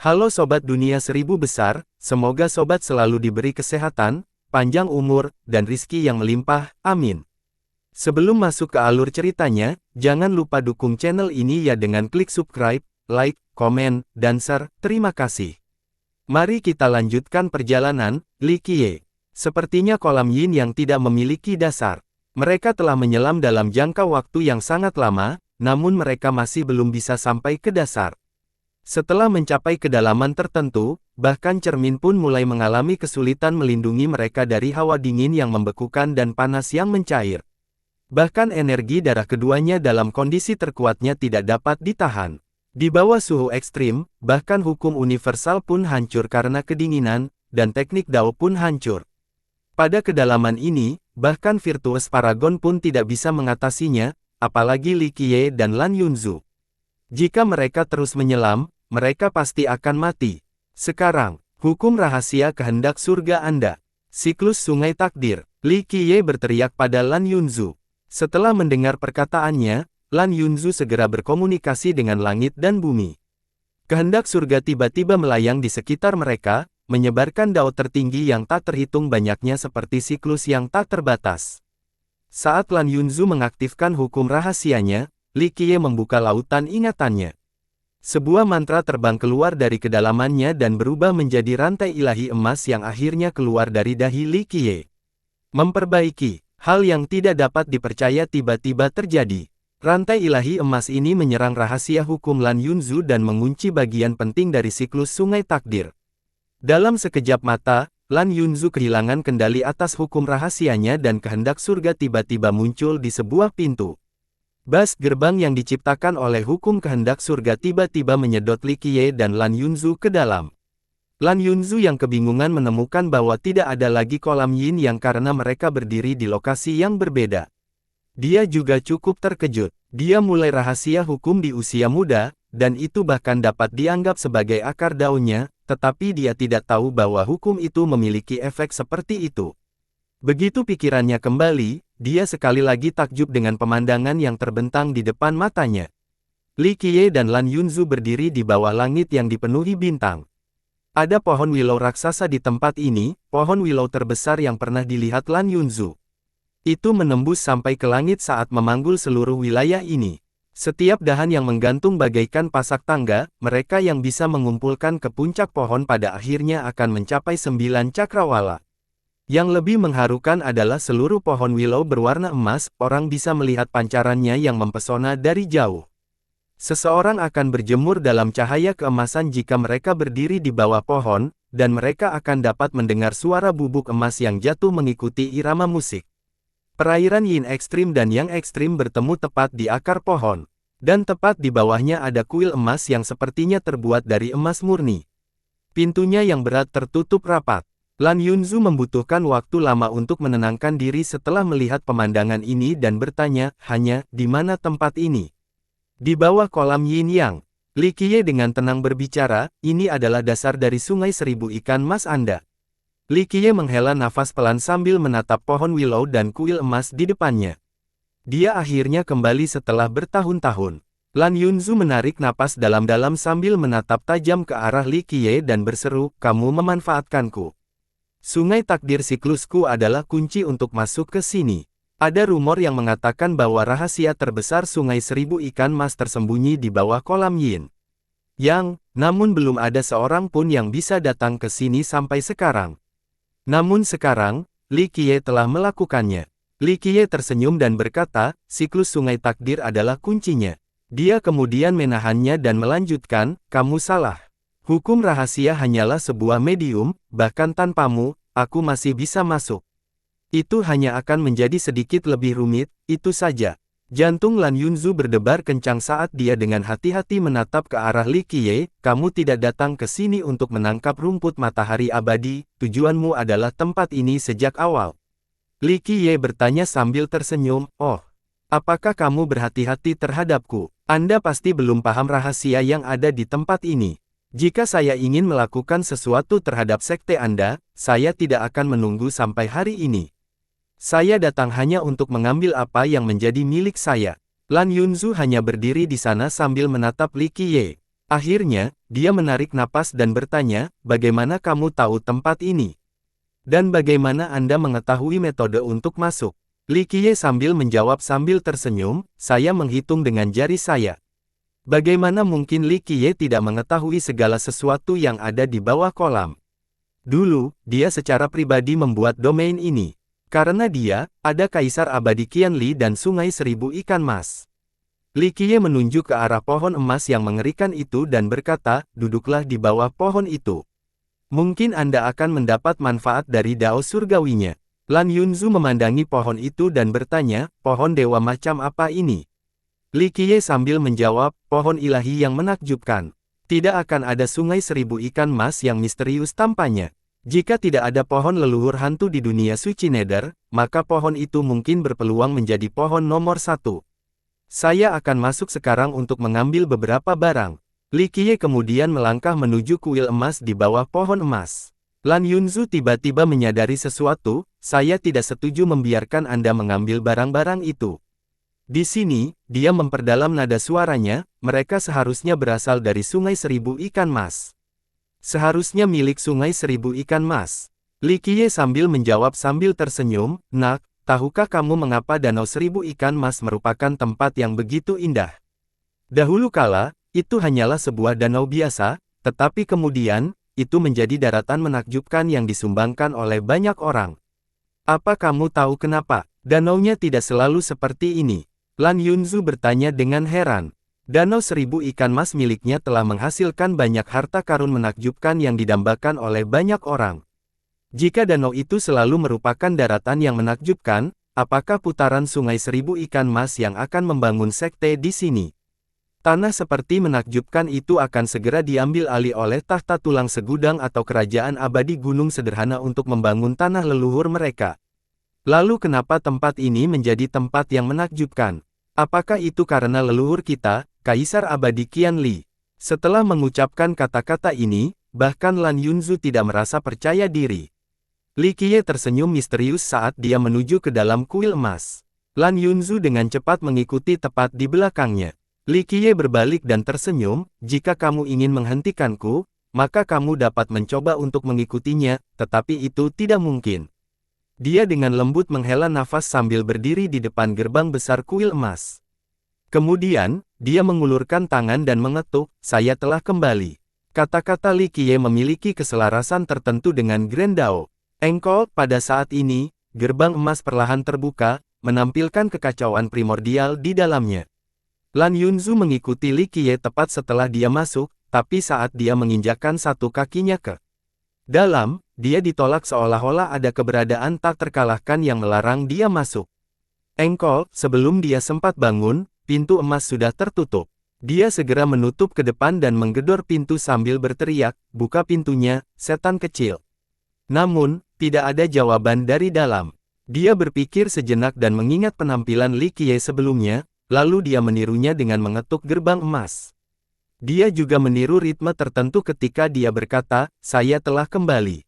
Halo Sobat Dunia Seribu Besar, semoga Sobat selalu diberi kesehatan, panjang umur, dan rizki yang melimpah, amin. Sebelum masuk ke alur ceritanya, jangan lupa dukung channel ini ya dengan klik subscribe, like, komen, dan share, terima kasih. Mari kita lanjutkan perjalanan, Li Qiye. Sepertinya kolam yin yang tidak memiliki dasar. Mereka telah menyelam dalam jangka waktu yang sangat lama, namun mereka masih belum bisa sampai ke dasar. Setelah mencapai kedalaman tertentu, bahkan cermin pun mulai mengalami kesulitan melindungi mereka dari hawa dingin yang membekukan dan panas yang mencair. Bahkan energi darah keduanya dalam kondisi terkuatnya tidak dapat ditahan. Di bawah suhu ekstrim, bahkan hukum universal pun hancur karena kedinginan, dan teknik Dao pun hancur. Pada kedalaman ini, bahkan virtues Paragon pun tidak bisa mengatasinya, apalagi Li Qiye dan Lan Yunzu. Jika mereka terus menyelam, mereka pasti akan mati. Sekarang, hukum rahasia kehendak surga Anda. Siklus sungai takdir. Li Qiye berteriak pada Lan Yunzu. Setelah mendengar perkataannya, Lan Yunzu segera berkomunikasi dengan langit dan bumi. Kehendak surga tiba-tiba melayang di sekitar mereka, menyebarkan dao tertinggi yang tak terhitung banyaknya seperti siklus yang tak terbatas. Saat Lan Yunzu mengaktifkan hukum rahasianya, Li Qiye membuka lautan ingatannya. Sebuah mantra terbang keluar dari kedalamannya dan berubah menjadi rantai ilahi emas yang akhirnya keluar dari dahi Li Qiye. Memperbaiki, hal yang tidak dapat dipercaya tiba-tiba terjadi. Rantai ilahi emas ini menyerang rahasia hukum Lan Yunzu dan mengunci bagian penting dari siklus sungai takdir. Dalam sekejap mata, Lan Yunzu kehilangan kendali atas hukum rahasianya dan kehendak surga tiba-tiba muncul di sebuah pintu. Bas gerbang yang diciptakan oleh hukum kehendak surga tiba-tiba menyedot Li Qiye dan Lan Yunzu ke dalam. Lan Yunzu yang kebingungan menemukan bahwa tidak ada lagi kolam yin yang karena mereka berdiri di lokasi yang berbeda. Dia juga cukup terkejut. Dia mulai rahasia hukum di usia muda, dan itu bahkan dapat dianggap sebagai akar daunnya, tetapi dia tidak tahu bahwa hukum itu memiliki efek seperti itu. Begitu pikirannya kembali, dia sekali lagi takjub dengan pemandangan yang terbentang di depan matanya. Li Qiye dan Lan Yunzu berdiri di bawah langit yang dipenuhi bintang. Ada pohon willow raksasa di tempat ini, pohon willow terbesar yang pernah dilihat Lan Yunzu. Itu menembus sampai ke langit saat memanggul seluruh wilayah ini. Setiap dahan yang menggantung bagaikan pasak tangga, mereka yang bisa mengumpulkan ke puncak pohon pada akhirnya akan mencapai 9 cakrawala. Yang lebih mengharukan adalah seluruh pohon willow berwarna emas, orang bisa melihat pancarannya yang mempesona dari jauh. Seseorang akan berjemur dalam cahaya keemasan jika mereka berdiri di bawah pohon, dan mereka akan dapat mendengar suara bubuk emas yang jatuh mengikuti irama musik. Perairan yin ekstrim dan yang ekstrim bertemu tepat di akar pohon. Dan tepat di bawahnya ada kuil emas yang sepertinya terbuat dari emas murni. Pintunya yang berat tertutup rapat. Lan Yunzu membutuhkan waktu lama untuk menenangkan diri setelah melihat pemandangan ini dan bertanya, hanya, di mana tempat ini? Di bawah kolam yin yang. Li Qiye dengan tenang berbicara, ini adalah dasar dari sungai seribu ikan mas Anda. Li Qiye menghela nafas pelan sambil menatap pohon willow dan kuil emas di depannya. Dia akhirnya kembali setelah bertahun-tahun. Lan Yunzu menarik napas dalam-dalam sambil menatap tajam ke arah Li Qiye dan berseru, kamu memanfaatkanku. Sungai takdir siklusku adalah kunci untuk masuk ke sini. Ada rumor yang mengatakan bahwa rahasia terbesar sungai seribu ikan mas tersembunyi di bawah kolam yin. Namun belum ada seorang pun yang bisa datang ke sini sampai sekarang. Namun sekarang, Li Qiye telah melakukannya. Li Qiye tersenyum dan berkata, siklus sungai takdir adalah kuncinya. Dia kemudian menahannya dan melanjutkan, kamu salah. Hukum rahasia hanyalah sebuah medium, bahkan tanpamu, aku masih bisa masuk. Itu hanya akan menjadi sedikit lebih rumit, itu saja. Jantung Lan Yunzu berdebar kencang saat dia dengan hati-hati menatap ke arah Li Qiye, kamu tidak datang ke sini untuk menangkap rumput matahari abadi, tujuanmu adalah tempat ini sejak awal. Li Qiye bertanya sambil tersenyum, oh, apakah kamu berhati-hati terhadapku? Anda pasti belum paham rahasia yang ada di tempat ini. Jika saya ingin melakukan sesuatu terhadap sekte Anda, saya tidak akan menunggu sampai hari ini. Saya datang hanya untuk mengambil apa yang menjadi milik saya. Lan Yunzu hanya berdiri di sana sambil menatap Li Qiye. Akhirnya, dia menarik napas dan bertanya, bagaimana kamu tahu tempat ini? Dan bagaimana Anda mengetahui metode untuk masuk? Li Qiye sambil menjawab sambil tersenyum, saya menghitung dengan jari saya. Bagaimana mungkin Li Qiye tidak mengetahui segala sesuatu yang ada di bawah kolam? Dulu, dia secara pribadi membuat domain ini. Karena dia, ada Kaisar Abadi Qianli dan Sungai Seribu Ikan Mas. Li Qiye menunjuk ke arah pohon emas yang mengerikan itu dan berkata, duduklah di bawah pohon itu. Mungkin Anda akan mendapat manfaat dari dao surgawinya. Lan Yunzu memandangi pohon itu dan bertanya, pohon dewa macam apa ini? Li Qiye sambil menjawab, pohon ilahi yang menakjubkan. Tidak akan ada sungai seribu ikan mas yang misterius tampaknya. Jika tidak ada pohon leluhur hantu di dunia suci Nether, maka pohon itu mungkin berpeluang menjadi pohon nomor 1. Saya akan masuk sekarang untuk mengambil beberapa barang. Li Qiye kemudian melangkah menuju kuil emas di bawah pohon emas. Lan Yunzu tiba-tiba menyadari sesuatu, saya tidak setuju membiarkan Anda mengambil barang-barang itu. Di sini, dia memperdalam nada suaranya, mereka seharusnya berasal dari Sungai Seribu Ikan Mas. Seharusnya milik Sungai Seribu Ikan Mas. Li Qiye sambil menjawab sambil tersenyum, nak, tahukah kamu mengapa Danau Seribu Ikan Mas merupakan tempat yang begitu indah? Dahulu kala, itu hanyalah sebuah danau biasa, tetapi kemudian, itu menjadi daratan menakjubkan yang disumbangkan oleh banyak orang. Apa kamu tahu kenapa? Danaunya tidak selalu seperti ini. Lan Yunzu bertanya dengan heran. Danau Seribu Ikan Mas miliknya telah menghasilkan banyak harta karun menakjubkan yang didambakan oleh banyak orang. Jika danau itu selalu merupakan daratan yang menakjubkan, apakah putaran Sungai Seribu Ikan Mas yang akan membangun sekte di sini? Tanah seperti menakjubkan itu akan segera diambil alih oleh tahta tulang segudang atau kerajaan abadi gunung sederhana untuk membangun tanah leluhur mereka. Lalu kenapa tempat ini menjadi tempat yang menakjubkan? Apakah itu karena leluhur kita, Kaisar Abadi Qianli? Setelah mengucapkan kata-kata ini, bahkan Lan Yunzu tidak merasa percaya diri. Li Qiye tersenyum misterius saat dia menuju ke dalam kuil emas. Lan Yunzu dengan cepat mengikuti tepat di belakangnya. Li Qiye berbalik dan tersenyum, jika kamu ingin menghentikanku, maka kamu dapat mencoba untuk mengikutinya, tetapi itu tidak mungkin. Dia dengan lembut menghela nafas sambil berdiri di depan gerbang besar kuil emas. Kemudian, dia mengulurkan tangan dan mengetuk, saya telah kembali. Kata-kata Li Qiye memiliki keselarasan tertentu dengan Grand Dao. Engkol, pada saat ini, gerbang emas perlahan terbuka, menampilkan kekacauan primordial di dalamnya. Lan Yunzu mengikuti Li Qiye tepat setelah dia masuk, tapi saat dia menginjakkan satu kakinya ke dalam, dia ditolak seolah-olah ada keberadaan tak terkalahkan yang melarang dia masuk. Engkol, sebelum dia sempat bangun, pintu emas sudah tertutup. Dia segera menutup ke depan dan menggedor pintu sambil berteriak, buka pintunya, setan kecil. Namun, tidak ada jawaban dari dalam. Dia berpikir sejenak dan mengingat penampilan Li Qiye sebelumnya, lalu dia menirunya dengan mengetuk gerbang emas. Dia juga meniru ritme tertentu ketika dia berkata, saya telah kembali.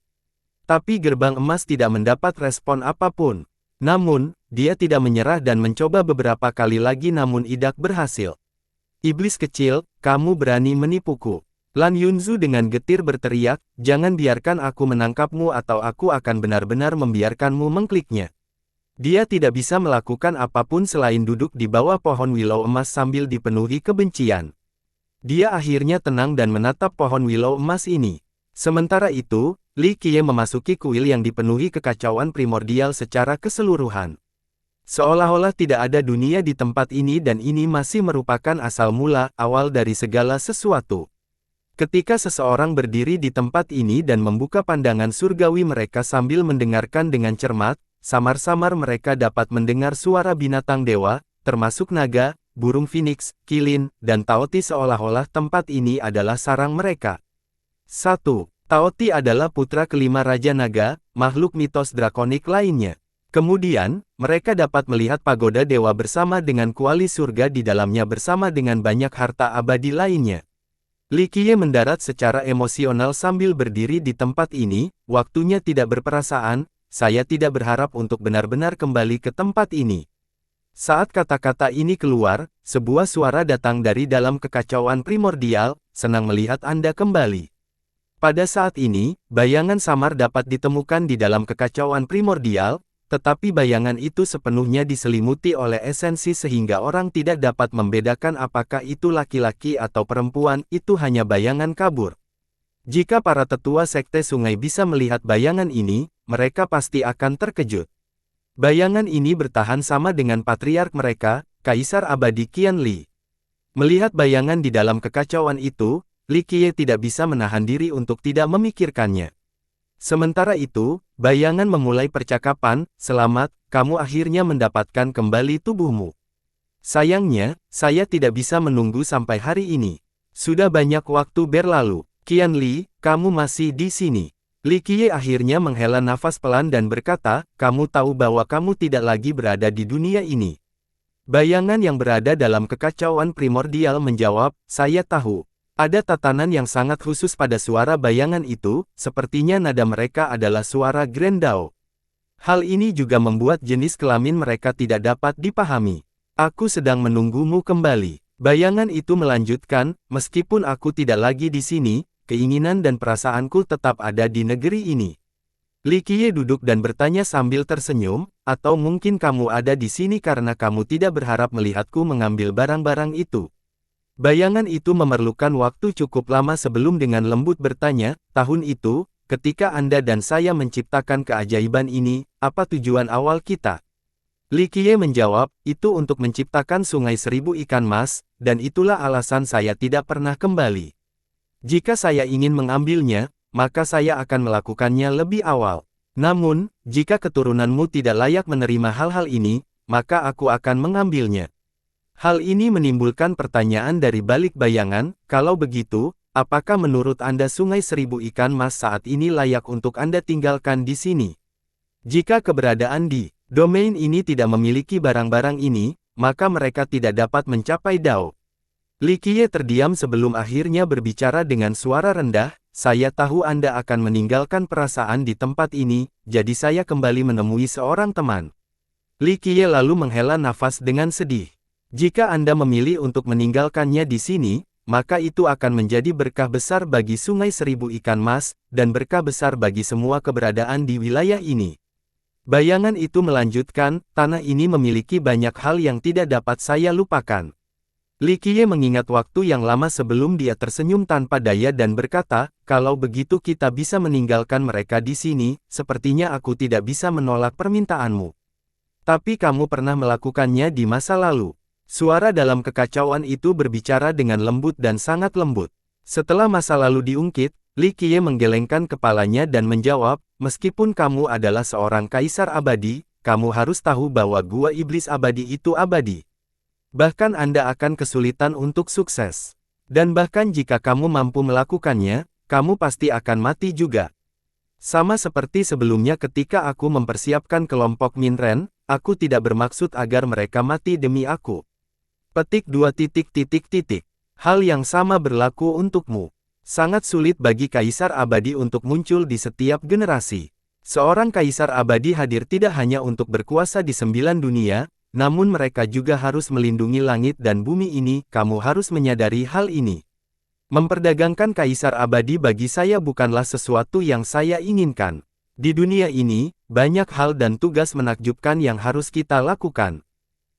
Tapi gerbang emas tidak mendapat respon apapun. Namun, dia tidak menyerah dan mencoba beberapa kali lagi namun tidak berhasil. Iblis kecil, kamu berani menipuku. Lan Yunzu dengan getir berteriak, jangan biarkan aku menangkapmu atau aku akan benar-benar membiarkanmu mengkliknya. Dia tidak bisa melakukan apapun selain duduk di bawah pohon willow emas sambil dipenuhi kebencian. Dia akhirnya tenang dan menatap pohon willow emas ini. Sementara itu, Li Qiye memasuki kuil yang dipenuhi kekacauan primordial secara keseluruhan. Seolah-olah tidak ada dunia di tempat ini dan ini masih merupakan asal mula, awal dari segala sesuatu. Ketika seseorang berdiri di tempat ini dan membuka pandangan surgawi mereka sambil mendengarkan dengan cermat, samar-samar mereka dapat mendengar suara binatang dewa, termasuk naga, burung phoenix, kilin, dan Taoti seolah-olah tempat ini adalah sarang mereka. 1. Taoti adalah putra kelima Raja Naga, makhluk mitos drakonik lainnya. Kemudian, mereka dapat melihat pagoda dewa bersama dengan kuali surga di dalamnya bersama dengan banyak harta abadi lainnya. Li Qiye mendarat secara emosional sambil berdiri di tempat ini, waktunya tidak berperasaan, saya tidak berharap untuk benar-benar kembali ke tempat ini. Saat kata-kata ini keluar, sebuah suara datang dari dalam kekacauan primordial, senang melihat Anda kembali. Pada saat ini, bayangan samar dapat ditemukan di dalam kekacauan primordial, tetapi bayangan itu sepenuhnya diselimuti oleh esensi sehingga orang tidak dapat membedakan apakah itu laki-laki atau perempuan, itu hanya bayangan kabur. Jika para tetua sekte sungai bisa melihat bayangan ini, mereka pasti akan terkejut. Bayangan ini bertahan sama dengan patriark mereka, Kaisar Abadi Qianli. Melihat bayangan di dalam kekacauan itu, Li Qiye tidak bisa menahan diri untuk tidak memikirkannya. Sementara itu, bayangan memulai percakapan, "Selamat, kamu akhirnya mendapatkan kembali tubuhmu. Sayangnya, saya tidak bisa menunggu sampai hari ini. Sudah banyak waktu berlalu. Qianli, kamu masih di sini." Li Qiye akhirnya menghela nafas pelan dan berkata, "Kamu tahu bahwa kamu tidak lagi berada di dunia ini." Bayangan yang berada dalam kekacauan primordial menjawab, "Saya tahu." Ada tatanan yang sangat khusus pada suara bayangan itu, sepertinya nada mereka adalah suara Grand Dao. Hal ini juga membuat jenis kelamin mereka tidak dapat dipahami. "Aku sedang menunggumu kembali." Bayangan itu melanjutkan, "Meskipun aku tidak lagi di sini, keinginan dan perasaanku tetap ada di negeri ini." Li Qiye duduk dan bertanya sambil tersenyum, "Atau mungkin kamu ada di sini karena kamu tidak berharap melihatku mengambil barang-barang itu?" Bayangan itu memerlukan waktu cukup lama sebelum dengan lembut bertanya, "Tahun itu, ketika Anda dan saya menciptakan keajaiban ini, apa tujuan awal kita?" Li Qiye menjawab, "Itu untuk menciptakan sungai 1000 ikan mas, dan itulah alasan saya tidak pernah kembali. Jika saya ingin mengambilnya, maka saya akan melakukannya lebih awal. Namun, jika keturunanmu tidak layak menerima hal-hal ini, maka aku akan mengambilnya." Hal ini menimbulkan pertanyaan dari balik bayangan, "Kalau begitu, apakah menurut Anda sungai 1000 ikan mas saat ini layak untuk Anda tinggalkan di sini? Jika keberadaan di domain ini tidak memiliki barang-barang ini, maka mereka tidak dapat mencapai Dao." Li Qiye terdiam sebelum akhirnya berbicara dengan suara rendah, "Saya tahu Anda akan meninggalkan perasaan di tempat ini, jadi saya kembali menemui seorang teman." Li Qiye lalu menghela nafas dengan sedih. "Jika Anda memilih untuk meninggalkannya di sini, maka itu akan menjadi berkah besar bagi sungai 1000 ikan mas, dan berkah besar bagi semua keberadaan di wilayah ini." Bayangan itu melanjutkan, "Tanah ini memiliki banyak hal yang tidak dapat saya lupakan." Li Qiye mengingat waktu yang lama sebelum dia tersenyum tanpa daya dan berkata, "Kalau begitu kita bisa meninggalkan mereka di sini, sepertinya aku tidak bisa menolak permintaanmu. Tapi kamu pernah melakukannya di masa lalu." Suara dalam kekacauan itu berbicara dengan lembut dan sangat lembut. Setelah masa lalu diungkit, Li Qiye menggelengkan kepalanya dan menjawab, "Meskipun kamu adalah seorang kaisar abadi, kamu harus tahu bahwa gua iblis abadi itu abadi. Bahkan Anda akan kesulitan untuk sukses. Dan bahkan jika kamu mampu melakukannya, kamu pasti akan mati juga. Sama seperti sebelumnya ketika aku mempersiapkan kelompok Minren, aku tidak bermaksud agar mereka mati demi aku. Petik 2. Hal yang sama berlaku untukmu. Sangat sulit bagi kaisar abadi untuk muncul di setiap generasi. Seorang kaisar abadi hadir tidak hanya untuk berkuasa di 9 dunia, namun mereka juga harus melindungi langit dan bumi ini, kamu harus menyadari hal ini. Memperdagangkan kaisar abadi bagi saya bukanlah sesuatu yang saya inginkan. Di dunia ini, banyak hal dan tugas menakjubkan yang harus kita lakukan.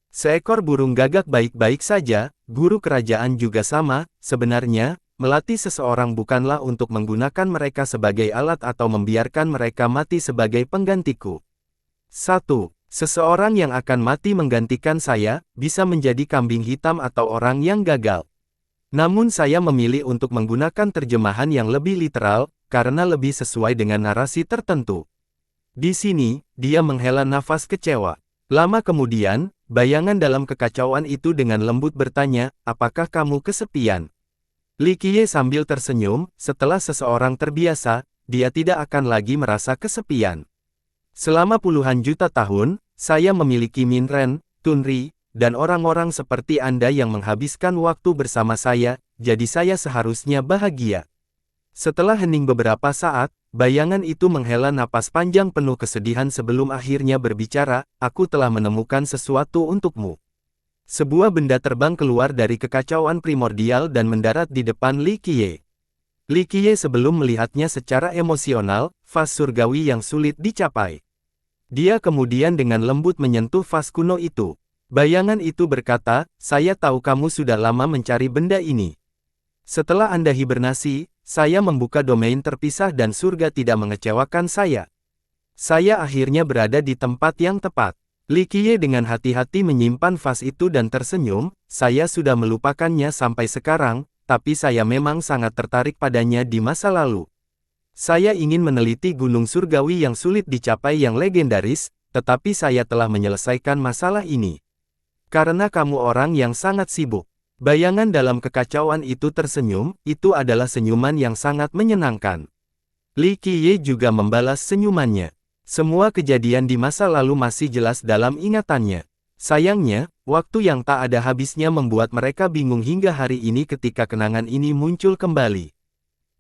Seekor burung gagak baik-baik saja, guru kerajaan juga sama, sebenarnya, melatih seseorang bukanlah untuk menggunakan mereka sebagai alat atau membiarkan mereka mati sebagai penggantiku. 1. Seseorang yang akan mati menggantikan saya, bisa menjadi kambing hitam atau orang yang gagal. Namun saya memilih untuk menggunakan terjemahan yang lebih literal, karena lebih sesuai dengan narasi tertentu. Di sini, dia menghela nafas kecewa. Lama kemudian, bayangan dalam kekacauan itu dengan lembut bertanya, "Apakah kamu kesepian?" Li Qiye sambil tersenyum, setelah seseorang terbiasa, dia tidak akan lagi merasa kesepian. Selama puluhan juta tahun, saya memiliki Minren, Tunri, dan orang-orang seperti Anda yang menghabiskan waktu bersama saya, jadi saya seharusnya bahagia. Setelah hening beberapa saat, bayangan itu menghela napas panjang penuh kesedihan sebelum akhirnya berbicara, "Aku telah menemukan sesuatu untukmu." Sebuah benda terbang keluar dari kekacauan primordial dan mendarat di depan Li Qiye. Li Qiye sebelum melihatnya secara emosional, fase surgawi yang sulit dicapai. Dia kemudian dengan lembut menyentuh vas kuno itu. Bayangan itu berkata, saya tahu kamu sudah lama mencari benda ini. Setelah Anda hibernasi, saya membuka domain terpisah dan surga tidak mengecewakan saya. Saya akhirnya berada di tempat yang tepat. Li Qiye dengan hati-hati menyimpan vas itu dan tersenyum, saya sudah melupakannya sampai sekarang, tapi saya memang sangat tertarik padanya di masa lalu. Saya ingin meneliti gunung surgawi yang sulit dicapai yang legendaris, tetapi saya telah menyelesaikan masalah ini. Karena kamu orang yang sangat sibuk. Bayangan dalam kekacauan itu tersenyum, itu adalah senyuman yang sangat menyenangkan. Li Qiye juga membalas senyumannya. Semua kejadian di masa lalu masih jelas dalam ingatannya. Sayangnya, waktu yang tak ada habisnya membuat mereka bingung hingga hari ini ketika kenangan ini muncul kembali.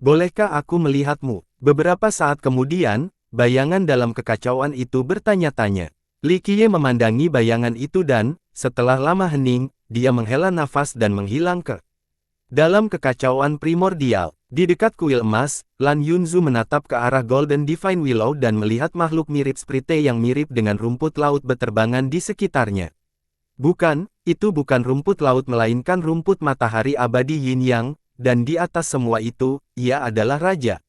Bolehkah aku melihatmu? Beberapa saat kemudian, bayangan dalam kekacauan itu bertanya-tanya. Li Qiye memandangi bayangan itu dan, setelah lama hening, dia menghela nafas dan menghilang ke dalam kekacauan primordial. Di dekat kuil emas, Lan Yunzu menatap ke arah Golden Divine Willow dan melihat makhluk mirip Sprite yang mirip dengan rumput laut beterbangan di sekitarnya. Bukan, itu bukan rumput laut melainkan rumput matahari abadi Yin Yang, dan di atas semua itu, ia adalah raja.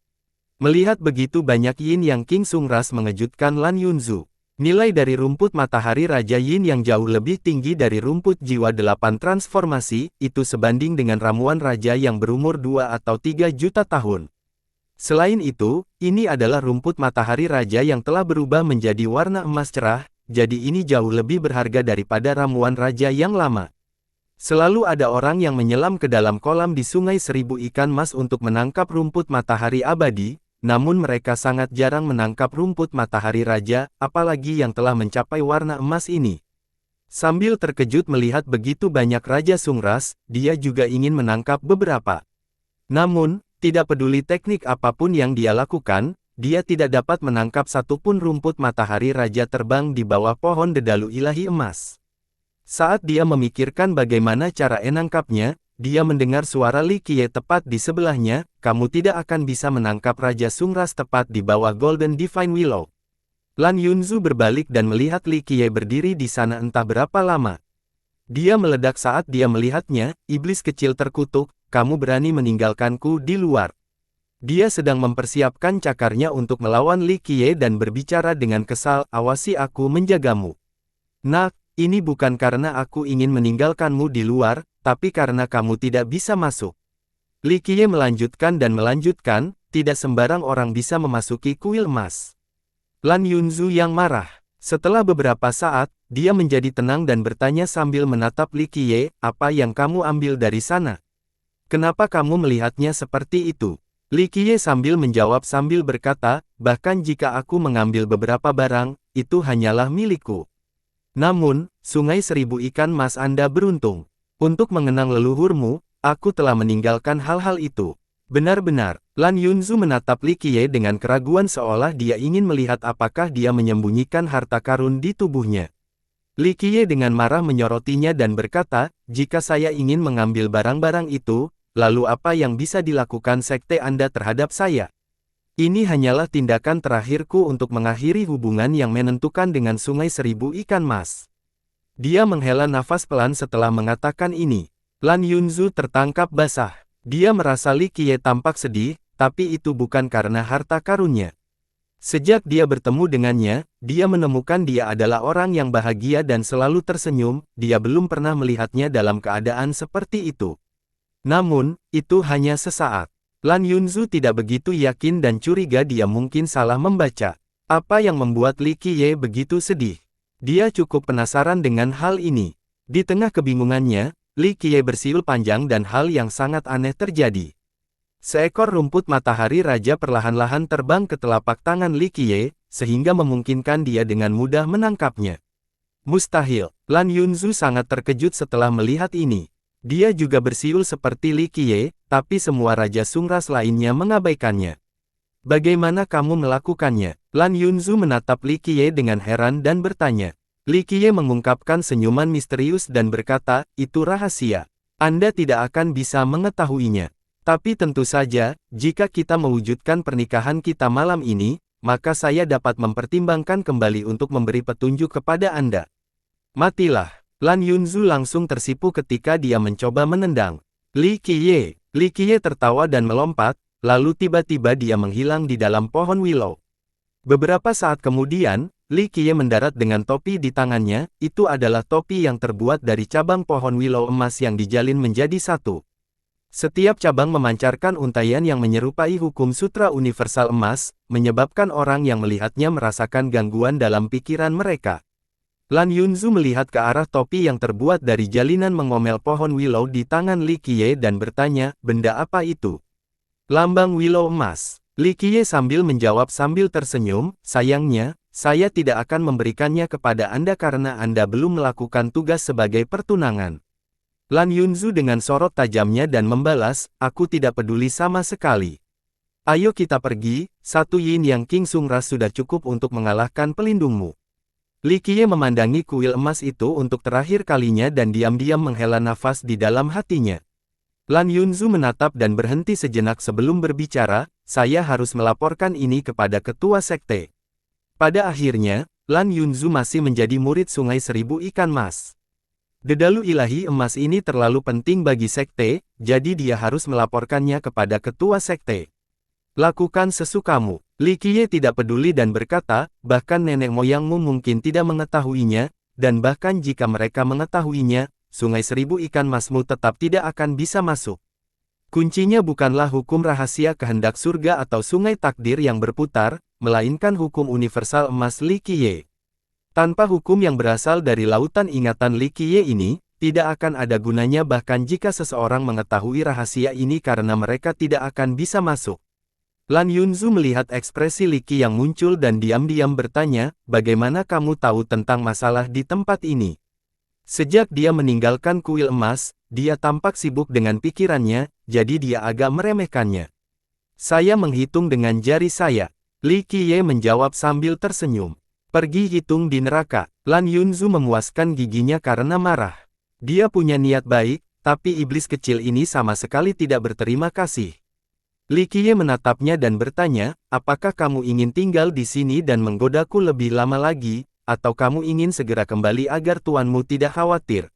Melihat begitu banyak Yin Yang King Sungras mengejutkan Lan Yunzu. Nilai dari rumput matahari Raja Yin yang jauh lebih tinggi dari rumput jiwa 8 transformasi, itu sebanding dengan ramuan raja yang berumur 2 atau 3 juta tahun. Selain itu, ini adalah rumput matahari raja yang telah berubah menjadi warna emas cerah, jadi ini jauh lebih berharga daripada ramuan raja yang lama. Selalu ada orang yang menyelam ke dalam kolam di Sungai Seribu Ikan Mas untuk menangkap rumput matahari abadi, namun mereka sangat jarang menangkap rumput matahari raja, apalagi yang telah mencapai warna emas ini. Sambil terkejut melihat begitu banyak Raja Sungras, dia juga ingin menangkap beberapa. Namun, tidak peduli teknik apapun yang dia lakukan, dia tidak dapat menangkap satupun rumput matahari raja terbang di bawah pohon dedalu ilahi emas. Saat dia memikirkan bagaimana cara menangkapnya, dia mendengar suara Li Qiye tepat di sebelahnya, kamu tidak akan bisa menangkap Raja Sungras tepat di bawah Golden Divine Willow. Lan Yunzu berbalik dan melihat Li Qiye berdiri di sana entah berapa lama. Dia meledak saat dia melihatnya, iblis kecil terkutuk, kamu berani meninggalkanku di luar. Dia sedang mempersiapkan cakarnya untuk melawan Li Qiye dan berbicara dengan kesal, awasi aku menjagamu. Nak, ini bukan karena aku ingin meninggalkanmu di luar, tapi karena kamu tidak bisa masuk. Li Qiye melanjutkan, tidak sembarang orang bisa memasuki kuil emas. Lan Yunzu yang marah. Setelah beberapa saat, dia menjadi tenang dan bertanya sambil menatap Li Qiye, apa yang kamu ambil dari sana? Kenapa kamu melihatnya seperti itu? Li Qiye sambil menjawab sambil berkata, bahkan jika aku mengambil beberapa barang, itu hanyalah milikku. Namun, Sungai Seribu Ikan Mas Anda beruntung. Untuk mengenang leluhurmu, aku telah meninggalkan hal-hal itu. Benar-benar, Lan Yunzu menatap Li Qiye dengan keraguan seolah dia ingin melihat apakah dia menyembunyikan harta karun di tubuhnya. Li Qiye dengan marah menyorotinya dan berkata, jika saya ingin mengambil barang-barang itu, lalu apa yang bisa dilakukan sekte Anda terhadap saya? Ini hanyalah tindakan terakhirku untuk mengakhiri hubungan yang menentukan dengan Sungai Seribu Ikan Mas. Dia menghela nafas pelan setelah mengatakan ini. Lan Yunzu tertangkap basah. Dia merasa Li Qiye tampak sedih, tapi itu bukan karena harta karunnya. Sejak dia bertemu dengannya, dia menemukan dia adalah orang yang bahagia dan selalu tersenyum, dia belum pernah melihatnya dalam keadaan seperti itu. Namun, itu hanya sesaat. Lan Yunzu tidak begitu yakin dan curiga dia mungkin salah membaca. Apa yang membuat Li Qiye begitu sedih? Dia cukup penasaran dengan hal ini. Di tengah kebingungannya, Li Qiye bersiul panjang dan hal yang sangat aneh terjadi. Seekor rumput matahari raja perlahan-lahan terbang ke telapak tangan Li Qiye, sehingga memungkinkan dia dengan mudah menangkapnya. Mustahil, Lan Yunzu sangat terkejut setelah melihat ini. Dia juga bersiul seperti Li Qiye, tapi semua Raja Sungras lainnya mengabaikannya. Bagaimana kamu melakukannya? Lan Yunzu menatap Li Qiye dengan heran dan bertanya. Li Qiye mengungkapkan senyuman misterius dan berkata, itu rahasia. Anda tidak akan bisa mengetahuinya. Tapi tentu saja, jika kita mewujudkan pernikahan kita malam ini, maka saya dapat mempertimbangkan kembali untuk memberi petunjuk kepada Anda. Matilah. Lan Yunzu langsung tersipu ketika dia mencoba menendang Li Qiye. Li Qiye tertawa dan melompat, lalu tiba-tiba dia menghilang di dalam pohon willow. Beberapa saat kemudian, Li Qiye mendarat dengan topi di tangannya, itu adalah topi yang terbuat dari cabang pohon willow emas yang dijalin menjadi satu. Setiap cabang memancarkan untaian yang menyerupai hukum sutra universal emas, menyebabkan orang yang melihatnya merasakan gangguan dalam pikiran mereka. Lan Yunzu melihat ke arah topi yang terbuat dari jalinan mengomel pohon willow di tangan Li Qiye dan bertanya, benda apa itu? Lambang willow emas. Li Qiye sambil menjawab sambil tersenyum, sayangnya, saya tidak akan memberikannya kepada Anda karena Anda belum melakukan tugas sebagai pertunangan. Lan Yunzu dengan sorot tajamnya dan membalas, aku tidak peduli sama sekali. Ayo kita pergi, satu yin yang King Sungras sudah cukup untuk mengalahkan pelindungmu. Li Qiye memandangi kuil emas itu untuk terakhir kalinya dan diam-diam menghela nafas di dalam hatinya. Lan Yunzu menatap dan berhenti sejenak sebelum berbicara, saya harus melaporkan ini kepada ketua sekte. Pada akhirnya, Lan Yunzu masih menjadi murid Sungai Seribu Ikan Mas. Dedalu ilahi emas ini terlalu penting bagi sekte, jadi dia harus melaporkannya kepada ketua sekte. Lakukan sesukamu. Li Qiye tidak peduli dan berkata, bahkan nenek moyangmu mungkin tidak mengetahuinya, dan bahkan jika mereka mengetahuinya, Sungai Seribu Ikan Masmu tetap tidak akan bisa masuk. Kuncinya bukanlah hukum rahasia kehendak surga atau sungai takdir yang berputar, melainkan hukum universal emas Li Qiye. Tanpa hukum yang berasal dari lautan ingatan Li Qiye ini, tidak akan ada gunanya bahkan jika seseorang mengetahui rahasia ini karena mereka tidak akan bisa masuk. Lan Yunzu melihat ekspresi Li Qiye yang muncul dan diam-diam bertanya, bagaimana kamu tahu tentang masalah di tempat ini? Sejak dia meninggalkan kuil emas, dia tampak sibuk dengan pikirannya, jadi dia agak meremehkannya. Saya menghitung dengan jari saya. Li Qiye menjawab sambil tersenyum. Pergi hitung di neraka. Lan Yunzu memuaskan giginya karena marah. Dia punya niat baik, tapi iblis kecil ini sama sekali tidak berterima kasih. Li Qiye menatapnya dan bertanya, apakah kamu ingin tinggal di sini dan menggodaku lebih lama lagi, atau kamu ingin segera kembali agar tuanmu tidak khawatir?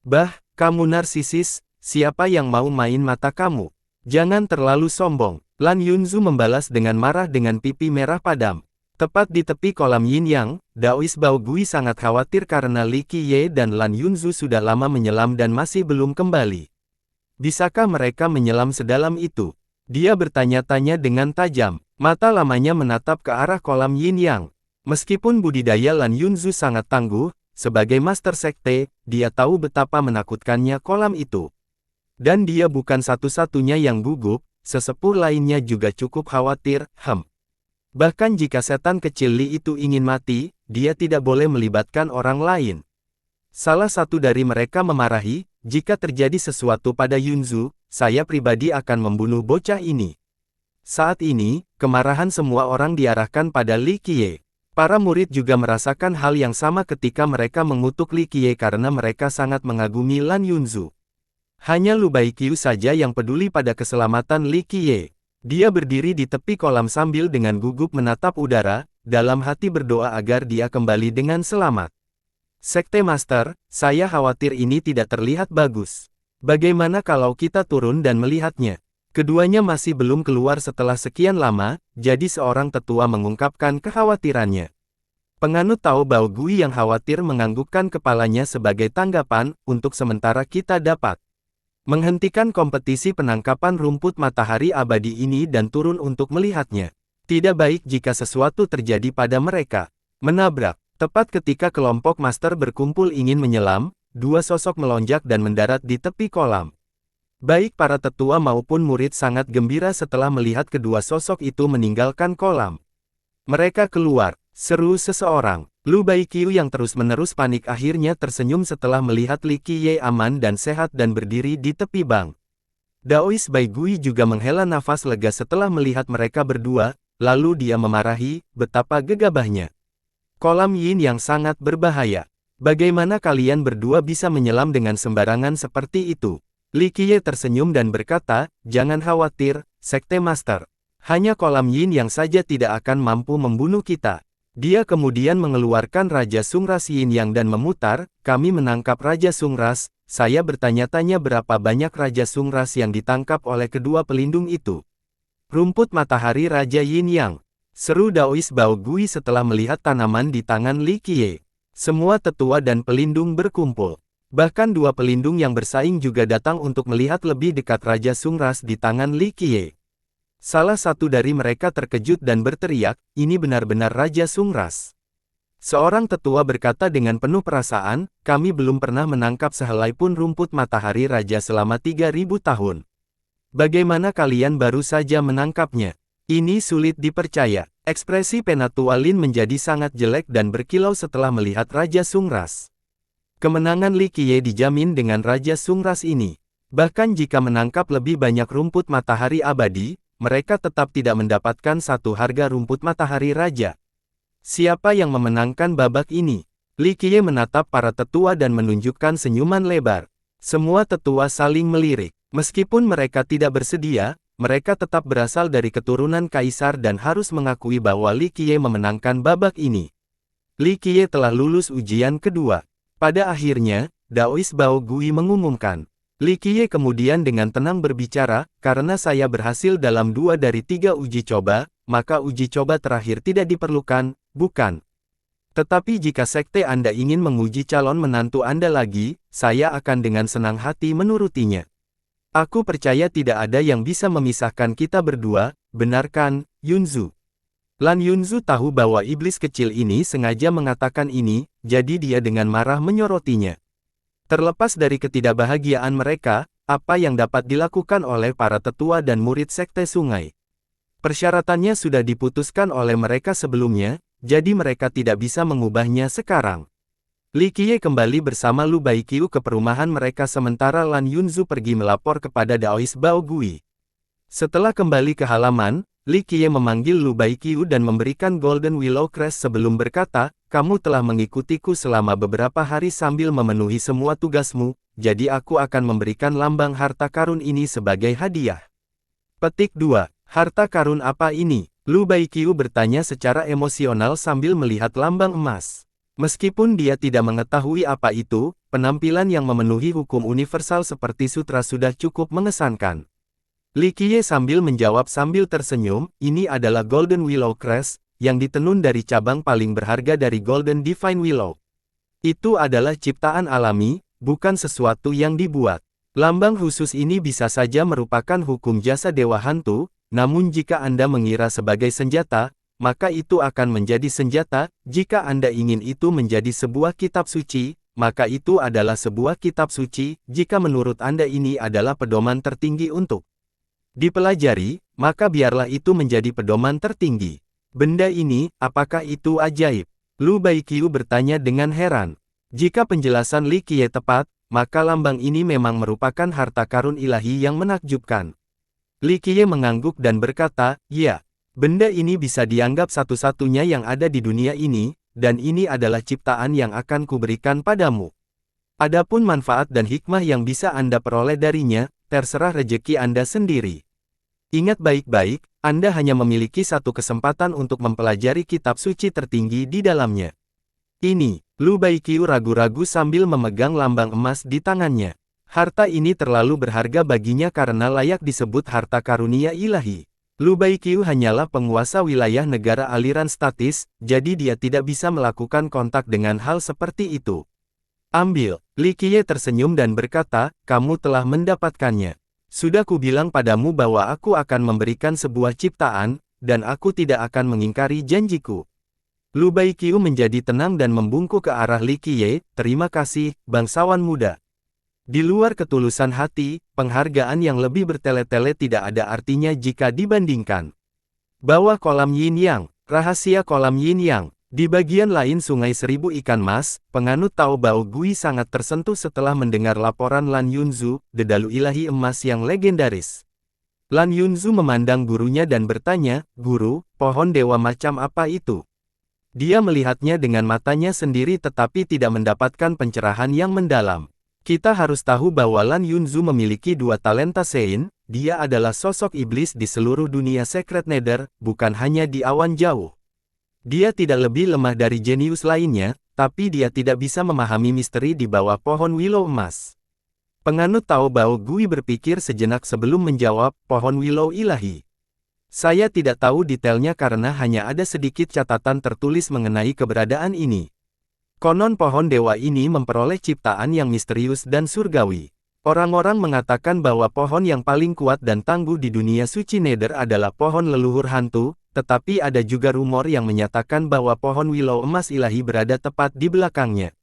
Bah, kamu narsisis, siapa yang mau main mata kamu? Jangan terlalu sombong. Lan Yunzu membalas dengan marah dengan pipi merah padam. Tepat di tepi kolam Yin Yang, Daois Bao Gui sangat khawatir karena Li Qiye dan Lan Yunzu sudah lama menyelam dan masih belum kembali. Bisakah mereka menyelam sedalam itu? Dia bertanya-tanya dengan tajam. Mata lamanya menatap ke arah kolam Yin Yang. Meskipun budidaya Lan Yunzu sangat tangguh, sebagai master sekte, dia tahu betapa menakutkannya kolam itu. Dan dia bukan satu-satunya yang gugup, sesepuh lainnya juga cukup khawatir, Bahkan jika setan kecil Li itu ingin mati, dia tidak boleh melibatkan orang lain. Salah satu dari mereka memarahi, jika terjadi sesuatu pada Yunzu, saya pribadi akan membunuh bocah ini. Saat ini, kemarahan semua orang diarahkan pada Li Qiye. Para murid juga merasakan hal yang sama ketika mereka mengutuk Li Qiye karena mereka sangat mengagumi Lan Yunzu. Hanya Lu Baiqiu saja yang peduli pada keselamatan Li Qiye. Dia berdiri di tepi kolam sambil dengan gugup menatap udara, dalam hati berdoa agar dia kembali dengan selamat. Sekte Master, saya khawatir ini tidak terlihat bagus. Bagaimana kalau kita turun dan melihatnya? Keduanya masih belum keluar setelah sekian lama, jadi seorang tetua mengungkapkan kekhawatirannya. Penganut Tao Bao Gui yang khawatir menganggukkan kepalanya sebagai tanggapan, untuk sementara kita dapat menghentikan kompetisi penangkapan rumput matahari abadi ini dan turun untuk melihatnya. Tidak baik jika sesuatu terjadi pada mereka. Menabrak. Tepat ketika kelompok master berkumpul ingin menyelam, dua sosok melonjak dan mendarat di tepi kolam. Baik para tetua maupun murid sangat gembira setelah melihat kedua sosok itu meninggalkan kolam. Mereka keluar, seru seseorang. Lu Baiqiu yang terus-menerus panik akhirnya tersenyum setelah melihat Li Qiye aman dan sehat dan berdiri di tepi bank. Daois Bai Gui juga menghela nafas lega setelah melihat mereka berdua, lalu dia memarahi, betapa gegabahnya. Kolam yin yang sangat berbahaya. Bagaimana kalian berdua bisa menyelam dengan sembarangan seperti itu? Li Qiye tersenyum dan berkata, jangan khawatir, Sekte Master. Hanya kolam yin yang saja tidak akan mampu membunuh kita. Dia kemudian mengeluarkan Raja Sungras Yin Yang dan memutar, kami menangkap Raja Sungras. Saya bertanya-tanya berapa banyak Raja Sungras yang ditangkap oleh kedua pelindung itu. Rumput matahari Raja Yin Yang. Seru Daois Bao Gui setelah melihat tanaman di tangan Li Qiye. Semua tetua dan pelindung berkumpul. Bahkan dua pelindung yang bersaing juga datang untuk melihat lebih dekat Raja Sungras di tangan Li Qiye. Salah satu dari mereka terkejut dan berteriak, ini benar-benar Raja Sungras. Seorang tetua berkata dengan penuh perasaan, kami belum pernah menangkap sehelai pun rumput matahari Raja selama 3000 tahun. Bagaimana kalian baru saja menangkapnya? Ini sulit dipercaya. Ekspresi Penatua Lin menjadi sangat jelek dan berkilau setelah melihat Raja Sungras. Kemenangan Li Qiye dijamin dengan Raja Sungras ini. Bahkan jika menangkap lebih banyak rumput matahari abadi, mereka tetap tidak mendapatkan satu harga rumput matahari Raja. Siapa yang memenangkan babak ini? Li Qiye menatap para tetua dan menunjukkan senyuman lebar. Semua tetua saling melirik. Meskipun mereka tidak bersedia, mereka tetap berasal dari keturunan kaisar dan harus mengakui bahwa Li Qiye memenangkan babak ini. Li Qiye telah lulus ujian kedua. Pada akhirnya, Daois Bao Gui mengumumkan. Li Qiye kemudian dengan tenang berbicara, karena saya berhasil dalam 2 dari 3 uji coba, maka uji coba terakhir tidak diperlukan, bukan? Tetapi jika sekte Anda ingin menguji calon menantu Anda lagi, saya akan dengan senang hati menurutinya. Aku percaya tidak ada yang bisa memisahkan kita berdua, benar kan, Yunzu? Lan Yunzu tahu bahwa iblis kecil ini sengaja mengatakan ini, jadi dia dengan marah menyorotinya. Terlepas dari ketidakbahagiaan mereka, apa yang dapat dilakukan oleh para tetua dan murid sekte sungai? Persyaratannya sudah diputuskan oleh mereka sebelumnya, jadi mereka tidak bisa mengubahnya sekarang. Li Qiye kembali bersama Lu Baiqiu ke perumahan mereka sementara Lan Yunzu pergi melapor kepada Daois Bao Gui. Setelah kembali ke halaman, Li Qiye memanggil Lu Baiqiu dan memberikan Golden Willow Crest sebelum berkata, kamu telah mengikutiku selama beberapa hari sambil memenuhi semua tugasmu, jadi aku akan memberikan lambang harta karun ini sebagai hadiah. Petik 2. Harta karun apa ini? Lu Baiqiu bertanya secara emosional sambil melihat lambang emas. Meskipun dia tidak mengetahui apa itu, penampilan yang memenuhi hukum universal seperti sutra sudah cukup mengesankan. Li Qiye sambil menjawab sambil tersenyum, ini adalah Golden Willow Crest, yang ditenun dari cabang paling berharga dari Golden Divine Willow. Itu adalah ciptaan alami, bukan sesuatu yang dibuat. Lambang khusus ini bisa saja merupakan hukum jasa Dewa Hantu, namun jika Anda mengira sebagai senjata, maka itu akan menjadi senjata. Jika Anda ingin itu menjadi sebuah kitab suci, maka itu adalah sebuah kitab suci. Jika menurut Anda ini adalah pedoman tertinggi untuk dipelajari, maka biarlah itu menjadi pedoman tertinggi. Benda ini, apakah itu ajaib? Lu Baiqiu bertanya dengan heran. Jika penjelasan Li Qiye tepat, maka lambang ini memang merupakan harta karun ilahi yang menakjubkan. Li Qiye mengangguk dan berkata, ya. Benda ini bisa dianggap satu-satunya yang ada di dunia ini, dan ini adalah ciptaan yang akan kuberikan padamu. Adapun manfaat dan hikmah yang bisa Anda peroleh darinya, terserah rejeki Anda sendiri. Ingat baik-baik, Anda hanya memiliki satu kesempatan untuk mempelajari kitab suci tertinggi di dalamnya. Ini, Lu Baiqiu ragu-ragu sambil memegang lambang emas di tangannya. Harta ini terlalu berharga baginya karena layak disebut harta karunia ilahi. Lu Baiqiu hanyalah penguasa wilayah negara aliran statis, jadi dia tidak bisa melakukan kontak dengan hal seperti itu. Ambil. Li Qiye tersenyum dan berkata, kamu telah mendapatkannya. Sudah kubilang padamu bahwa aku akan memberikan sebuah ciptaan, dan aku tidak akan mengingkari janjiku. Lu Baiqiu menjadi tenang dan membungkuk ke arah Li Qiye, terima kasih, bangsawan muda. Di luar ketulusan hati, penghargaan yang lebih bertele-tele tidak ada artinya jika dibandingkan. Bawah kolam Yin Yang, rahasia kolam Yin Yang. Di bagian lain Sungai Seribu Ikan Mas, penganut Tao Bao Gui sangat tersentuh setelah mendengar laporan Lan Yunzu, dedalu ilahi emas yang legendaris. Lan Yunzu memandang gurunya dan bertanya, guru, pohon dewa macam apa itu? Dia melihatnya dengan matanya sendiri tetapi tidak mendapatkan pencerahan yang mendalam. Kita harus tahu bahwa Lan Yunzu memiliki dua talenta Sein, dia adalah sosok iblis di seluruh dunia Secret Nether, bukan hanya di awan jauh. Dia tidak lebih lemah dari jenius lainnya, tapi dia tidak bisa memahami misteri di bawah pohon Willow Emas. Penganut Tao Bao Gui berpikir sejenak sebelum menjawab, pohon Willow ilahi. Saya tidak tahu detailnya karena hanya ada sedikit catatan tertulis mengenai keberadaan ini. Konon pohon dewa ini memperoleh ciptaan yang misterius dan surgawi. Orang-orang mengatakan bahwa pohon yang paling kuat dan tangguh di dunia suci Nether adalah pohon leluhur hantu, tetapi ada juga rumor yang menyatakan bahwa pohon Willow Emas ilahi berada tepat di belakangnya.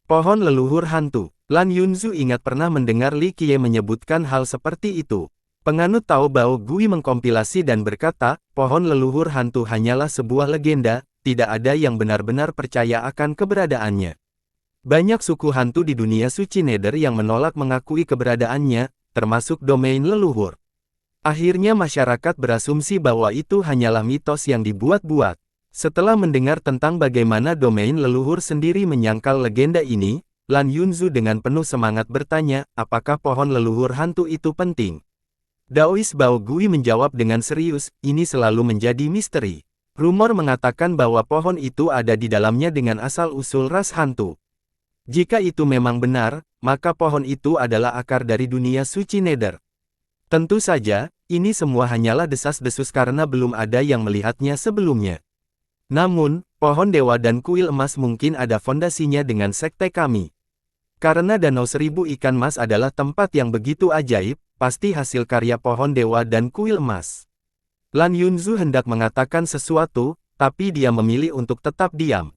Pohon leluhur hantu. Lan Yunzu ingat pernah mendengar Li Qiye menyebutkan hal seperti itu. Penganut Tao Bao Gui mengkompilasi dan berkata, pohon leluhur hantu hanyalah sebuah legenda, tidak ada yang benar-benar percaya akan keberadaannya. Banyak suku hantu di dunia suci Nether yang menolak mengakui keberadaannya, termasuk domain leluhur. Akhirnya masyarakat berasumsi bahwa itu hanyalah mitos yang dibuat-buat. Setelah mendengar tentang bagaimana domain leluhur sendiri menyangkal legenda ini, Lan Yunzu dengan penuh semangat bertanya, apakah pohon leluhur hantu itu penting? Daois Bao Gui menjawab dengan serius, ini selalu menjadi misteri. Rumor mengatakan bahwa pohon itu ada di dalamnya dengan asal-usul ras hantu. Jika itu memang benar, maka pohon itu adalah akar dari dunia suci Nether. Tentu saja, ini semua hanyalah desas-desus karena belum ada yang melihatnya sebelumnya. Namun, pohon dewa dan kuil emas mungkin ada fondasinya dengan sekte kami. Karena Danau Seribu Ikan Mas adalah tempat yang begitu ajaib, pasti hasil karya pohon dewa dan kuil emas. Lan Yunzu hendak mengatakan sesuatu, tapi dia memilih untuk tetap diam.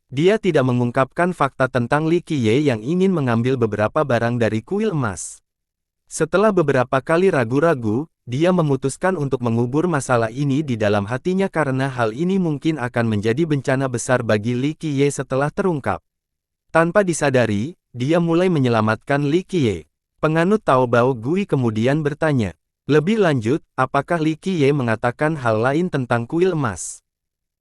Dia tidak mengungkapkan fakta tentang Li Qiye yang ingin mengambil beberapa barang dari kuil emas. Setelah beberapa kali ragu-ragu, dia memutuskan untuk mengubur masalah ini di dalam hatinya karena hal ini mungkin akan menjadi bencana besar bagi Li Qiye setelah terungkap. Tanpa disadari, dia mulai menyelamatkan Li Qiye. Penganut Tao Bao Gui kemudian bertanya, lebih lanjut, apakah Li Qiye mengatakan hal lain tentang kuil emas?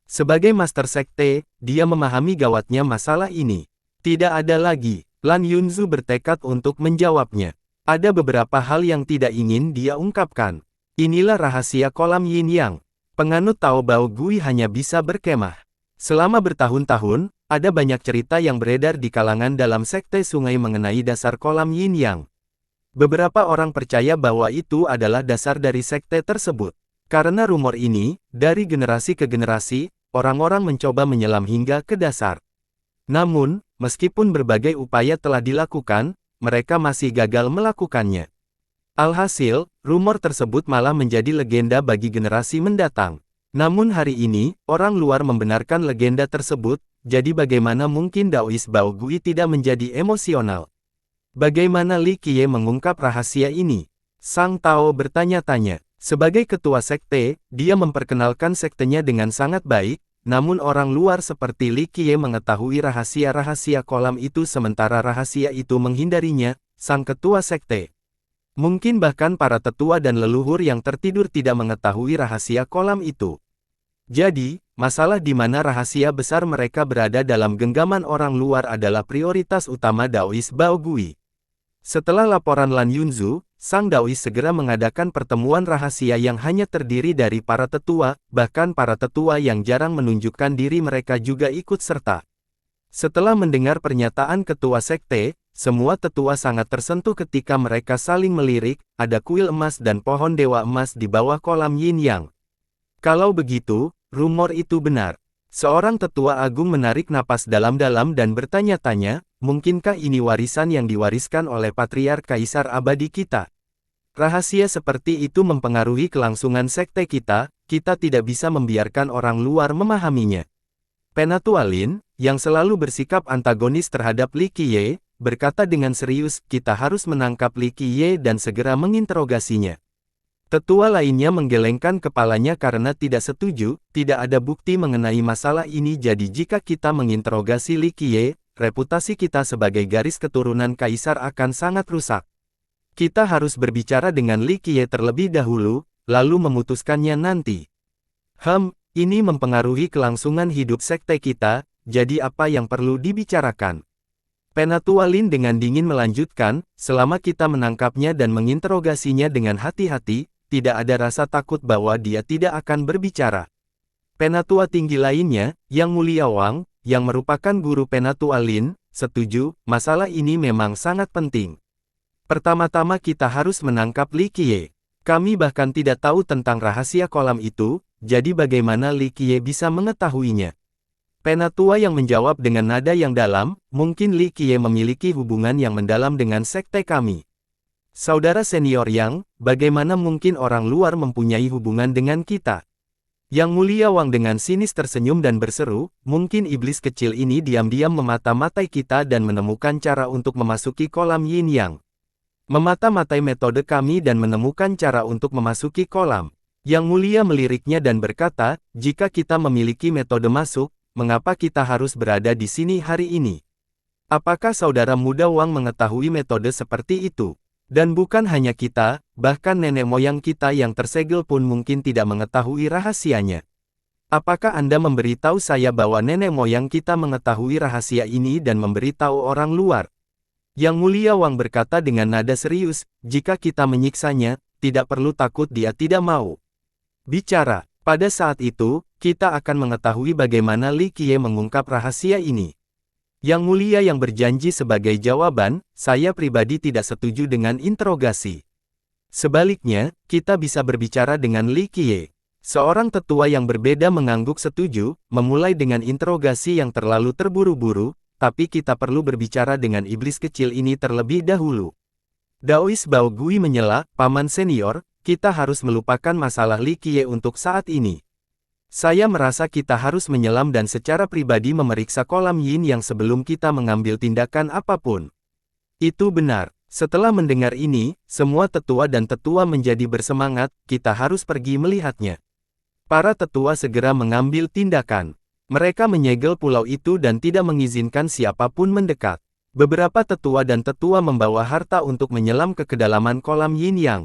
Sebagai master sekte, dia memahami gawatnya masalah ini. Tidak ada lagi. Lan Yunzu bertekad untuk menjawabnya. Ada beberapa hal yang tidak ingin dia ungkapkan. Inilah rahasia kolam Yin Yang. Penganut Tao Bao Gui hanya bisa berkemah. Selama bertahun-tahun, ada banyak cerita yang beredar di kalangan dalam sekte sungai mengenai dasar kolam Yin Yang. Beberapa orang percaya bahwa itu adalah dasar dari sekte tersebut. Karena rumor ini, dari generasi ke generasi, orang-orang mencoba menyelam hingga ke dasar. Namun, meskipun berbagai upaya telah dilakukan, mereka masih gagal melakukannya. Alhasil, rumor tersebut malah menjadi legenda bagi generasi mendatang. Namun hari ini, orang luar membenarkan legenda tersebut, jadi bagaimana mungkin Daois Bao Gui tidak menjadi emosional? Bagaimana Li Qiye mengungkap rahasia ini? Sang Tao bertanya-tanya. Sebagai ketua sekte, dia memperkenalkan sektenya dengan sangat baik, namun orang luar seperti Li Qiye mengetahui rahasia-rahasia kolam itu sementara rahasia itu menghindarinya, sang ketua sekte. Mungkin bahkan para tetua dan leluhur yang tertidur tidak mengetahui rahasia kolam itu. Jadi, masalah di mana rahasia besar mereka berada dalam genggaman orang luar adalah prioritas utama Daois Bao Gui. Setelah laporan Lan Yunzu, sang Daois segera mengadakan pertemuan rahasia yang hanya terdiri dari para tetua, bahkan para tetua yang jarang menunjukkan diri mereka juga ikut serta. Setelah mendengar pernyataan ketua sekte, semua tetua sangat tersentuh ketika mereka saling melirik, ada kuil emas dan pohon dewa emas di bawah kolam Yin Yang. Kalau begitu, rumor itu benar. Seorang tetua agung menarik napas dalam-dalam dan bertanya-tanya, mungkinkah ini warisan yang diwariskan oleh Patriark Kaisar Abadi kita? Rahasia seperti itu mempengaruhi kelangsungan sekte kita, kita tidak bisa membiarkan orang luar memahaminya. Penatua Lin, yang selalu bersikap antagonis terhadap Li Qiye, berkata dengan serius, kita harus menangkap Li Qiye dan segera menginterogasinya. Tetua lainnya menggelengkan kepalanya karena tidak setuju, tidak ada bukti mengenai masalah ini jadi jika kita menginterogasi Li Qiye, reputasi kita sebagai garis keturunan kaisar akan sangat rusak. Kita harus berbicara dengan Li Qiye terlebih dahulu, lalu memutuskannya nanti. Ini mempengaruhi kelangsungan hidup sekte kita, jadi apa yang perlu dibicarakan? Penatua Lin dengan dingin melanjutkan, selama kita menangkapnya dan menginterogasinya dengan hati-hati, tidak ada rasa takut bahwa dia tidak akan berbicara. Penatua tinggi lainnya, Yang Mulia Wang, yang merupakan guru Penatua Lin, setuju, masalah ini memang sangat penting. Pertama-tama kita harus menangkap Li Qiye. Kami bahkan tidak tahu tentang rahasia kolam itu, jadi bagaimana Li Qiye bisa mengetahuinya? Penatua yang menjawab dengan nada yang dalam, mungkin Li Qiye memiliki hubungan yang mendalam dengan sekte kami. Saudara senior Yang, bagaimana mungkin orang luar mempunyai hubungan dengan kita? Yang Mulia Wang dengan sinis tersenyum dan berseru, mungkin iblis kecil ini diam-diam memata-matai kita dan menemukan cara untuk memasuki kolam Yin Yang. Memata-matai metode kami dan menemukan cara untuk memasuki kolam. Yang Mulia meliriknya dan berkata, jika kita memiliki metode masuk, mengapa kita harus berada di sini hari ini? Apakah saudara muda Wang mengetahui metode seperti itu? Dan bukan hanya kita, bahkan nenek moyang kita yang tersegel pun mungkin tidak mengetahui rahasianya. Apakah Anda memberitahu saya bahwa nenek moyang kita mengetahui rahasia ini dan memberitahu orang luar? Yang Mulia Wang berkata dengan nada serius, jika kita menyiksanya, tidak perlu takut dia tidak mau bicara. Pada saat itu, kita akan mengetahui bagaimana Li Qiye mengungkap rahasia ini. Yang Mulia yang berjanji sebagai jawaban, saya pribadi tidak setuju dengan interogasi. Sebaliknya, kita bisa berbicara dengan Li Qiye. Seorang tetua yang berbeda mengangguk setuju, memulai dengan interogasi yang terlalu terburu-buru, tapi kita perlu berbicara dengan iblis kecil ini terlebih dahulu. Daois Bao Gui menyela, Paman Senior, kita harus melupakan masalah Li Qiye untuk saat ini. Saya merasa kita harus menyelam dan secara pribadi memeriksa kolam Yin Yang sebelum kita mengambil tindakan apapun. Itu benar. Setelah mendengar ini, semua tetua dan tetua menjadi bersemangat, kita harus pergi melihatnya. Para tetua segera mengambil tindakan. Mereka menyegel pulau itu dan tidak mengizinkan siapapun mendekat. Beberapa tetua dan tetua membawa harta untuk menyelam ke kedalaman kolam Yin Yang.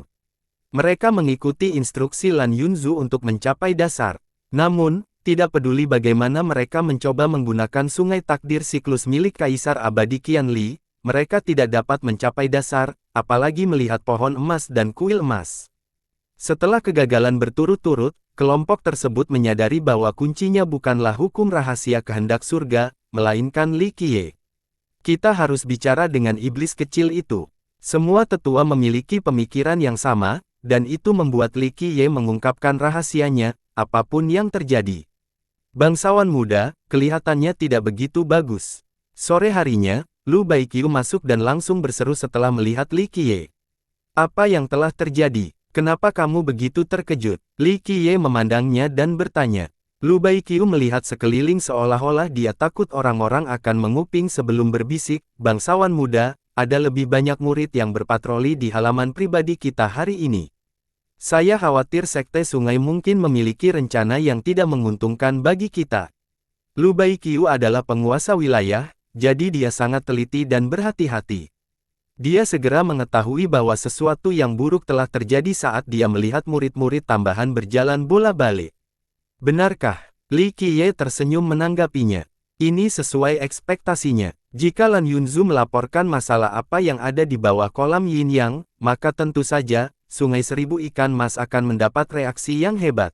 Mereka mengikuti instruksi Lan Yunzu untuk mencapai dasar. Namun, tidak peduli bagaimana mereka mencoba menggunakan sungai takdir siklus milik Kaisar Abadi Qianli, mereka tidak dapat mencapai dasar, apalagi melihat pohon emas dan kuil emas. Setelah kegagalan berturut-turut, kelompok tersebut menyadari bahwa kuncinya bukanlah hukum rahasia kehendak surga, melainkan Li Qiye. Kita harus bicara dengan iblis kecil itu. Semua tetua memiliki pemikiran yang sama, dan itu membuat Li Qiye mengungkapkan rahasianya, apapun yang terjadi. Bangsawan muda, kelihatannya tidak begitu bagus. Sore harinya, Lu Baiqiu masuk dan langsung berseru setelah melihat Li Qiye. Apa yang telah terjadi? Kenapa kamu begitu terkejut? Li Qiye memandangnya dan bertanya. Lu Baiqiu melihat sekeliling seolah-olah dia takut orang-orang akan menguping sebelum berbisik, bangsawan muda, ada lebih banyak murid yang berpatroli di halaman pribadi kita hari ini. Saya khawatir sekte sungai mungkin memiliki rencana yang tidak menguntungkan bagi kita. Lu Baiqiu adalah penguasa wilayah, jadi dia sangat teliti dan berhati-hati. Dia segera mengetahui bahwa sesuatu yang buruk telah terjadi saat dia melihat murid-murid tambahan berjalan bola-balik. Benarkah? Li Qiye tersenyum menanggapinya. Ini sesuai ekspektasinya. Jika Lan Yunzu melaporkan masalah apa yang ada di bawah kolam Yin Yang, maka tentu saja, Sungai Seribu Ikan Mas akan mendapat reaksi yang hebat.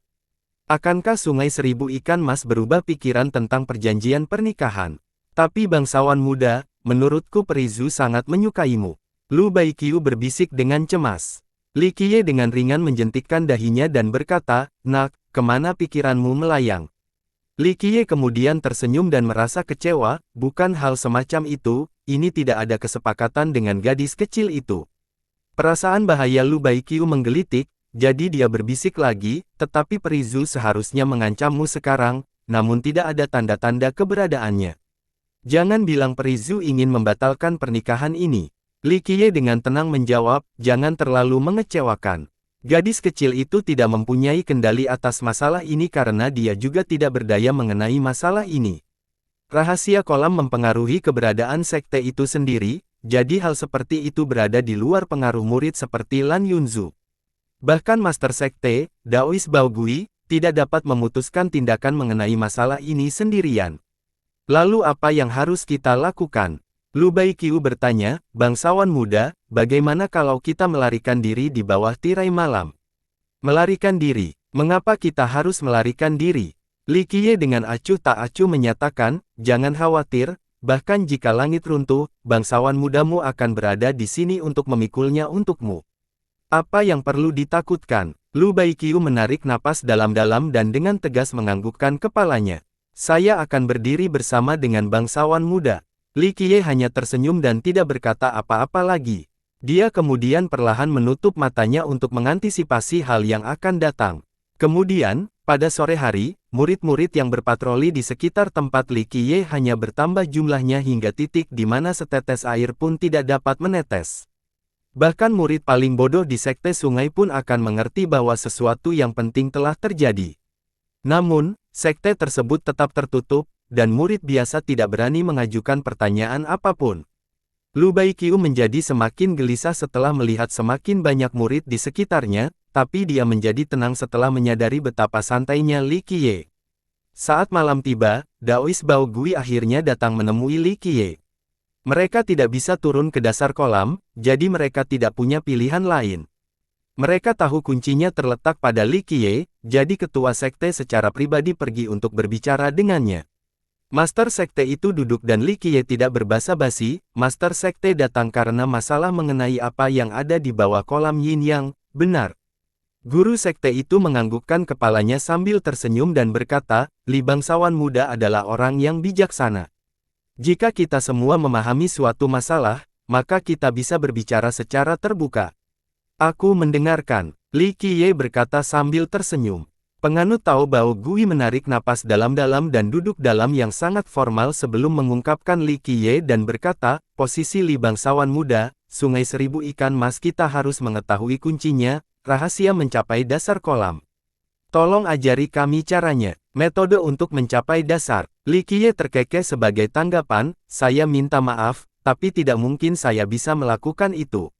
Akankah Sungai Seribu Ikan Mas berubah pikiran tentang perjanjian pernikahan? Tapi bangsawan muda, menurutku Perizu sangat menyukaimu. Lu Baiqiu berbisik dengan cemas. Li Qiye dengan ringan menjentikkan dahinya dan berkata, "Nak, kemana pikiranmu melayang?" Li Qiye kemudian tersenyum dan merasa kecewa, bukan hal semacam itu, ini tidak ada kesepakatan dengan gadis kecil itu. Perasaan bahaya Lu Baiqiu menggelitik, jadi dia berbisik lagi, tetapi Perizu seharusnya mengancammu sekarang, namun tidak ada tanda-tanda keberadaannya. Jangan bilang Perizu ingin membatalkan pernikahan ini. Li Qiye dengan tenang menjawab, jangan terlalu mengecewakan. Gadis kecil itu tidak mempunyai kendali atas masalah ini karena dia juga tidak berdaya mengenai masalah ini. Rahasia kolam mempengaruhi keberadaan sekte itu sendiri, jadi hal seperti itu berada di luar pengaruh murid seperti Lan Yunzu. Bahkan Master Sekte, Daois Bao Gui, tidak dapat memutuskan tindakan mengenai masalah ini sendirian. Lalu apa yang harus kita lakukan? Lu Baiqiu bertanya, bangsawan muda, bagaimana kalau kita melarikan diri di bawah tirai malam? Melarikan diri? Mengapa kita harus melarikan diri? Li Qiye dengan acuh tak acuh menyatakan, jangan khawatir, bahkan jika langit runtuh, bangsawan mudamu akan berada di sini untuk memikulnya untukmu. Apa yang perlu ditakutkan? Lu Baiqiu menarik napas dalam-dalam dan dengan tegas menganggukkan kepalanya. Saya akan berdiri bersama dengan bangsawan muda. Li Qiye hanya tersenyum dan tidak berkata apa-apa lagi. Dia kemudian perlahan menutup matanya untuk mengantisipasi hal yang akan datang. Kemudian, pada sore hari, murid-murid yang berpatroli di sekitar tempat Li Qiye hanya bertambah jumlahnya hingga titik di mana setetes air pun tidak dapat menetes. Bahkan murid paling bodoh di sekte sungai pun akan mengerti bahwa sesuatu yang penting telah terjadi. Namun, sekte tersebut tetap tertutup, dan murid biasa tidak berani mengajukan pertanyaan apapun. Lu Baiqiu menjadi semakin gelisah setelah melihat semakin banyak murid di sekitarnya, tapi dia menjadi tenang setelah menyadari betapa santainya Li Qiye. Saat malam tiba, Daois Bao Gui akhirnya datang menemui Li Qiye. Mereka tidak bisa turun ke dasar kolam, jadi mereka tidak punya pilihan lain. Mereka tahu kuncinya terletak pada Li Qiye, jadi ketua sekte secara pribadi pergi untuk berbicara dengannya. Master sekte itu duduk dan Li Qiye tidak berbasa-basi. Master sekte datang karena masalah mengenai apa yang ada di bawah kolam Yin Yang, benar. Guru sekte itu menganggukkan kepalanya sambil tersenyum dan berkata, Li bangsawan muda adalah orang yang bijaksana. Jika kita semua memahami suatu masalah, maka kita bisa berbicara secara terbuka. Aku mendengarkan, Li Qiye berkata sambil tersenyum. Penganut Tao Bao Gui menarik napas dalam-dalam dan duduk dalam yang sangat formal sebelum mengungkapkan Li Qiye dan berkata, posisi Li bangsawan muda, sungai seribu ikan mas kita harus mengetahui kuncinya, rahasia mencapai dasar kolam. Tolong ajari kami caranya, metode untuk mencapai dasar. Li Qiye terkekeh sebagai tanggapan, saya minta maaf, tapi tidak mungkin saya bisa melakukan itu.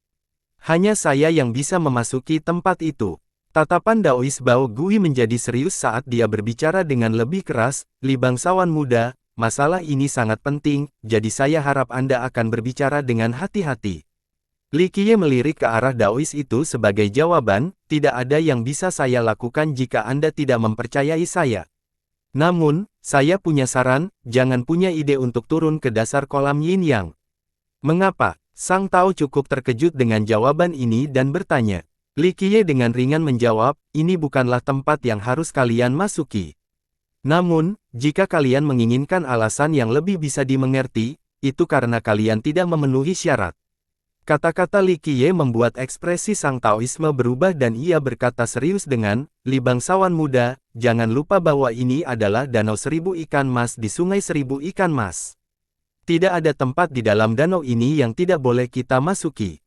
Hanya saya yang bisa memasuki tempat itu. Tatapan Daois Bao Gui menjadi serius saat dia berbicara dengan lebih keras, Li bangsawan muda, masalah ini sangat penting, jadi saya harap Anda akan berbicara dengan hati-hati. Li Qiye melirik ke arah Daois itu sebagai jawaban, tidak ada yang bisa saya lakukan jika Anda tidak mempercayai saya. Namun, saya punya saran, jangan punya ide untuk turun ke dasar kolam Yin Yang. Mengapa? Sang Tao cukup terkejut dengan jawaban ini dan bertanya. Li Qiye dengan ringan menjawab, ini bukanlah tempat yang harus kalian masuki. Namun, jika kalian menginginkan alasan yang lebih bisa dimengerti, itu karena kalian tidak memenuhi syarat. Kata-kata Li Qiye membuat ekspresi Sang Taoisme berubah dan ia berkata serius dengan, Li bangsawan muda, jangan lupa bahwa ini adalah danau seribu ikan mas di sungai seribu ikan mas. Tidak ada tempat di dalam danau ini yang tidak boleh kita masuki.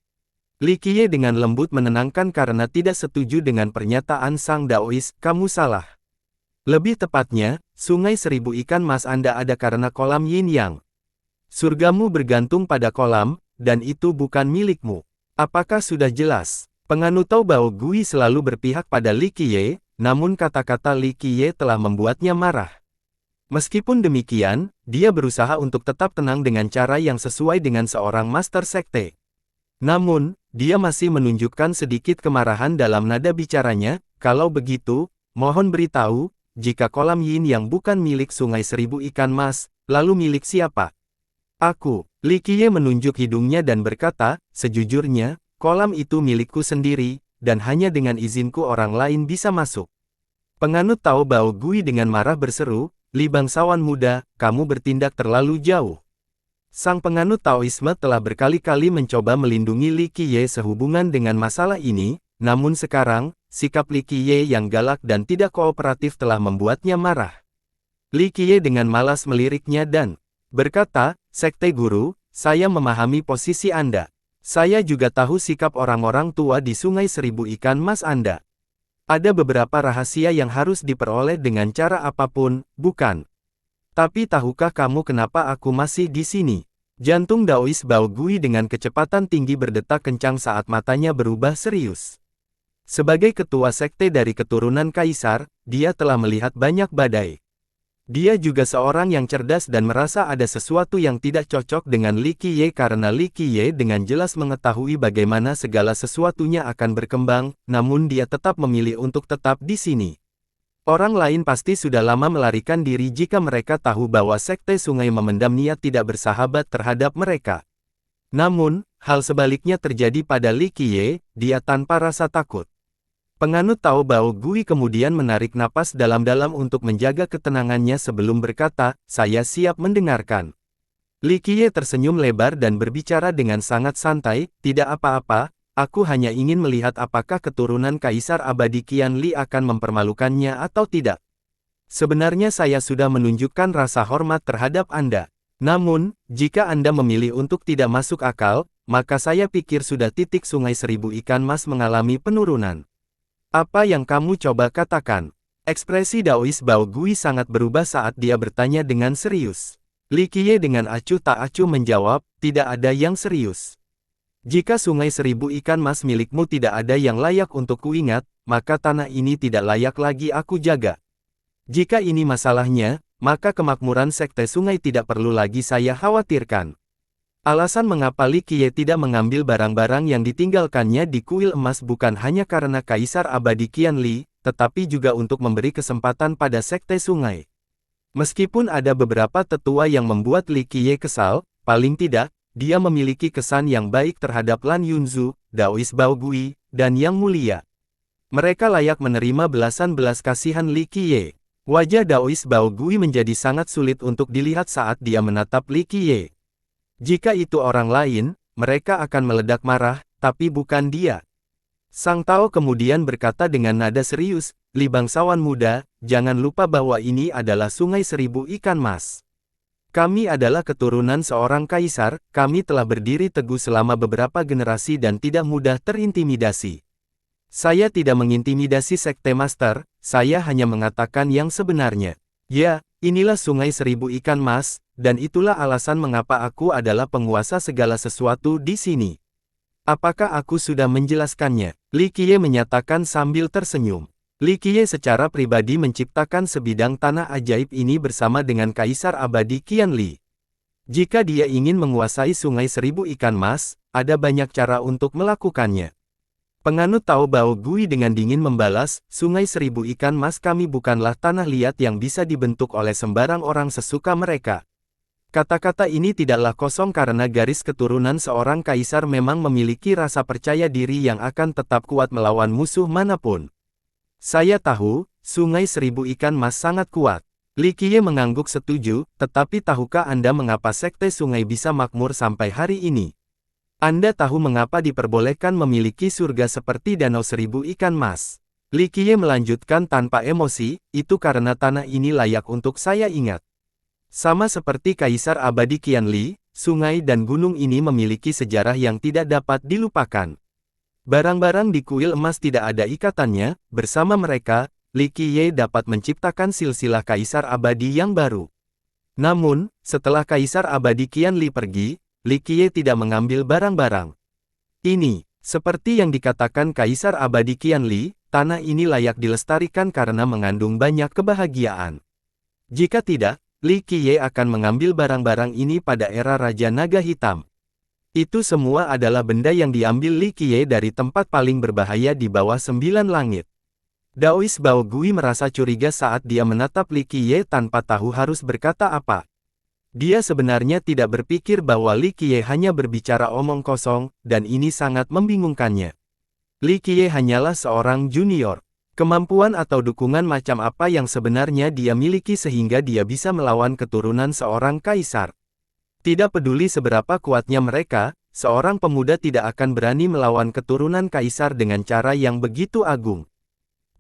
Li Qiye dengan lembut menenangkan karena tidak setuju dengan pernyataan Sang Daois, kamu salah. Lebih tepatnya, sungai seribu ikan mas Anda ada karena kolam Yin Yang. Surgamu bergantung pada kolam, dan itu bukan milikmu. Apakah sudah jelas? Penganut Tao Bao Gui selalu berpihak pada Li Qiye, namun kata-kata Li Qiye telah membuatnya marah. Meskipun demikian, dia berusaha untuk tetap tenang dengan cara yang sesuai dengan seorang master sekte. Namun, dia masih menunjukkan sedikit kemarahan dalam nada bicaranya, kalau begitu, mohon beritahu, jika kolam Yin yang bukan milik sungai seribu ikan mas, lalu milik siapa? Aku. Li Qiye menunjuk hidungnya dan berkata, sejujurnya, kolam itu milikku sendiri, dan hanya dengan izinku orang lain bisa masuk. Penganut Tao Bao Gui dengan marah berseru, Li bangsawan muda, kamu bertindak terlalu jauh. Sang penganut Taoisme telah berkali-kali mencoba melindungi Li Qiye sehubungan dengan masalah ini, namun sekarang, sikap Li Qiye yang galak dan tidak kooperatif telah membuatnya marah. Li Qiye dengan malas meliriknya dan berkata, Sekte Guru, saya memahami posisi Anda. Saya juga tahu sikap orang-orang tua di sungai seribu ikan mas Anda. Ada beberapa rahasia yang harus diperoleh dengan cara apapun, bukan? Tapi tahukah kamu kenapa aku masih di sini? Jantung Daois Bao Gui dengan kecepatan tinggi berdetak kencang saat matanya berubah serius. Sebagai ketua sekte dari keturunan kaisar, dia telah melihat banyak badai. Dia juga seorang yang cerdas dan merasa ada sesuatu yang tidak cocok dengan Li Qiye karena Li Qiye dengan jelas mengetahui bagaimana segala sesuatunya akan berkembang, namun dia tetap memilih untuk tetap di sini. Orang lain pasti sudah lama melarikan diri jika mereka tahu bahwa Sekte Sungai memendam niat tidak bersahabat terhadap mereka. Namun, hal sebaliknya terjadi pada Li Qiye, dia tanpa rasa takut. Penganut Tao Bao Gui kemudian menarik napas dalam-dalam untuk menjaga ketenangannya sebelum berkata, "Saya siap mendengarkan." Li Qiye tersenyum lebar dan berbicara dengan sangat santai, "Tidak apa-apa, aku hanya ingin melihat apakah keturunan Kaisar Abadi Qianli akan mempermalukannya atau tidak. Sebenarnya saya sudah menunjukkan rasa hormat terhadap Anda. Namun, jika Anda memilih untuk tidak masuk akal, maka saya pikir sudah titik Sungai Seribu Ikan Mas mengalami penurunan. Apa yang kamu coba katakan?" Ekspresi Daois Bao Gui sangat berubah saat dia bertanya dengan serius. Li Qiye dengan acuh tak acuh menjawab, "Tidak ada yang serius. Jika Sungai Seribu Ikan Mas milikmu tidak ada yang layak untuk kuingat, maka tanah ini tidak layak lagi aku jaga. Jika ini masalahnya, maka kemakmuran Sekte Sungai tidak perlu lagi saya khawatirkan." Alasan mengapa Li Qiye tidak mengambil barang-barang yang ditinggalkannya di kuil emas bukan hanya karena Kaisar Abadi Qianli, tetapi juga untuk memberi kesempatan pada Sekte Sungai. Meskipun ada beberapa tetua yang membuat Li Qiye kesal, paling tidak, dia memiliki kesan yang baik terhadap Lan Yunzu, Daois Bao Gui, dan Yang Mulia. Mereka layak menerima belas kasihan Li Qiye. Wajah Daois Bao Gui menjadi sangat sulit untuk dilihat saat dia menatap Li Qiye. Jika itu orang lain, mereka akan meledak marah, tapi bukan dia. Sang Tao kemudian berkata dengan nada serius, "Li bangsawan muda, jangan lupa bahwa ini adalah Sungai Seribu Ikan Mas. Kami adalah keturunan seorang kaisar, kami telah berdiri teguh selama beberapa generasi dan tidak mudah terintimidasi. Saya tidak mengintimidasi Sekte Master, saya hanya mengatakan yang sebenarnya. Ya, inilah Sungai Seribu Ikan Mas, dan itulah alasan mengapa aku adalah penguasa segala sesuatu di sini. Apakah aku sudah menjelaskannya?" Li Qiye menyatakan sambil tersenyum. Li Qiye secara pribadi menciptakan sebidang tanah ajaib ini bersama dengan Kaisar Abadi Qianli. Jika dia ingin menguasai Sungai Seribu Ikan Mas, ada banyak cara untuk melakukannya. Penganut Tao Bao Gui dengan dingin membalas, "Sungai Seribu Ikan Mas kami bukanlah tanah liat yang bisa dibentuk oleh sembarang orang sesuka mereka." Kata-kata ini tidaklah kosong karena garis keturunan seorang kaisar memang memiliki rasa percaya diri yang akan tetap kuat melawan musuh manapun. "Saya tahu, Sungai Seribu Ikan Mas sangat kuat." Li Qiye mengangguk setuju, "Tetapi tahukah Anda mengapa Sekte Sungai bisa makmur sampai hari ini? Anda tahu mengapa diperbolehkan memiliki surga seperti Danau Seribu Ikan Mas?" Li Qiye melanjutkan tanpa emosi, "Itu karena tanah ini layak untuk saya ingat. Sama seperti Kaisar Abadi Qianli, sungai dan gunung ini memiliki sejarah yang tidak dapat dilupakan. Barang-barang di kuil emas tidak ada ikatannya, bersama mereka, Li Qiye dapat menciptakan silsilah Kaisar Abadi yang baru. Namun, setelah Kaisar Abadi Qianli pergi, Li Qiye tidak mengambil barang-barang ini. Seperti yang dikatakan Kaisar Abadi Qianli, tanah ini layak dilestarikan karena mengandung banyak kebahagiaan. Jika tidak, Li Qiye akan mengambil barang-barang ini pada era Raja Naga Hitam. Itu semua adalah benda yang diambil Li Qiye dari tempat paling berbahaya di bawah 9 langit." Daois Bao Gui merasa curiga saat dia menatap Li Qiye tanpa tahu harus berkata apa. Dia sebenarnya tidak berpikir bahwa Li Qiye hanya berbicara omong kosong, dan ini sangat membingungkannya. Li Qiye hanyalah seorang junior. Kemampuan atau dukungan macam apa yang sebenarnya dia miliki sehingga dia bisa melawan keturunan seorang kaisar? Tidak peduli seberapa kuatnya mereka, seorang pemuda tidak akan berani melawan keturunan kaisar dengan cara yang begitu agung.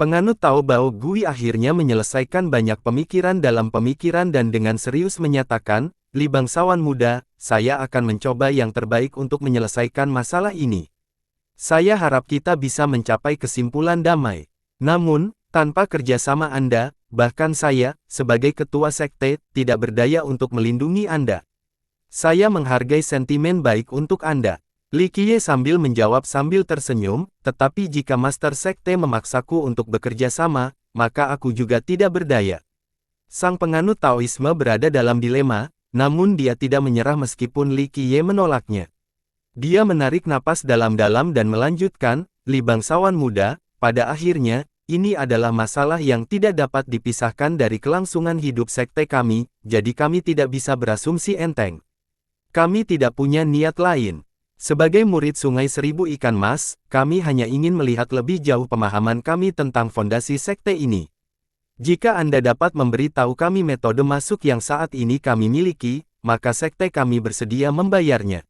Penganut Tao Bao Gui akhirnya menyelesaikan banyak pemikiran dalam pemikiran dan dengan serius menyatakan, "Li bangsawan muda, saya akan mencoba yang terbaik untuk menyelesaikan masalah ini. Saya harap kita bisa mencapai kesimpulan damai. Namun, tanpa kerjasama Anda, bahkan saya, sebagai ketua sekte, tidak berdaya untuk melindungi Anda. Saya menghargai sentimen baik untuk Anda. Li Qiye sambil menjawab sambil tersenyum, tetapi jika Master Sekte memaksaku untuk bekerja sama, maka aku juga tidak berdaya. Sang penganut Taoisme berada dalam dilema, namun dia tidak menyerah meskipun Li Qiye menolaknya. Dia menarik napas dalam-dalam dan melanjutkan, Li bangsawan muda, pada akhirnya, ini adalah masalah yang tidak dapat dipisahkan dari kelangsungan hidup sekte kami, jadi kami tidak bisa berasumsi enteng. Kami tidak punya niat lain. Sebagai murid Sungai Seribu Ikan Mas, kami hanya ingin melihat lebih jauh pemahaman kami tentang fondasi sekte ini. Jika Anda dapat memberitahu kami metode masuk yang saat ini kami miliki, maka sekte kami bersedia membayarnya.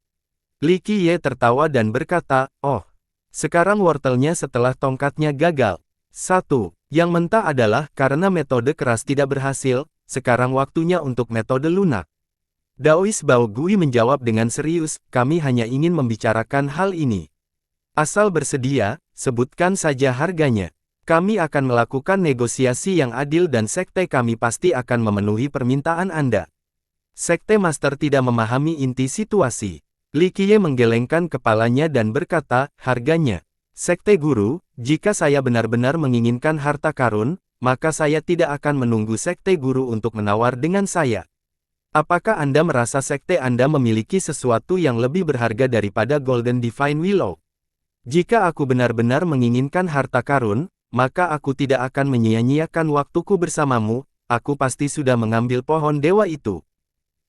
Li Qiye tertawa dan berkata, oh, sekarang wortelnya setelah tongkatnya gagal. 1. Yang mentah adalah karena metode keras tidak berhasil, sekarang waktunya untuk metode lunak. Daois Bao Gui menjawab dengan serius, kami hanya ingin membicarakan hal ini. Asal bersedia, sebutkan saja harganya. Kami akan melakukan negosiasi yang adil dan sekte kami pasti akan memenuhi permintaan Anda. Sekte Master tidak memahami inti situasi. Li Qiye menggelengkan kepalanya dan berkata, harganya. Sekte Guru, jika saya benar-benar menginginkan harta karun, maka saya tidak akan menunggu Sekte Guru untuk menawar dengan saya. Apakah Anda merasa sekte Anda memiliki sesuatu yang lebih berharga daripada Golden Divine Willow? Jika aku benar-benar menginginkan harta karun, maka aku tidak akan menyia-nyiakan waktuku bersamamu, aku pasti sudah mengambil pohon dewa itu.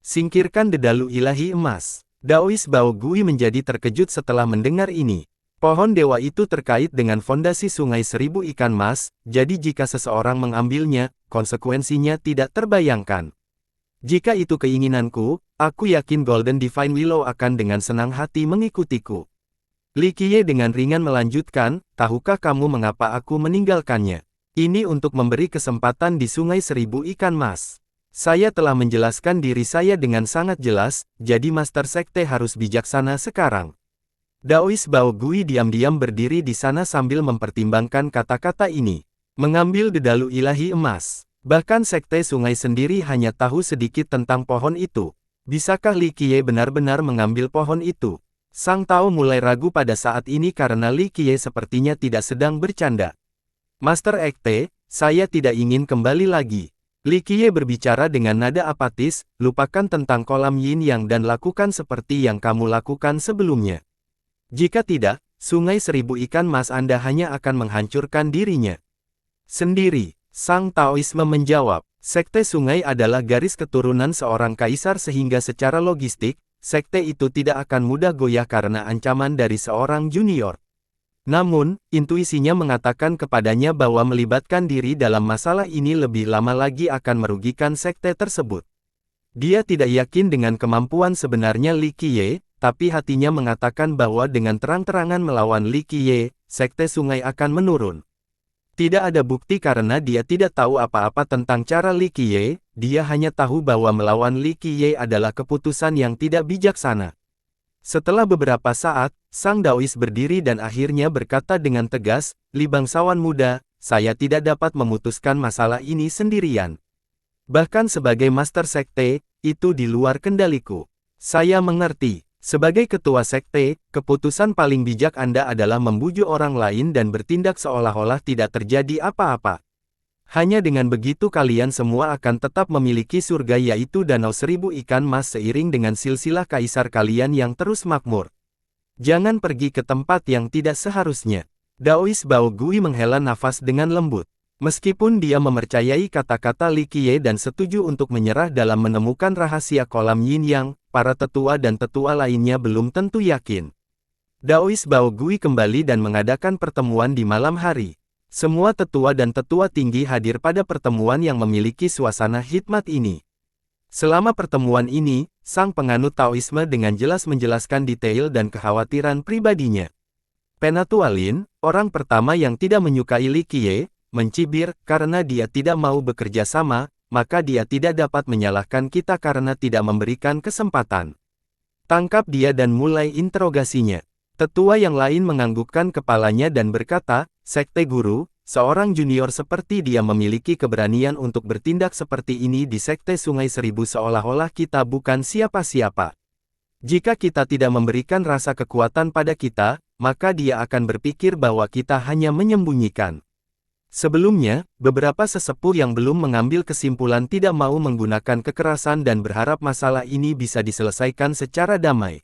Singkirkan dedalu ilahi emas. Daois Bao Gui menjadi terkejut setelah mendengar ini. Pohon dewa itu terkait dengan fondasi Sungai Seribu Ikan Mas, jadi jika seseorang mengambilnya, konsekuensinya tidak terbayangkan. Jika itu keinginanku, aku yakin Golden Divine Willow akan dengan senang hati mengikutiku. Li Qiye dengan ringan melanjutkan, tahukah kamu mengapa aku meninggalkannya? Ini untuk memberi kesempatan di Sungai Seribu Ikan Mas. Saya telah menjelaskan diri saya dengan sangat jelas, jadi Master Sekte harus bijaksana sekarang. Daois Bao Gui diam-diam berdiri di sana sambil mempertimbangkan kata-kata ini. Mengambil dedalu ilahi emas. Bahkan Sekte Sungai sendiri hanya tahu sedikit tentang pohon itu. Bisakah Li Qiye benar-benar mengambil pohon itu? Sang Tao mulai ragu pada saat ini karena Li Qiye sepertinya tidak sedang bercanda. Master Ekte, saya tidak ingin kembali lagi. Li Qiye berbicara dengan nada apatis, lupakan tentang kolam yin yang dan lakukan seperti yang kamu lakukan sebelumnya. Jika tidak, Sungai Seribu Ikan Mas Anda hanya akan menghancurkan dirinya sendiri. Sang Taoisme menjawab, sekte sungai adalah garis keturunan seorang kaisar sehingga secara logistik, sekte itu tidak akan mudah goyah karena ancaman dari seorang junior. Namun, intuisinya mengatakan kepadanya bahwa melibatkan diri dalam masalah ini lebih lama lagi akan merugikan sekte tersebut. Dia tidak yakin dengan kemampuan sebenarnya Li Qiye, tapi hatinya mengatakan bahwa dengan terang-terangan melawan Li Qiye, sekte sungai akan menurun. Tidak ada bukti karena dia tidak tahu apa-apa tentang cara Li Qiye, dia hanya tahu bahwa melawan Li Qiye adalah keputusan yang tidak bijaksana. Setelah beberapa saat, Sang Daois berdiri dan akhirnya berkata dengan tegas, Li bangsawan muda, saya tidak dapat memutuskan masalah ini sendirian. Bahkan sebagai Master Sekte, itu di luar kendaliku. Saya mengerti. Sebagai ketua sekte, keputusan paling bijak Anda adalah membujuk orang lain dan bertindak seolah-olah tidak terjadi apa-apa. Hanya dengan begitu kalian semua akan tetap memiliki surga yaitu Danau Seribu Ikan Mas seiring dengan silsilah kaisar kalian yang terus makmur. Jangan pergi ke tempat yang tidak seharusnya. Daois Bao Gui menghela nafas dengan lembut. Meskipun dia mempercayai kata-kata Li Qiye dan setuju untuk menyerah dalam menemukan rahasia kolam yin yang, para tetua dan tetua lainnya belum tentu yakin. Daois Bao Gui kembali dan mengadakan pertemuan di malam hari. Semua tetua dan tetua tinggi hadir pada pertemuan yang memiliki suasana hikmat ini. Selama pertemuan ini, sang penganut Taoisme dengan jelas menjelaskan detail dan kekhawatiran pribadinya. Penatua Lin, orang pertama yang tidak menyukai Li Qiye, mencibir karena dia tidak mau bekerja sama, maka dia tidak dapat menyalahkan kita karena tidak memberikan kesempatan. Tangkap dia dan mulai interogasinya. Tetua yang lain menganggukkan kepalanya dan berkata, Sekte Guru, seorang junior seperti dia memiliki keberanian untuk bertindak seperti ini di Sekte Sungai Seribu seolah-olah kita bukan siapa-siapa. Jika kita tidak memberikan rasa kekuatan pada kita, maka dia akan berpikir bahwa kita hanya menyembunyikan. Sebelumnya, beberapa sesepuh yang belum mengambil kesimpulan tidak mau menggunakan kekerasan dan berharap masalah ini bisa diselesaikan secara damai.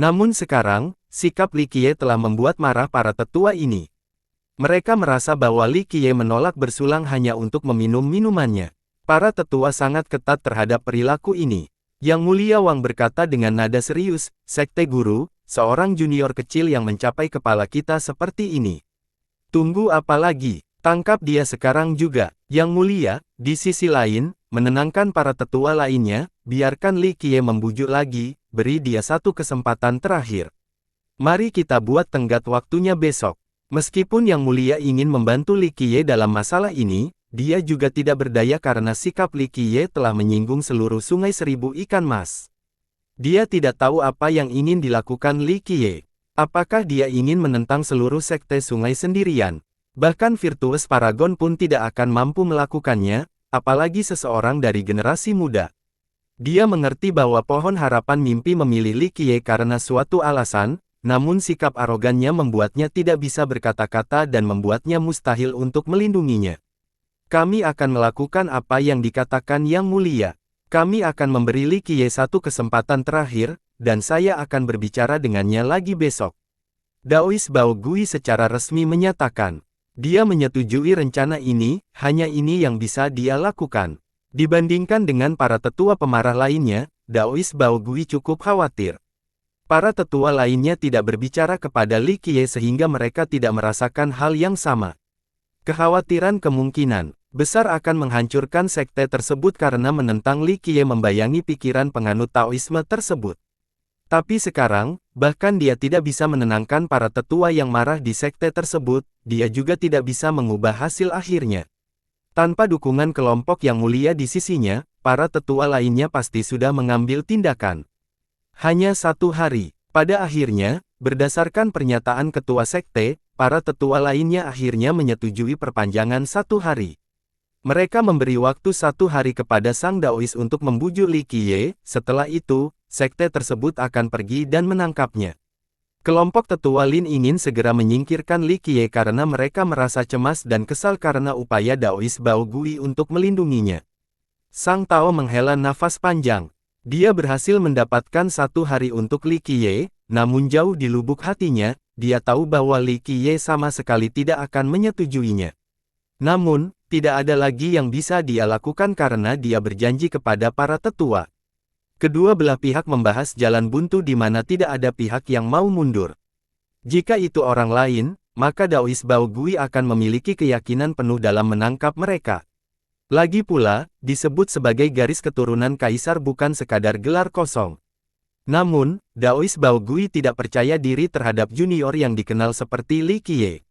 Namun sekarang, sikap Li Qiye telah membuat marah para tetua ini. Mereka merasa bahwa Li Qiye menolak bersulang hanya untuk meminum minumannya. Para tetua sangat ketat terhadap perilaku ini. Yang Mulia Wang berkata dengan nada serius, "Sekte Guru, seorang junior kecil yang mencapai kepala kita seperti ini. Tunggu apa lagi? Tangkap dia sekarang juga." Yang Mulia, di sisi lain, menenangkan para tetua lainnya, biarkan Li Qiye membujuk lagi, beri dia satu kesempatan terakhir. Mari kita buat tenggat waktunya besok. Meskipun Yang Mulia ingin membantu Li Qiye dalam masalah ini, dia juga tidak berdaya karena sikap Li Qiye telah menyinggung seluruh Sungai Seribu Ikan Mas. Dia tidak tahu apa yang ingin dilakukan Li Qiye. Apakah dia ingin menentang seluruh sekte sungai sendirian? Bahkan virtues Paragon pun tidak akan mampu melakukannya, apalagi seseorang dari generasi muda. Dia mengerti bahwa pohon harapan mimpi memilih Li Qiye karena suatu alasan, namun sikap arogannya membuatnya tidak bisa berkata-kata dan membuatnya mustahil untuk melindunginya. Kami akan melakukan apa yang dikatakan Yang Mulia. Kami akan memberi Li Qiye satu kesempatan terakhir, dan saya akan berbicara dengannya lagi besok. Daois Bao Gui secara resmi menyatakan. Dia menyetujui rencana ini, hanya ini yang bisa dia lakukan. Dibandingkan dengan para tetua pemarah lainnya, Daois Bao Gui cukup khawatir. Para tetua lainnya tidak berbicara kepada Li Qiye sehingga mereka tidak merasakan hal yang sama. Kekhawatiran kemungkinan besar akan menghancurkan sekte tersebut karena menentang Li Qiye membayangi pikiran penganut Taoisme tersebut. Tapi sekarang, bahkan dia tidak bisa menenangkan para tetua yang marah di sekte tersebut, dia juga tidak bisa mengubah hasil akhirnya. Tanpa dukungan kelompok yang mulia di sisinya, para tetua lainnya pasti sudah mengambil tindakan. Hanya 1 hari, pada akhirnya, berdasarkan pernyataan ketua sekte, para tetua lainnya akhirnya menyetujui perpanjangan 1 hari. Mereka memberi waktu 1 hari kepada Sang Daois untuk membujuk Li Qiye, setelah itu, sekte tersebut akan pergi dan menangkapnya. Kelompok tetua Lin ingin segera menyingkirkan Li Qiye karena mereka merasa cemas dan kesal karena upaya Daois Bao Gui untuk melindunginya. Sang Tao menghela nafas panjang. Dia berhasil mendapatkan 1 hari untuk Li Qiye, namun jauh di lubuk hatinya, dia tahu bahwa Li Qiye sama sekali tidak akan menyetujuinya. Namun, tidak ada lagi yang bisa dia lakukan karena dia berjanji kepada para tetua. Kedua belah pihak membahas jalan buntu di mana tidak ada pihak yang mau mundur. Jika itu orang lain, maka Daois Bao Gui akan memiliki keyakinan penuh dalam menangkap mereka. Lagi pula, disebut sebagai garis keturunan kaisar bukan sekadar gelar kosong. Namun, Daois Bao Gui tidak percaya diri terhadap junior yang dikenal seperti Li Qiye.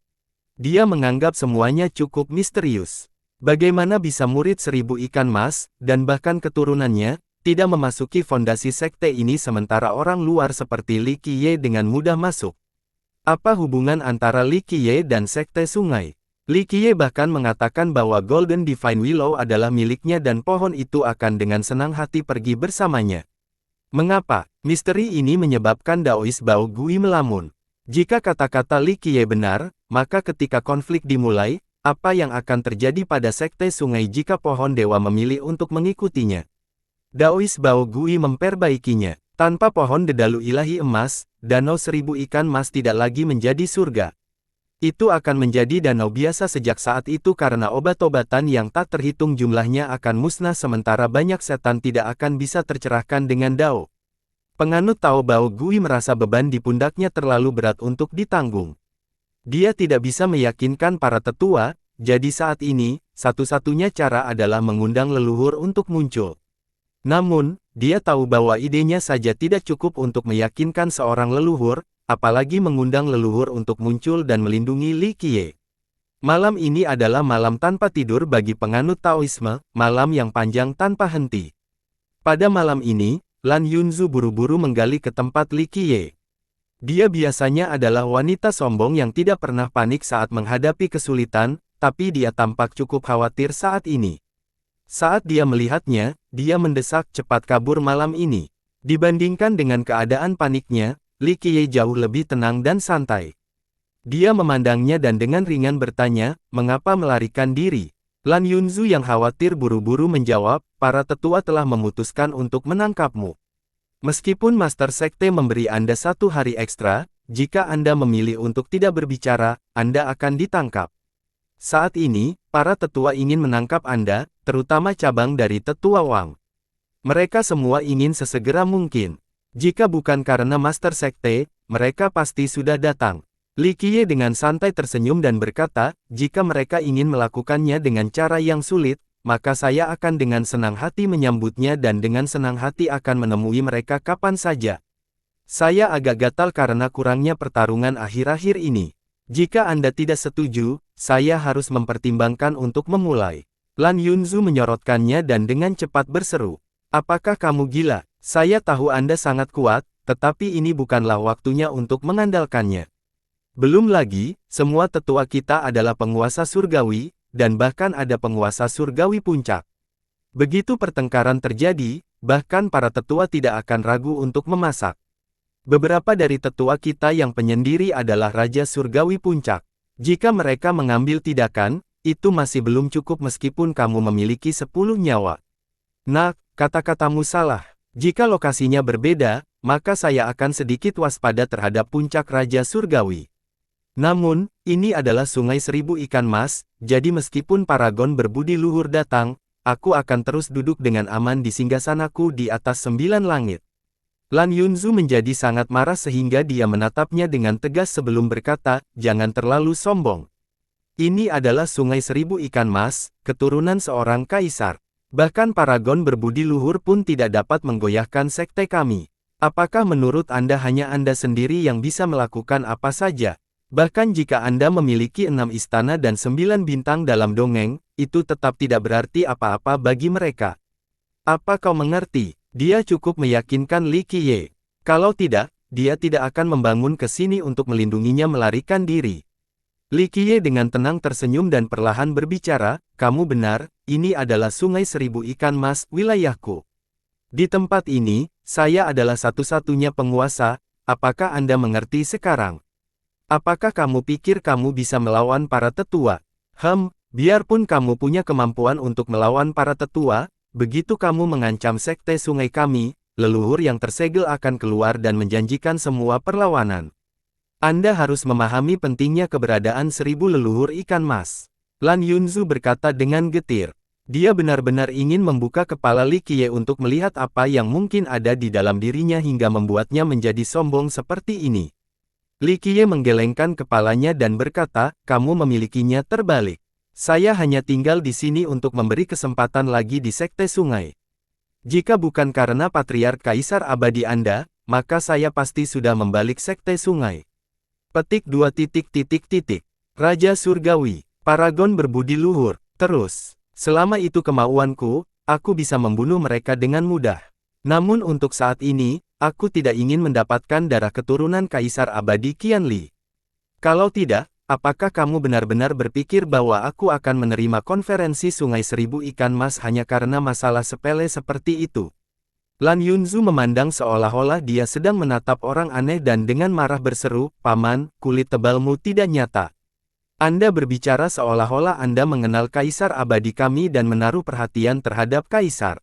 Dia menganggap semuanya cukup misterius. Bagaimana bisa murid 1000 ikan mas, dan bahkan keturunannya, tidak memasuki fondasi sekte ini sementara orang luar seperti Li Qiye dengan mudah masuk? Apa hubungan antara Li Qiye dan sekte sungai? Li Qiye bahkan mengatakan bahwa Golden Divine Willow adalah miliknya dan pohon itu akan dengan senang hati pergi bersamanya. Mengapa? Misteri ini menyebabkan Daois Bao Gui melamun. Jika kata-kata Li Qiye benar, maka ketika konflik dimulai, apa yang akan terjadi pada sekte sungai jika pohon dewa memilih untuk mengikutinya? Daois Bao Gui memperbaikinya. Tanpa pohon dedalu ilahi emas, danau 1000 ikan mas tidak lagi menjadi surga. Itu akan menjadi danau biasa sejak saat itu karena obat-obatan yang tak terhitung jumlahnya akan musnah sementara banyak setan tidak akan bisa tercerahkan dengan dao. Penganut Tao Bao Gui merasa beban di pundaknya terlalu berat untuk ditanggung. Dia tidak bisa meyakinkan para tetua, jadi saat ini, satu-satunya cara adalah mengundang leluhur untuk muncul. Namun, dia tahu bahwa idenya saja tidak cukup untuk meyakinkan seorang leluhur, apalagi mengundang leluhur untuk muncul dan melindungi Li Qiye. Malam ini adalah malam tanpa tidur bagi penganut Taoisme, malam yang panjang tanpa henti. Pada malam ini, Lan Yunzu buru-buru menggali ke tempat Li Qiye. Dia biasanya adalah wanita sombong yang tidak pernah panik saat menghadapi kesulitan, tapi dia tampak cukup khawatir saat ini. Saat dia melihatnya, dia mendesak cepat kabur malam ini. Dibandingkan dengan keadaan paniknya, Li Qiye jauh lebih tenang dan santai. Dia memandangnya dan dengan ringan bertanya, mengapa melarikan diri? Lan Yunzu yang khawatir buru-buru menjawab, para tetua telah memutuskan untuk menangkapmu. Meskipun Master Sekte memberi Anda 1 hari ekstra, jika Anda memilih untuk tidak berbicara, Anda akan ditangkap. Saat ini, para tetua ingin menangkap Anda, terutama cabang dari Tetua Wang. Mereka semua ingin sesegera mungkin. Jika bukan karena Master Sekte, mereka pasti sudah datang. Li Qiye dengan santai tersenyum dan berkata, jika mereka ingin melakukannya dengan cara yang sulit, maka saya akan dengan senang hati menyambutnya dan dengan senang hati akan menemui mereka kapan saja. Saya agak gatal karena kurangnya pertarungan akhir-akhir ini. Jika Anda tidak setuju, saya harus mempertimbangkan untuk memulai. Lan Yunzu menyorotkannya dan dengan cepat berseru. Apakah kamu gila? Saya tahu Anda sangat kuat, tetapi ini bukanlah waktunya untuk mengandalkannya. Belum lagi, semua tetua kita adalah penguasa surgawi, dan bahkan ada penguasa surgawi puncak. Begitu pertengkaran terjadi, bahkan para tetua tidak akan ragu untuk memasak. Beberapa dari tetua kita yang penyendiri adalah Raja Surgawi Puncak. Jika mereka mengambil tindakan, itu masih belum cukup meskipun kamu memiliki 10 nyawa. Nak, kata-katamu salah. Jika lokasinya berbeda, maka saya akan sedikit waspada terhadap puncak Raja Surgawi. Namun, ini adalah Sungai Seribu Ikan Mas, jadi meskipun paragon berbudi luhur datang, aku akan terus duduk dengan aman di singgasanaku di atas 9 langit. Lan Yunzu menjadi sangat marah sehingga dia menatapnya dengan tegas sebelum berkata, jangan terlalu sombong. Ini adalah Sungai Seribu Ikan Mas, keturunan seorang kaisar. Bahkan paragon berbudi luhur pun tidak dapat menggoyahkan sekte kami. Apakah menurut Anda hanya Anda sendiri yang bisa melakukan apa saja? Bahkan jika Anda memiliki 6 istana dan 9 bintang dalam dongeng, itu tetap tidak berarti apa-apa bagi mereka. Apa kau mengerti? Dia cukup meyakinkan Li Qiye. Kalau tidak, dia tidak akan membangun ke sini untuk melindunginya melarikan diri. Li Qiye dengan tenang tersenyum dan perlahan berbicara, kamu benar, ini adalah Sungai Seribu Ikan Mas, wilayahku. Di tempat ini, saya adalah satu-satunya penguasa, apakah Anda mengerti sekarang? Apakah kamu pikir kamu bisa melawan para tetua? Biarpun kamu punya kemampuan untuk melawan para tetua, begitu kamu mengancam sekte sungai kami, leluhur yang tersegel akan keluar dan menjanjikan semua perlawanan. Anda harus memahami pentingnya keberadaan 1000 leluhur ikan mas. Lan Yunzu berkata dengan getir. Dia benar-benar ingin membuka kepala Li Qiye untuk melihat apa yang mungkin ada di dalam dirinya hingga membuatnya menjadi sombong seperti ini. Li Qiye menggelengkan kepalanya dan berkata, kamu memilikinya terbalik. Saya hanya tinggal di sini untuk memberi kesempatan lagi di sekte sungai. Jika bukan karena Patriark Kaisar Abadi Anda, maka saya pasti sudah membalik sekte sungai. Petik 2. Raja Surgawi, paragon berbudi luhur, terus. Selama itu kemauanku, aku bisa membunuh mereka dengan mudah. Namun untuk saat ini, aku tidak ingin mendapatkan darah keturunan Kaisar Abadi Qianli. Kalau tidak, apakah kamu benar-benar berpikir bahwa aku akan menerima konferensi Sungai Seribu Ikan Mas hanya karena masalah sepele seperti itu? Lan Yunzu memandang seolah-olah dia sedang menatap orang aneh dan dengan marah berseru, Paman, kulit tebalmu tidak nyata. Anda berbicara seolah-olah Anda mengenal Kaisar Abadi kami dan menaruh perhatian terhadap Kaisar.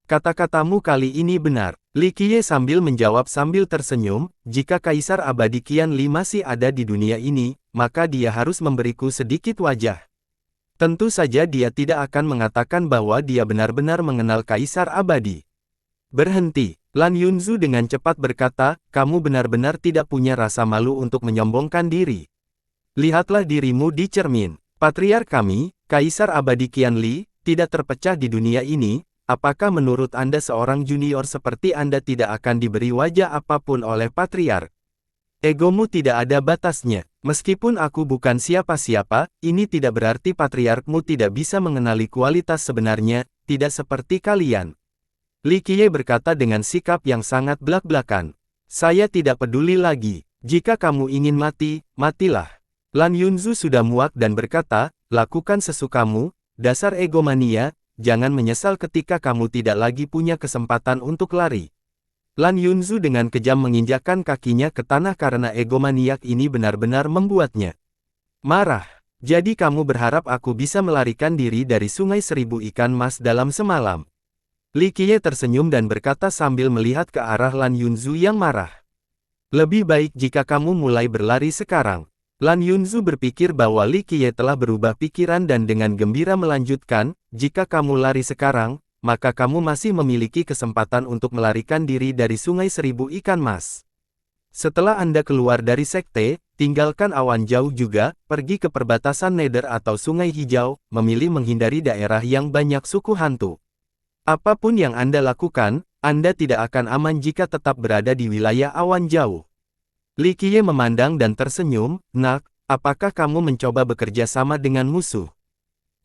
Kata-katamu kali ini benar. Li Qiye sambil menjawab sambil tersenyum, jika Kaisar Abadi Qianli masih ada di dunia ini, maka dia harus memberiku sedikit wajah. Tentu saja dia tidak akan mengatakan bahwa dia benar-benar mengenal Kaisar Abadi. Berhenti, Lan Yunzu dengan cepat berkata, kamu benar-benar tidak punya rasa malu untuk menyombongkan diri. Lihatlah dirimu di cermin. Patriark kami, Kaisar Abadi Qianli, tidak terpecah di dunia ini. Apakah menurut Anda seorang junior seperti Anda tidak akan diberi wajah apapun oleh Patriark? Egomu tidak ada batasnya. Meskipun aku bukan siapa-siapa, ini tidak berarti Patriarkmu tidak bisa mengenali kualitas sebenarnya, tidak seperti kalian. Li Qiye berkata dengan sikap yang sangat blak-blakan. Saya tidak peduli lagi. Jika kamu ingin mati, matilah. Lan Yunzu sudah muak dan berkata, lakukan sesukamu, dasar egomania. Jangan menyesal ketika kamu tidak lagi punya kesempatan untuk lari. Lan Yunzu dengan kejam menginjakkan kakinya ke tanah karena egomaniak ini benar-benar membuatnya marah. Jadi kamu berharap aku bisa melarikan diri dari sungai seribu ikan mas dalam semalam? Li Qiye tersenyum dan berkata sambil melihat ke arah Lan Yunzu yang marah. Lebih baik jika kamu mulai berlari sekarang. Lan Yunzu berpikir bahwa Li Qiye telah berubah pikiran dan dengan gembira melanjutkan, jika kamu lari sekarang, maka kamu masih memiliki kesempatan untuk melarikan diri dari sungai seribu ikan mas. Setelah Anda keluar dari sekte, tinggalkan awan jauh juga, pergi ke perbatasan Nether atau Sungai Hijau, memilih menghindari daerah yang banyak suku hantu. Apapun yang Anda lakukan, Anda tidak akan aman jika tetap berada di wilayah awan jauh. Li Qiye memandang dan tersenyum, "Nak, apakah kamu mencoba bekerja sama dengan musuh?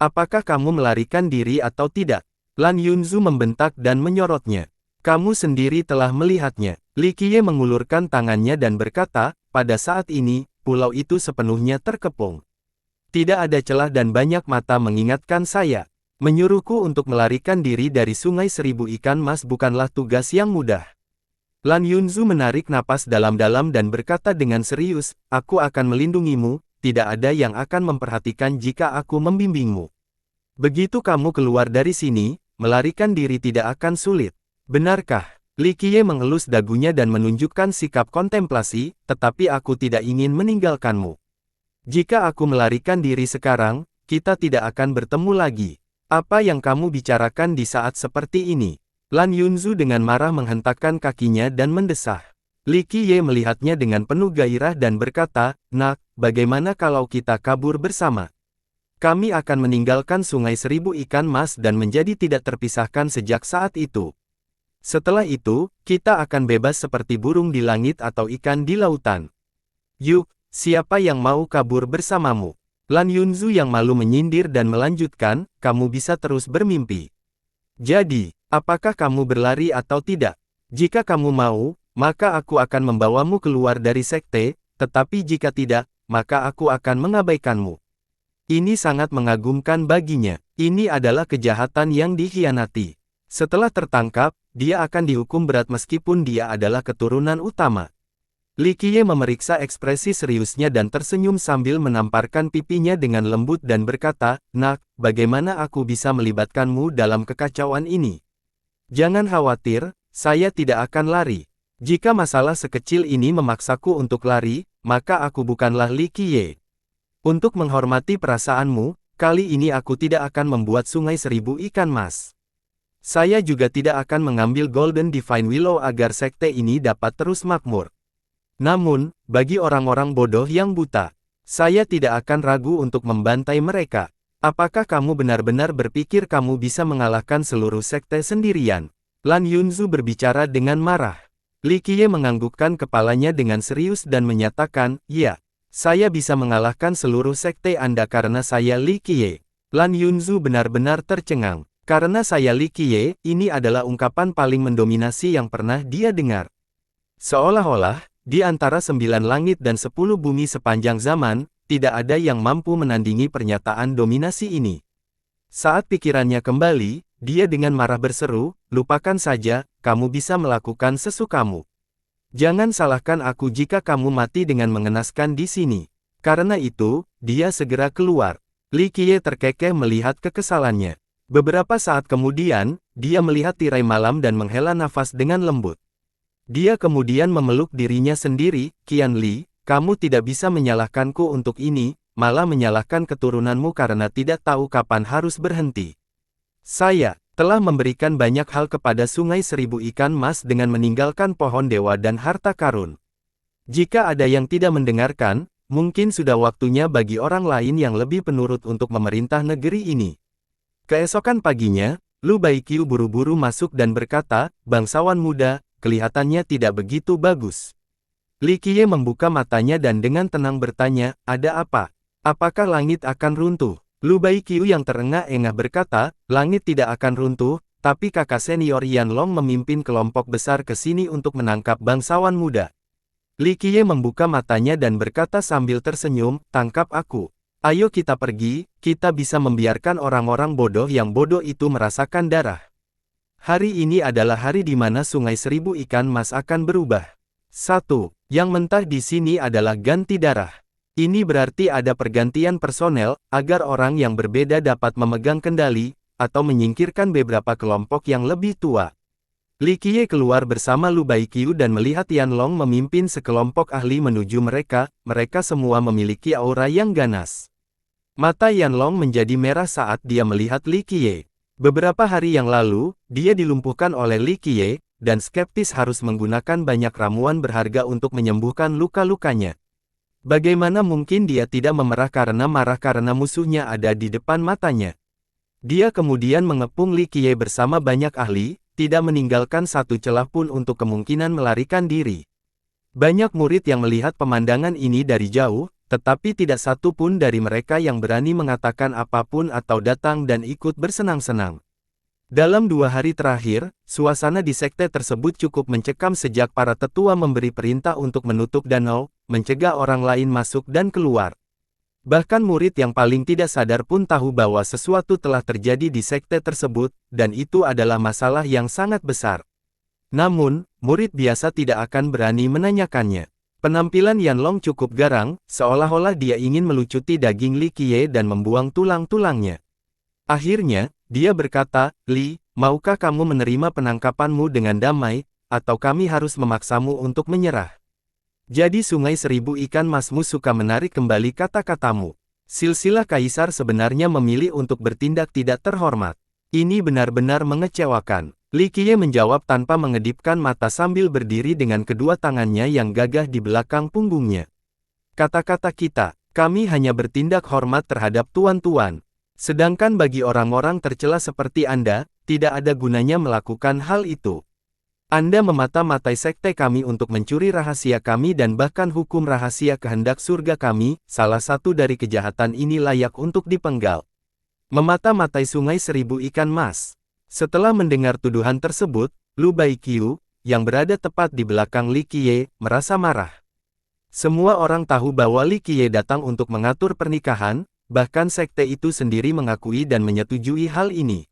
Apakah kamu melarikan diri atau tidak?" Lan Yunzu membentak dan menyorotnya. "Kamu sendiri telah melihatnya." Li Qiye mengulurkan tangannya dan berkata, "Pada saat ini, pulau itu sepenuhnya terkepung. Tidak ada celah dan banyak mata mengingatkan saya. Menyuruhku untuk melarikan diri dari sungai seribu ikan mas bukanlah tugas yang mudah." Lan Yunzu menarik napas dalam-dalam dan berkata dengan serius, "Aku akan melindungimu, tidak ada yang akan memperhatikan jika aku membimbingmu. Begitu kamu keluar dari sini, melarikan diri tidak akan sulit. Benarkah?" Li Qiye mengelus dagunya dan menunjukkan sikap kontemplasi, "Tetapi aku tidak ingin meninggalkanmu. Jika aku melarikan diri sekarang, kita tidak akan bertemu lagi. Apa yang kamu bicarakan di saat seperti ini?" Lan Yunzu dengan marah menghentakkan kakinya dan mendesah. Li Qiye melihatnya dengan penuh gairah dan berkata, "Nak, bagaimana kalau kita kabur bersama? Kami akan meninggalkan sungai seribu ikan mas dan menjadi tidak terpisahkan sejak saat itu. Setelah itu, kita akan bebas seperti burung di langit atau ikan di lautan. Yuk, siapa yang mau kabur bersamamu?" Lan Yunzu yang malu menyindir dan melanjutkan, "Kamu bisa terus bermimpi. Jadi, apakah kamu berlari atau tidak? Jika kamu mau, maka aku akan membawamu keluar dari sekte, tetapi jika tidak, maka aku akan mengabaikanmu." Ini sangat mengagumkan baginya. Ini adalah kejahatan yang dikhianati. Setelah tertangkap, dia akan dihukum berat meskipun dia adalah keturunan utama. Li Qiye memeriksa ekspresi seriusnya dan tersenyum sambil menamparkan pipinya dengan lembut dan berkata, "Nak, bagaimana aku bisa melibatkanmu dalam kekacauan ini? Jangan khawatir, saya tidak akan lari. Jika masalah sekecil ini memaksaku untuk lari, maka aku bukanlah Li Qiye. Untuk menghormati perasaanmu, kali ini aku tidak akan membuat sungai seribu ikan mas. Saya juga tidak akan mengambil Golden Divine Willow agar sekte ini dapat terus makmur. Namun, bagi orang-orang bodoh yang buta, saya tidak akan ragu untuk membantai mereka. Apakah kamu benar-benar berpikir kamu bisa mengalahkan seluruh sekte sendirian?" Lan Yunzu berbicara dengan marah. Li Qiye menganggukkan kepalanya dengan serius dan menyatakan, "Ya, saya bisa mengalahkan seluruh sekte Anda karena saya Li Qiye." Lan Yunzu benar-benar tercengang. Karena saya Li Qiye, ini adalah ungkapan paling mendominasi yang pernah dia dengar. Seolah-olah, di antara 9 langit dan 10 bumi sepanjang zaman, tidak ada yang mampu menandingi pernyataan dominasi ini. Saat pikirannya kembali, dia dengan marah berseru, "Lupakan saja, kamu bisa melakukan sesukamu. Jangan salahkan aku jika kamu mati dengan mengenaskan di sini." Karena itu, dia segera keluar. Li Qiye terkekeh melihat kekesalannya. Beberapa saat kemudian, dia melihat tirai malam dan menghela nafas dengan lembut. Dia kemudian memeluk dirinya sendiri, "Qian Li, kamu tidak bisa menyalahkanku untuk ini, malah menyalahkan keturunanmu karena tidak tahu kapan harus berhenti. Saya telah memberikan banyak hal kepada sungai seribu ikan mas dengan meninggalkan pohon dewa dan harta karun. Jika ada yang tidak mendengarkan, mungkin sudah waktunya bagi orang lain yang lebih penurut untuk memerintah negeri ini." Keesokan paginya, Lu Baiqiu buru-buru masuk dan berkata, "Bangsawan muda, kelihatannya tidak begitu bagus." Li Qiye membuka matanya dan dengan tenang bertanya, "Ada apa? Apakah langit akan runtuh?" Lu Baiqiu yang terengah-engah berkata, "Langit tidak akan runtuh, tapi kakak senior Yan Long memimpin kelompok besar ke sini untuk menangkap bangsawan muda." Li Qiye membuka matanya dan berkata sambil tersenyum, "Tangkap aku. Ayo kita pergi, kita bisa membiarkan orang-orang bodoh yang bodoh itu merasakan darah." Hari ini adalah hari di mana Sungai Seribu Ikan Mas akan berubah. 1. Yang mentah di sini adalah ganti darah. Ini berarti ada pergantian personel, agar orang yang berbeda dapat memegang kendali, atau menyingkirkan beberapa kelompok yang lebih tua. Li Qiye keluar bersama Lu Baiqiu dan melihat Yanlong memimpin sekelompok ahli menuju mereka semua memiliki aura yang ganas. Mata Yanlong menjadi merah saat dia melihat Li Qiye. Beberapa hari yang lalu, dia dilumpuhkan oleh Li Qiye, dan skeptis harus menggunakan banyak ramuan berharga untuk menyembuhkan luka-lukanya. Bagaimana mungkin dia tidak marah karena musuhnya ada di depan matanya? Dia kemudian mengepung Li Qiye bersama banyak ahli, tidak meninggalkan satu celah pun untuk kemungkinan melarikan diri. Banyak murid yang melihat pemandangan ini dari jauh, tetapi tidak satu pun dari mereka yang berani mengatakan apapun atau datang dan ikut bersenang-senang. Dalam 2 hari terakhir, suasana di sekte tersebut cukup mencekam sejak para tetua memberi perintah untuk menutup danau, mencegah orang lain masuk dan keluar. Bahkan murid yang paling tidak sadar pun tahu bahwa sesuatu telah terjadi di sekte tersebut, dan itu adalah masalah yang sangat besar. Namun, murid biasa tidak akan berani menanyakannya. Penampilan Yanlong cukup garang, seolah-olah dia ingin melucuti daging Li Qiye dan membuang tulang-tulangnya. Akhirnya, dia berkata, "Li, maukah kamu menerima penangkapanmu dengan damai, atau kami harus memaksamu untuk menyerah?" Jadi Sungai Seribu Ikan Masmu suka menarik kembali kata-katamu. Silsilah Kaisar sebenarnya memilih untuk bertindak tidak terhormat. Ini benar-benar mengecewakan. Li Qiye menjawab tanpa mengedipkan mata sambil berdiri dengan kedua tangannya yang gagah di belakang punggungnya. Kata-kata kita, kami hanya bertindak hormat terhadap tuan-tuan. Sedangkan bagi orang-orang tercela seperti Anda, tidak ada gunanya melakukan hal itu. Anda memata-matai sekte kami untuk mencuri rahasia kami dan bahkan hukum rahasia kehendak surga kami, salah satu dari kejahatan ini layak untuk dipenggal. Memata-matai Sungai Seribu Ikan Mas. Setelah mendengar tuduhan tersebut, Lu Baiqiu, yang berada tepat di belakang Li Qiye, merasa marah. Semua orang tahu bahwa Li Qiye datang untuk mengatur pernikahan, bahkan sekte itu sendiri mengakui dan menyetujui hal ini.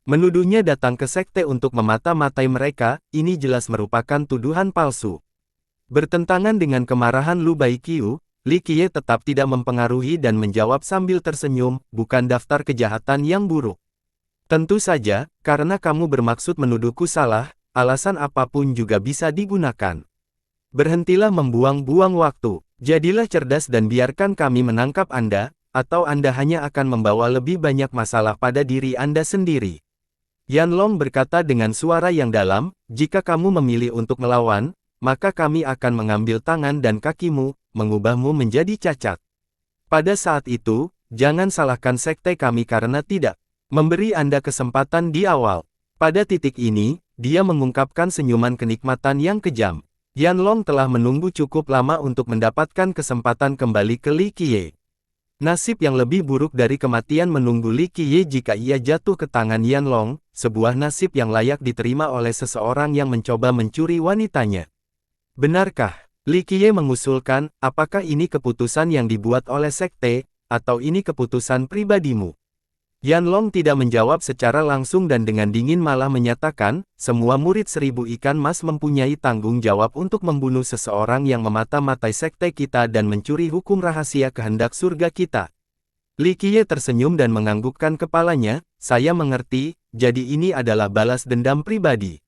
Menuduhnya datang ke sekte untuk memata-matai mereka, ini jelas merupakan tuduhan palsu. Bertentangan dengan kemarahan Lu Baiqiu, Li Qiye tetap tidak mempengaruhi dan menjawab sambil tersenyum, bukan daftar kejahatan yang buruk. Tentu saja, karena kamu bermaksud menuduhku salah, alasan apapun juga bisa digunakan. Berhentilah membuang-buang waktu, jadilah cerdas dan biarkan kami menangkap Anda, atau Anda hanya akan membawa lebih banyak masalah pada diri Anda sendiri. Yanlong berkata dengan suara yang dalam, jika kamu memilih untuk melawan, maka kami akan mengambil tangan dan kakimu, mengubahmu menjadi cacat. Pada saat itu, jangan salahkan sekte kami karena tidak memberi Anda kesempatan di awal. Pada titik ini, dia mengungkapkan senyuman kenikmatan yang kejam. Yanlong telah menunggu cukup lama untuk mendapatkan kesempatan kembali ke Li Qiye. Nasib yang lebih buruk dari kematian menunggu Li Qiye jika ia jatuh ke tangan Yanlong, sebuah nasib yang layak diterima oleh seseorang yang mencoba mencuri wanitanya. Benarkah? Li Qiye mengusulkan, apakah ini keputusan yang dibuat oleh sekte, atau ini keputusan pribadimu? Yanlong tidak menjawab secara langsung dan dengan dingin malah menyatakan, semua murid Seribu Ikan Mas mempunyai tanggung jawab untuk membunuh seseorang yang memata-matai sekte kita dan mencuri hukum rahasia kehendak surga kita. Li Qiye tersenyum dan menganggukkan kepalanya, saya mengerti, jadi ini adalah balas dendam pribadi.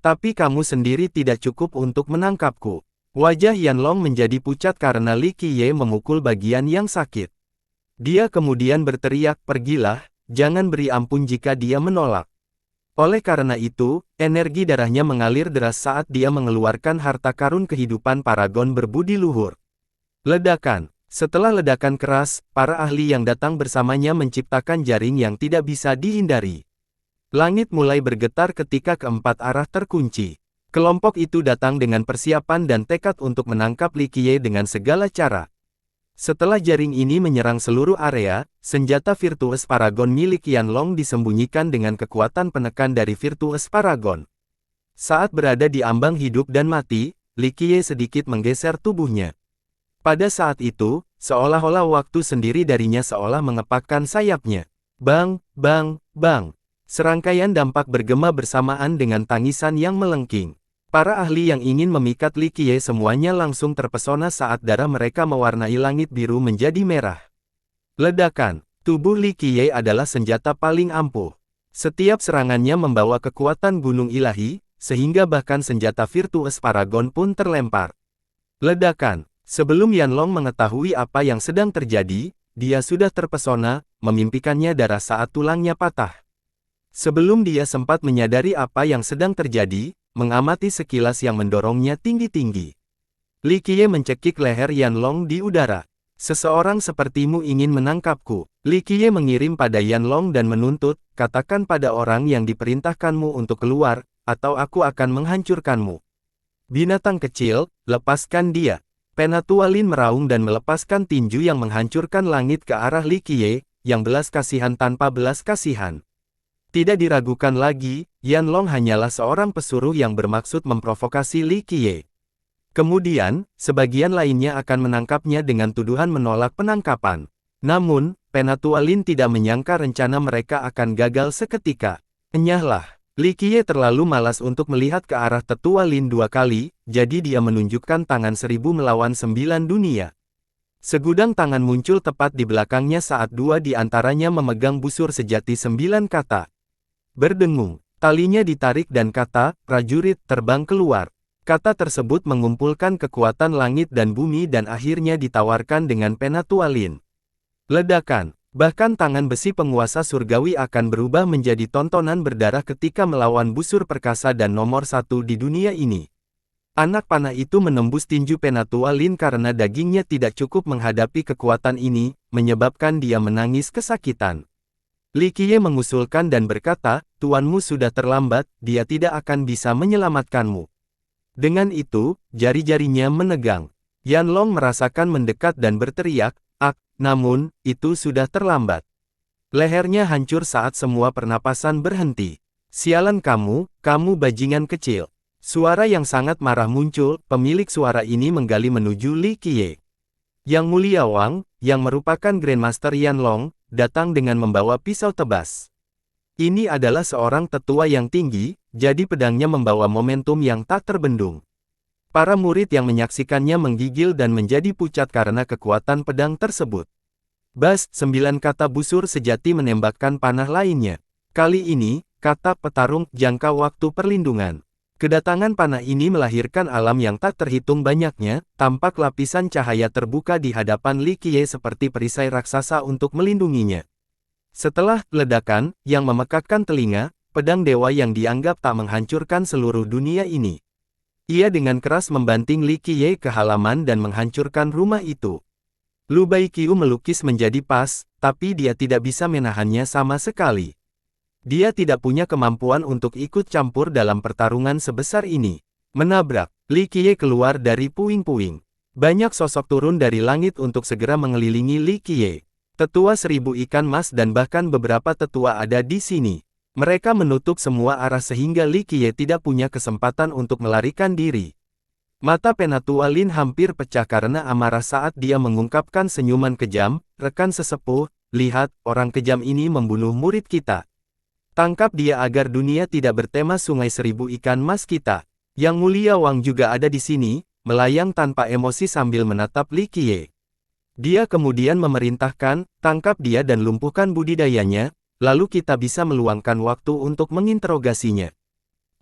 Tapi kamu sendiri tidak cukup untuk menangkapku. Wajah Yanlong menjadi pucat karena Li Qiye memukul bagian yang sakit. Dia kemudian berteriak, pergilah, jangan beri ampun jika dia menolak. Oleh karena itu, energi darahnya mengalir deras saat dia mengeluarkan harta karun kehidupan paragon berbudi luhur. Ledakan. Setelah ledakan keras, para ahli yang datang bersamanya menciptakan jaring yang tidak bisa dihindari. Langit mulai bergetar ketika keempat arah terkunci. Kelompok itu datang dengan persiapan dan tekad untuk menangkap Li Qiye dengan segala cara. Setelah jaring ini menyerang seluruh area, senjata Virtuous Paragon milik Yanlong disembunyikan dengan kekuatan penekan dari Virtuous Paragon. Saat berada di ambang hidup dan mati, Li Qiye sedikit menggeser tubuhnya. Pada saat itu, seolah-olah waktu sendiri darinya seolah mengepakkan sayapnya. Bang, bang, bang. Serangkaian dampak bergema bersamaan dengan tangisan yang melengking. Para ahli yang ingin memikat Li Qiye semuanya langsung terpesona saat darah mereka mewarnai langit biru menjadi merah. Ledakan. Tubuh Li Qiye adalah senjata paling ampuh. Setiap serangannya membawa kekuatan gunung ilahi, sehingga bahkan senjata virtues Paragon pun terlempar. Ledakan. Sebelum Yanlong mengetahui apa yang sedang terjadi, dia sudah terpesona, memimpikannya darah saat tulangnya patah. Sebelum dia sempat menyadari apa yang sedang terjadi, mengamati sekilas yang mendorongnya tinggi-tinggi. Li Qiye mencekik leher Yanlong di udara. Seseorang sepertimu ingin menangkapku. Li Qiye mengirim pada Yanlong dan menuntut, katakan pada orang yang diperintahkanmu untuk keluar, atau aku akan menghancurkanmu. Binatang kecil, lepaskan dia. Penatua Lin meraung dan melepaskan tinju yang menghancurkan langit ke arah Li Qiye, yang belas kasihan tanpa belas kasihan. Tidak diragukan lagi, Yanlong hanyalah seorang pesuruh yang bermaksud memprovokasi Li Qiye. Kemudian, sebagian lainnya akan menangkapnya dengan tuduhan menolak penangkapan. Namun, Penatua Lin tidak menyangka rencana mereka akan gagal seketika. Enyahlah, Li Qiye terlalu malas untuk melihat ke arah Tetua Lin 2 kali, jadi dia menunjukkan tangan 1000 melawan 9 dunia. Segudang tangan muncul tepat di belakangnya saat 2 di antaranya memegang busur sejati 9 kata. Berdengung, talinya ditarik dan kata, prajurit, terbang keluar. Kata tersebut mengumpulkan kekuatan langit dan bumi dan akhirnya ditawarkan dengan Penatua Lin. Ledakan, bahkan tangan besi penguasa surgawi akan berubah menjadi tontonan berdarah ketika melawan busur perkasa dan nomor 1 di dunia ini. Anak panah itu menembus tinju Penatua Lin karena dagingnya tidak cukup menghadapi kekuatan ini, menyebabkan dia menangis kesakitan. Li Qiye mengusulkan dan berkata, tuanmu sudah terlambat, dia tidak akan bisa menyelamatkanmu. Dengan itu, jari-jarinya menegang. Yanlong merasakan mendekat dan berteriak, namun, itu sudah terlambat. Lehernya hancur saat semua pernapasan berhenti. Sialan kamu bajingan kecil. Suara yang sangat marah muncul, pemilik suara ini menggali menuju Li Qiye. Yang Mulia Wang, yang merupakan Grandmaster Yanlong, datang dengan membawa pisau tebas. Ini adalah seorang tetua yang tinggi, jadi pedangnya membawa momentum yang tak terbendung. Para murid yang menyaksikannya menggigil dan menjadi pucat karena kekuatan pedang tersebut. Bas, 9 kata busur sejati menembakkan panah lainnya. Kali ini, kata petarung, jangka waktu perlindungan. Kedatangan panah ini melahirkan alam yang tak terhitung banyaknya, tampak lapisan cahaya terbuka di hadapan Li Qiye seperti perisai raksasa untuk melindunginya. Setelah ledakan, yang memekakkan telinga, pedang dewa yang dianggap tak menghancurkan seluruh dunia ini. Ia dengan keras membanting Li Qiye ke halaman dan menghancurkan rumah itu. Lu Baiqiu melukis menjadi pas, tapi dia tidak bisa menahannya sama sekali. Dia tidak punya kemampuan untuk ikut campur dalam pertarungan sebesar ini. Menabrak, Li Qiye keluar dari puing-puing. Banyak sosok turun dari langit untuk segera mengelilingi Li Qiye. Tetua 1000 ikan mas dan bahkan beberapa tetua ada di sini. Mereka menutup semua arah sehingga Li Qiye tidak punya kesempatan untuk melarikan diri. Mata Penatua Lin hampir pecah karena amarah saat dia mengungkapkan senyuman kejam, rekan sesepuh, lihat, orang kejam ini membunuh murid kita. Tangkap dia agar dunia tidak bertema sungai 1000 ikan mas kita. Yang Mulia Wang juga ada di sini, melayang tanpa emosi sambil menatap Li Qiye. Dia kemudian memerintahkan, tangkap dia dan lumpuhkan budidayanya, lalu kita bisa meluangkan waktu untuk menginterogasinya.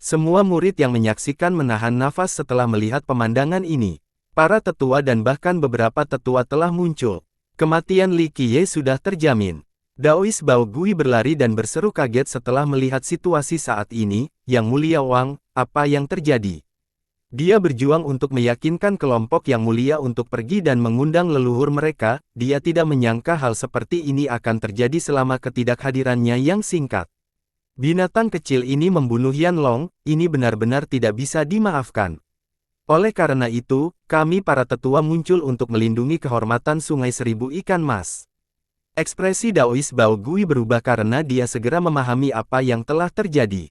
Semua murid yang menyaksikan menahan nafas setelah melihat pemandangan ini. Para tetua dan bahkan beberapa tetua telah muncul. Kematian Li Qiye sudah terjamin. Daois Bao Gui berlari dan berseru kaget setelah melihat situasi saat ini, Yang Mulia Wang, apa yang terjadi? Dia berjuang untuk meyakinkan kelompok Yang Mulia untuk pergi dan mengundang leluhur mereka, dia tidak menyangka hal seperti ini akan terjadi selama ketidakhadirannya yang singkat. Binatang kecil ini membunuh Yanlong, ini benar-benar tidak bisa dimaafkan. Oleh karena itu, kami para tetua muncul untuk melindungi kehormatan sungai 1000 ikan mas. Ekspresi Daois Bao Gui berubah karena dia segera memahami apa yang telah terjadi.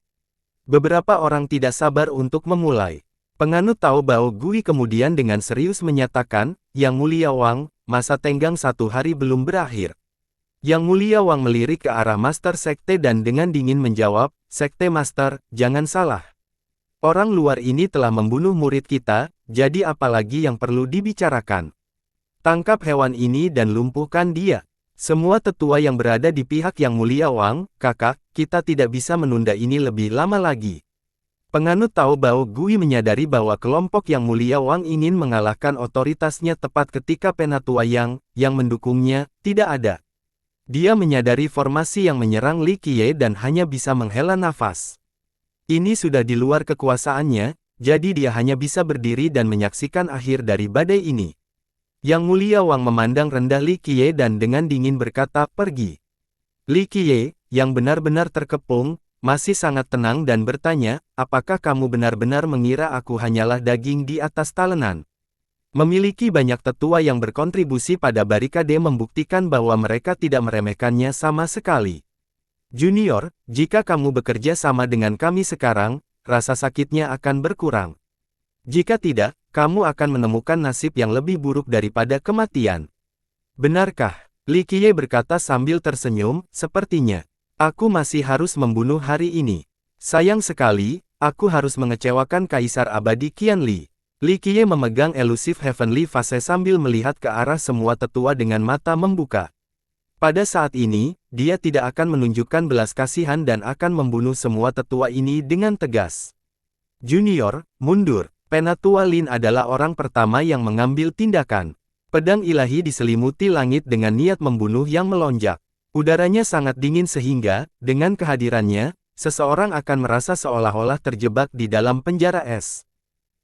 Beberapa orang tidak sabar untuk memulai. Penganut Tao Bao Gui kemudian dengan serius menyatakan, Yang Mulia Wang, masa tenggang 1 hari belum berakhir. Yang Mulia Wang melirik ke arah Master Sekte dan dengan dingin menjawab, Sekte Master, jangan salah. Orang luar ini telah membunuh murid kita, jadi apalagi yang perlu dibicarakan. Tangkap hewan ini dan lumpuhkan dia. Semua tetua yang berada di pihak Yang Mulia Wang, kakak, kita tidak bisa menunda ini lebih lama lagi. Penganut Tao Bao Gui menyadari bahwa kelompok Yang Mulia Wang ingin mengalahkan otoritasnya tepat ketika Penatua yang mendukungnya, tidak ada. Dia menyadari formasi yang menyerang Li Qiye dan hanya bisa menghela nafas. Ini sudah di luar kekuasaannya, jadi dia hanya bisa berdiri dan menyaksikan akhir dari badai ini. Yang Mulia Wang memandang rendah Li Qiye dan dengan dingin berkata, pergi. Li Qiye, yang benar-benar terkepung, masih sangat tenang dan bertanya, apakah kamu benar-benar mengira aku hanyalah daging di atas talenan? Memiliki banyak tetua yang berkontribusi pada barikade membuktikan bahwa mereka tidak meremehkannya sama sekali. Junior, jika kamu bekerja sama dengan kami sekarang, rasa sakitnya akan berkurang. Jika tidak, kamu akan menemukan nasib yang lebih buruk daripada kematian. Benarkah? Li Qiye berkata sambil tersenyum, sepertinya. Aku masih harus membunuh hari ini. Sayang sekali, aku harus mengecewakan Kaisar Abadi Qianli. Li Qiye memegang elusif Heavenly Vase sambil melihat ke arah semua tetua dengan mata membuka. Pada saat ini, dia tidak akan menunjukkan belas kasihan dan akan membunuh semua tetua ini dengan tegas. Junior, mundur. Penatua Lin adalah orang pertama yang mengambil tindakan. Pedang ilahi diselimuti langit dengan niat membunuh yang melonjak. Udaranya sangat dingin sehingga, dengan kehadirannya, seseorang akan merasa seolah-olah terjebak di dalam penjara es.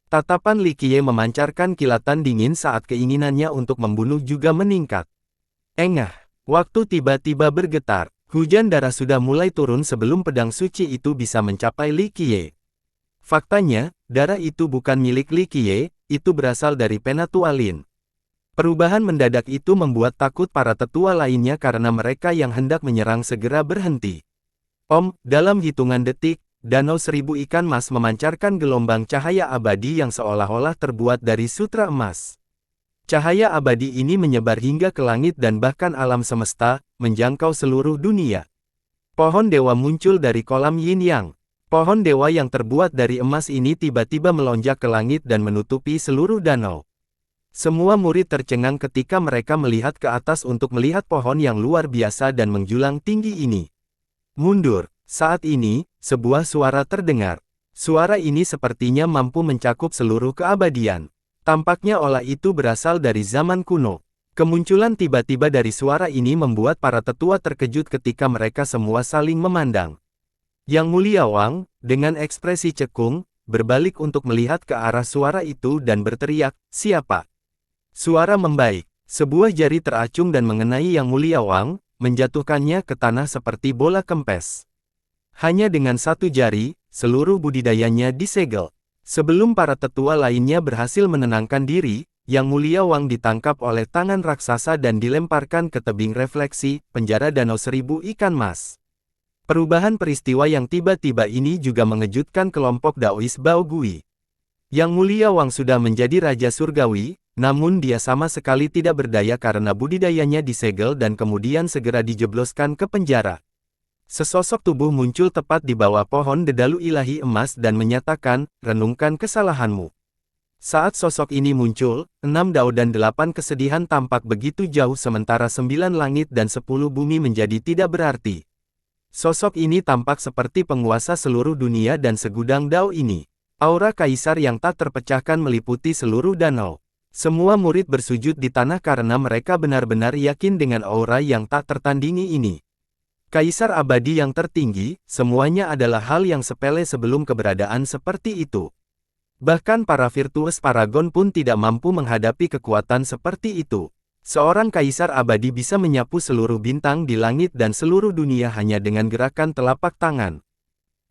Tatapan Li Qiye memancarkan kilatan dingin saat keinginannya untuk membunuh juga meningkat. Engah, waktu tiba-tiba bergetar. Hujan darah sudah mulai turun sebelum pedang suci itu bisa mencapai Li Qiye. Faktanya, darah itu bukan milik Li Qiye, itu berasal dari Penatua Lin. Perubahan mendadak itu membuat takut para tetua lainnya karena mereka yang hendak menyerang segera berhenti. Dalam hitungan detik, danau 1000 ikan mas memancarkan gelombang cahaya abadi yang seolah-olah terbuat dari sutra emas. Cahaya abadi ini menyebar hingga ke langit dan bahkan alam semesta, menjangkau seluruh dunia. Pohon dewa muncul dari kolam yin yang. Pohon dewa yang terbuat dari emas ini tiba-tiba melonjak ke langit dan menutupi seluruh danau. Semua murid tercengang ketika mereka melihat ke atas untuk melihat pohon yang luar biasa dan menjulang tinggi ini. Mundur. Saat ini, sebuah suara terdengar. Suara ini sepertinya mampu mencakup seluruh keabadian. Tampaknya olah itu berasal dari zaman kuno. Kemunculan tiba-tiba dari suara ini membuat para tetua terkejut ketika mereka semua saling memandang. Yang Mulia Wang, dengan ekspresi cekung, berbalik untuk melihat ke arah suara itu dan berteriak, siapa? Suara membaik. Sebuah jari teracung dan mengenai Yang Mulia Wang, menjatuhkannya ke tanah seperti bola kempes. Hanya dengan satu jari, seluruh budidayanya disegel. Sebelum para tetua lainnya berhasil menenangkan diri, Yang Mulia Wang ditangkap oleh tangan raksasa dan dilemparkan ke tebing refleksi, penjara danau 1000 ikan mas. Perubahan peristiwa yang tiba-tiba ini juga mengejutkan kelompok Daois Bao Gui. Yang Mulia Wang sudah menjadi Raja Surgawi, namun dia sama sekali tidak berdaya karena budidayanya disegel dan kemudian segera dijebloskan ke penjara. Sesosok tubuh muncul tepat di bawah pohon dedalu ilahi emas dan menyatakan, renungkan kesalahanmu. Saat sosok ini muncul, 6 dao dan 8 kesedihan tampak begitu jauh sementara 9 langit dan 10 bumi menjadi tidak berarti. Sosok ini tampak seperti penguasa seluruh dunia dan segudang dao ini. Aura kaisar yang tak terpecahkan meliputi seluruh danau. Semua murid bersujud di tanah karena mereka benar-benar yakin dengan aura yang tak tertandingi ini. Kaisar abadi yang tertinggi, semuanya adalah hal yang sepele sebelum keberadaan seperti itu. Bahkan para virtues paragon pun tidak mampu menghadapi kekuatan seperti itu. Seorang kaisar abadi bisa menyapu seluruh bintang di langit dan seluruh dunia hanya dengan gerakan telapak tangan.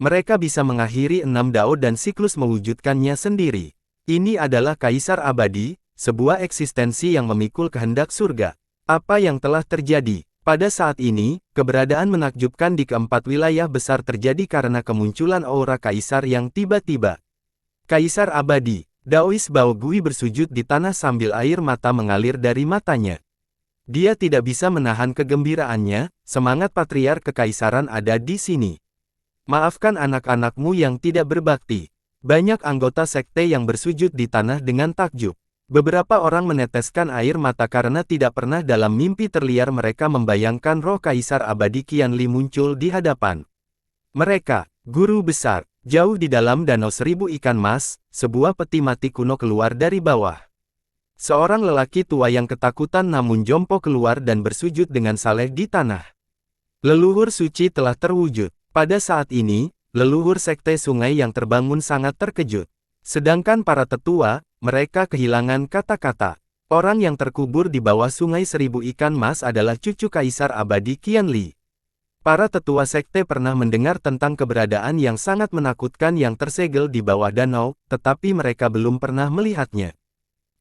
Mereka bisa mengakhiri 6 dao dan siklus mewujudkannya sendiri. Ini adalah kaisar abadi, sebuah eksistensi yang memikul kehendak surga. Apa yang telah terjadi? Pada saat ini, keberadaan menakjubkan di keempat wilayah besar terjadi karena kemunculan aura kaisar yang tiba-tiba. Kaisar abadi. Daois Bao Gui bersujud di tanah sambil air mata mengalir dari matanya. Dia tidak bisa menahan kegembiraannya, semangat patriark kekaisaran ada di sini. Maafkan anak-anakmu yang tidak berbakti. Banyak anggota sekte yang bersujud di tanah dengan takjub. Beberapa orang meneteskan air mata karena tidak pernah dalam mimpi terliar mereka membayangkan roh Kaisar Abadi Qianli muncul di hadapan mereka. Guru besar, jauh di dalam danau 1000 ikan mas, sebuah peti mati kuno keluar dari bawah. Seorang lelaki tua yang ketakutan namun jompo keluar dan bersujud dengan saleh di tanah. Leluhur suci telah terwujud. Pada saat ini, leluhur sekte sungai yang terbangun sangat terkejut. Sedangkan para tetua, mereka kehilangan kata-kata. Orang yang terkubur di bawah sungai 1000 ikan mas adalah cucu Kaisar Abadi Qianli. Para tetua sekte pernah mendengar tentang keberadaan yang sangat menakutkan yang tersegel di bawah danau, tetapi mereka belum pernah melihatnya.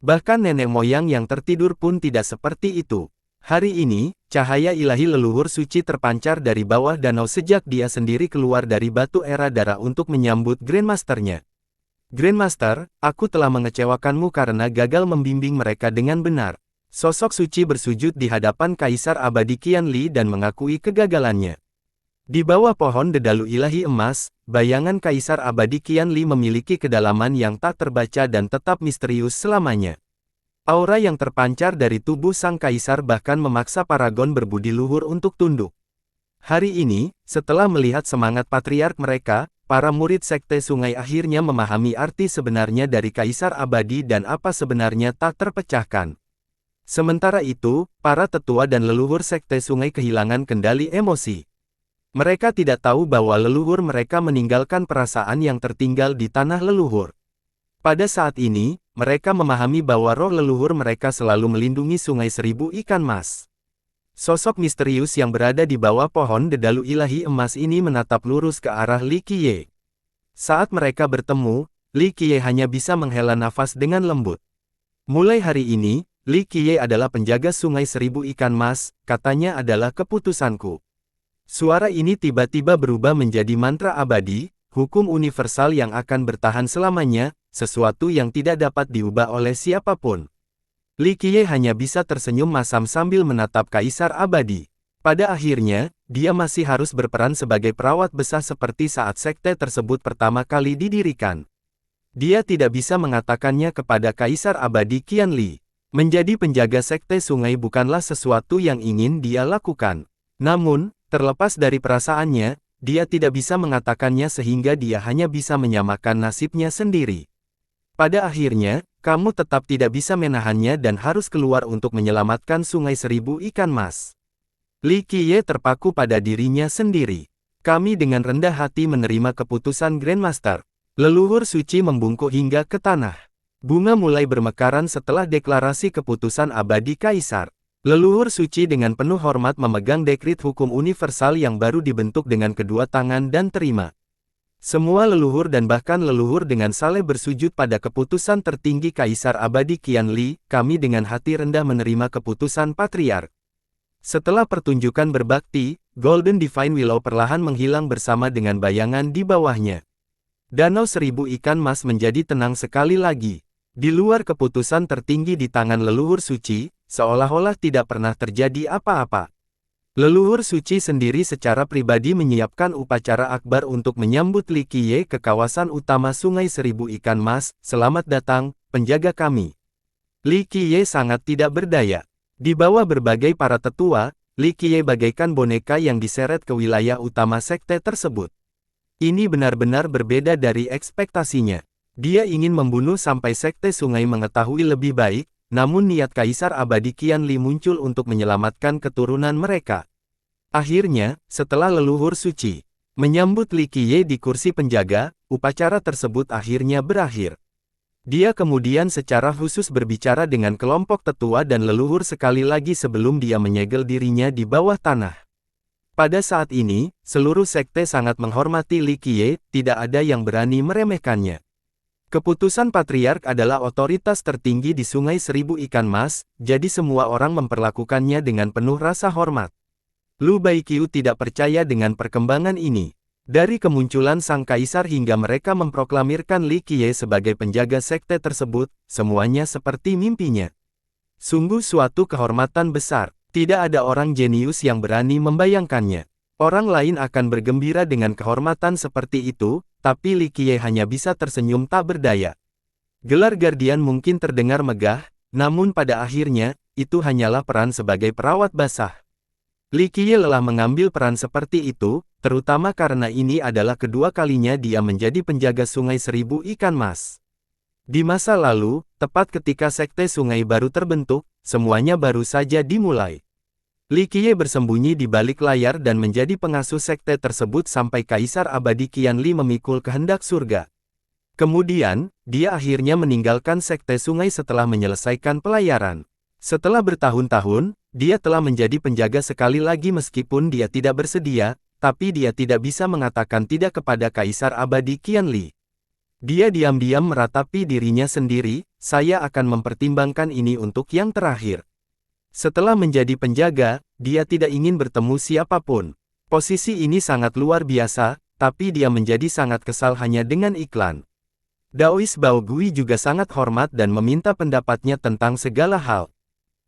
Bahkan nenek moyang yang tertidur pun tidak seperti itu. Hari ini, cahaya ilahi leluhur suci terpancar dari bawah danau sejak dia sendiri keluar dari batu era darah untuk menyambut Grandmaster-nya. Grandmaster, aku telah mengecewakanmu karena gagal membimbing mereka dengan benar. Sosok suci bersujud di hadapan Kaisar Abadi Qianli dan mengakui kegagalannya. Di bawah pohon dedalu ilahi emas, bayangan Kaisar Abadi Qianli memiliki kedalaman yang tak terbaca dan tetap misterius selamanya. Aura yang terpancar dari tubuh sang kaisar bahkan memaksa paragon berbudi luhur untuk tunduk. Hari ini, setelah melihat semangat patriark mereka, para murid sekte sungai akhirnya memahami arti sebenarnya dari Kaisar Abadi dan apa sebenarnya tak terpecahkan. Sementara itu, para tetua dan leluhur sekte sungai kehilangan kendali emosi. Mereka tidak tahu bahwa leluhur mereka meninggalkan perasaan yang tertinggal di tanah leluhur. Pada saat ini, mereka memahami bahwa roh leluhur mereka selalu melindungi sungai 1000 ikan mas. Sosok misterius yang berada di bawah pohon dedalu ilahi emas ini menatap lurus ke arah Li Qiye. Saat mereka bertemu, Li Qiye hanya bisa menghela nafas dengan lembut. Mulai hari ini, Li Qiye adalah penjaga sungai 1000 ikan mas, katanya adalah keputusanku. Suara ini tiba-tiba berubah menjadi mantra abadi, hukum universal yang akan bertahan selamanya, sesuatu yang tidak dapat diubah oleh siapapun. Li Qiye hanya bisa tersenyum masam sambil menatap Kaisar Abadi. Pada akhirnya, dia masih harus berperan sebagai perawat besar seperti saat sekte tersebut pertama kali didirikan. Dia tidak bisa mengatakannya kepada Kaisar Abadi Qianli. Menjadi penjaga sekte sungai bukanlah sesuatu yang ingin dia lakukan. Namun, terlepas dari perasaannya, dia tidak bisa mengatakannya sehingga dia hanya bisa menyamakan nasibnya sendiri. Pada akhirnya, kamu tetap tidak bisa menahannya dan harus keluar untuk menyelamatkan sungai 1000 ikan mas. Li Qiye terpaku pada dirinya sendiri. Kami dengan rendah hati menerima keputusan Grandmaster. Leluhur suci membungkuk hingga ke tanah. Bunga mulai bermekaran setelah deklarasi keputusan abadi Kaisar. Leluhur suci dengan penuh hormat memegang dekrit hukum universal yang baru dibentuk dengan kedua tangan dan terima. Semua leluhur dan bahkan leluhur dengan saleh bersujud pada keputusan tertinggi Kaisar Abadi Qianli, kami dengan hati rendah menerima keputusan Patriark. Setelah pertunjukan berbakti, Golden Divine Willow perlahan menghilang bersama dengan bayangan di bawahnya. Danau 1000 ikan mas menjadi tenang sekali lagi. Di luar keputusan tertinggi di tangan leluhur suci, seolah-olah tidak pernah terjadi apa-apa. Leluhur suci sendiri secara pribadi menyiapkan upacara akbar untuk menyambut Li Qiye ke kawasan utama sungai 1000 ikan mas. Selamat datang, penjaga kami. Li Qiye sangat tidak berdaya. Di bawah berbagai para tetua, Li Qiye bagaikan boneka yang diseret ke wilayah utama sekte tersebut. Ini benar-benar berbeda dari ekspektasinya. Dia ingin membunuh sampai sekte sungai mengetahui lebih baik, namun niat Kaisar Abadi Qianli muncul untuk menyelamatkan keturunan mereka. Akhirnya, setelah leluhur suci menyambut Li Qiye di kursi penjaga, upacara tersebut akhirnya berakhir. Dia kemudian secara khusus berbicara dengan kelompok tetua dan leluhur sekali lagi sebelum dia menyegel dirinya di bawah tanah. Pada saat ini, seluruh sekte sangat menghormati Li Qiye, tidak ada yang berani meremehkannya. Keputusan Patriark adalah otoritas tertinggi di sungai 1000 ikan mas, jadi semua orang memperlakukannya dengan penuh rasa hormat. Lu Baiqiu tidak percaya dengan perkembangan ini. Dari kemunculan sang kaisar hingga mereka memproklamirkan Li Qiye sebagai penjaga sekte tersebut, semuanya seperti mimpinya. Sungguh suatu kehormatan besar. Tidak ada orang jenius yang berani membayangkannya. Orang lain akan bergembira dengan kehormatan seperti itu, tapi Li Qiye hanya bisa tersenyum tak berdaya. Gelar Guardian mungkin terdengar megah, namun pada akhirnya, itu hanyalah peran sebagai perawat basah. Li Qiye lelah mengambil peran seperti itu, terutama karena ini adalah kedua kalinya dia menjadi penjaga Sungai Seribu Ikan Mas. Di masa lalu, tepat ketika Sekte Sungai baru terbentuk, semuanya baru saja dimulai. Li Qiye bersembunyi di balik layar dan menjadi pengasuh sekte tersebut sampai Kaisar Abadi Qianli memikul kehendak surga. Kemudian, dia akhirnya meninggalkan Sekte Sungai setelah menyelesaikan pelayaran. Setelah bertahun-tahun, dia telah menjadi penjaga sekali lagi meskipun dia tidak bersedia, tapi dia tidak bisa mengatakan tidak kepada Kaisar Abadi Qianli. Dia diam-diam meratapi dirinya sendiri, saya akan mempertimbangkan ini untuk yang terakhir. Setelah menjadi penjaga, dia tidak ingin bertemu siapapun. Posisi ini sangat luar biasa, tapi dia menjadi sangat kesal hanya dengan iklan. Daois Bao Gui juga sangat hormat dan meminta pendapatnya tentang segala hal.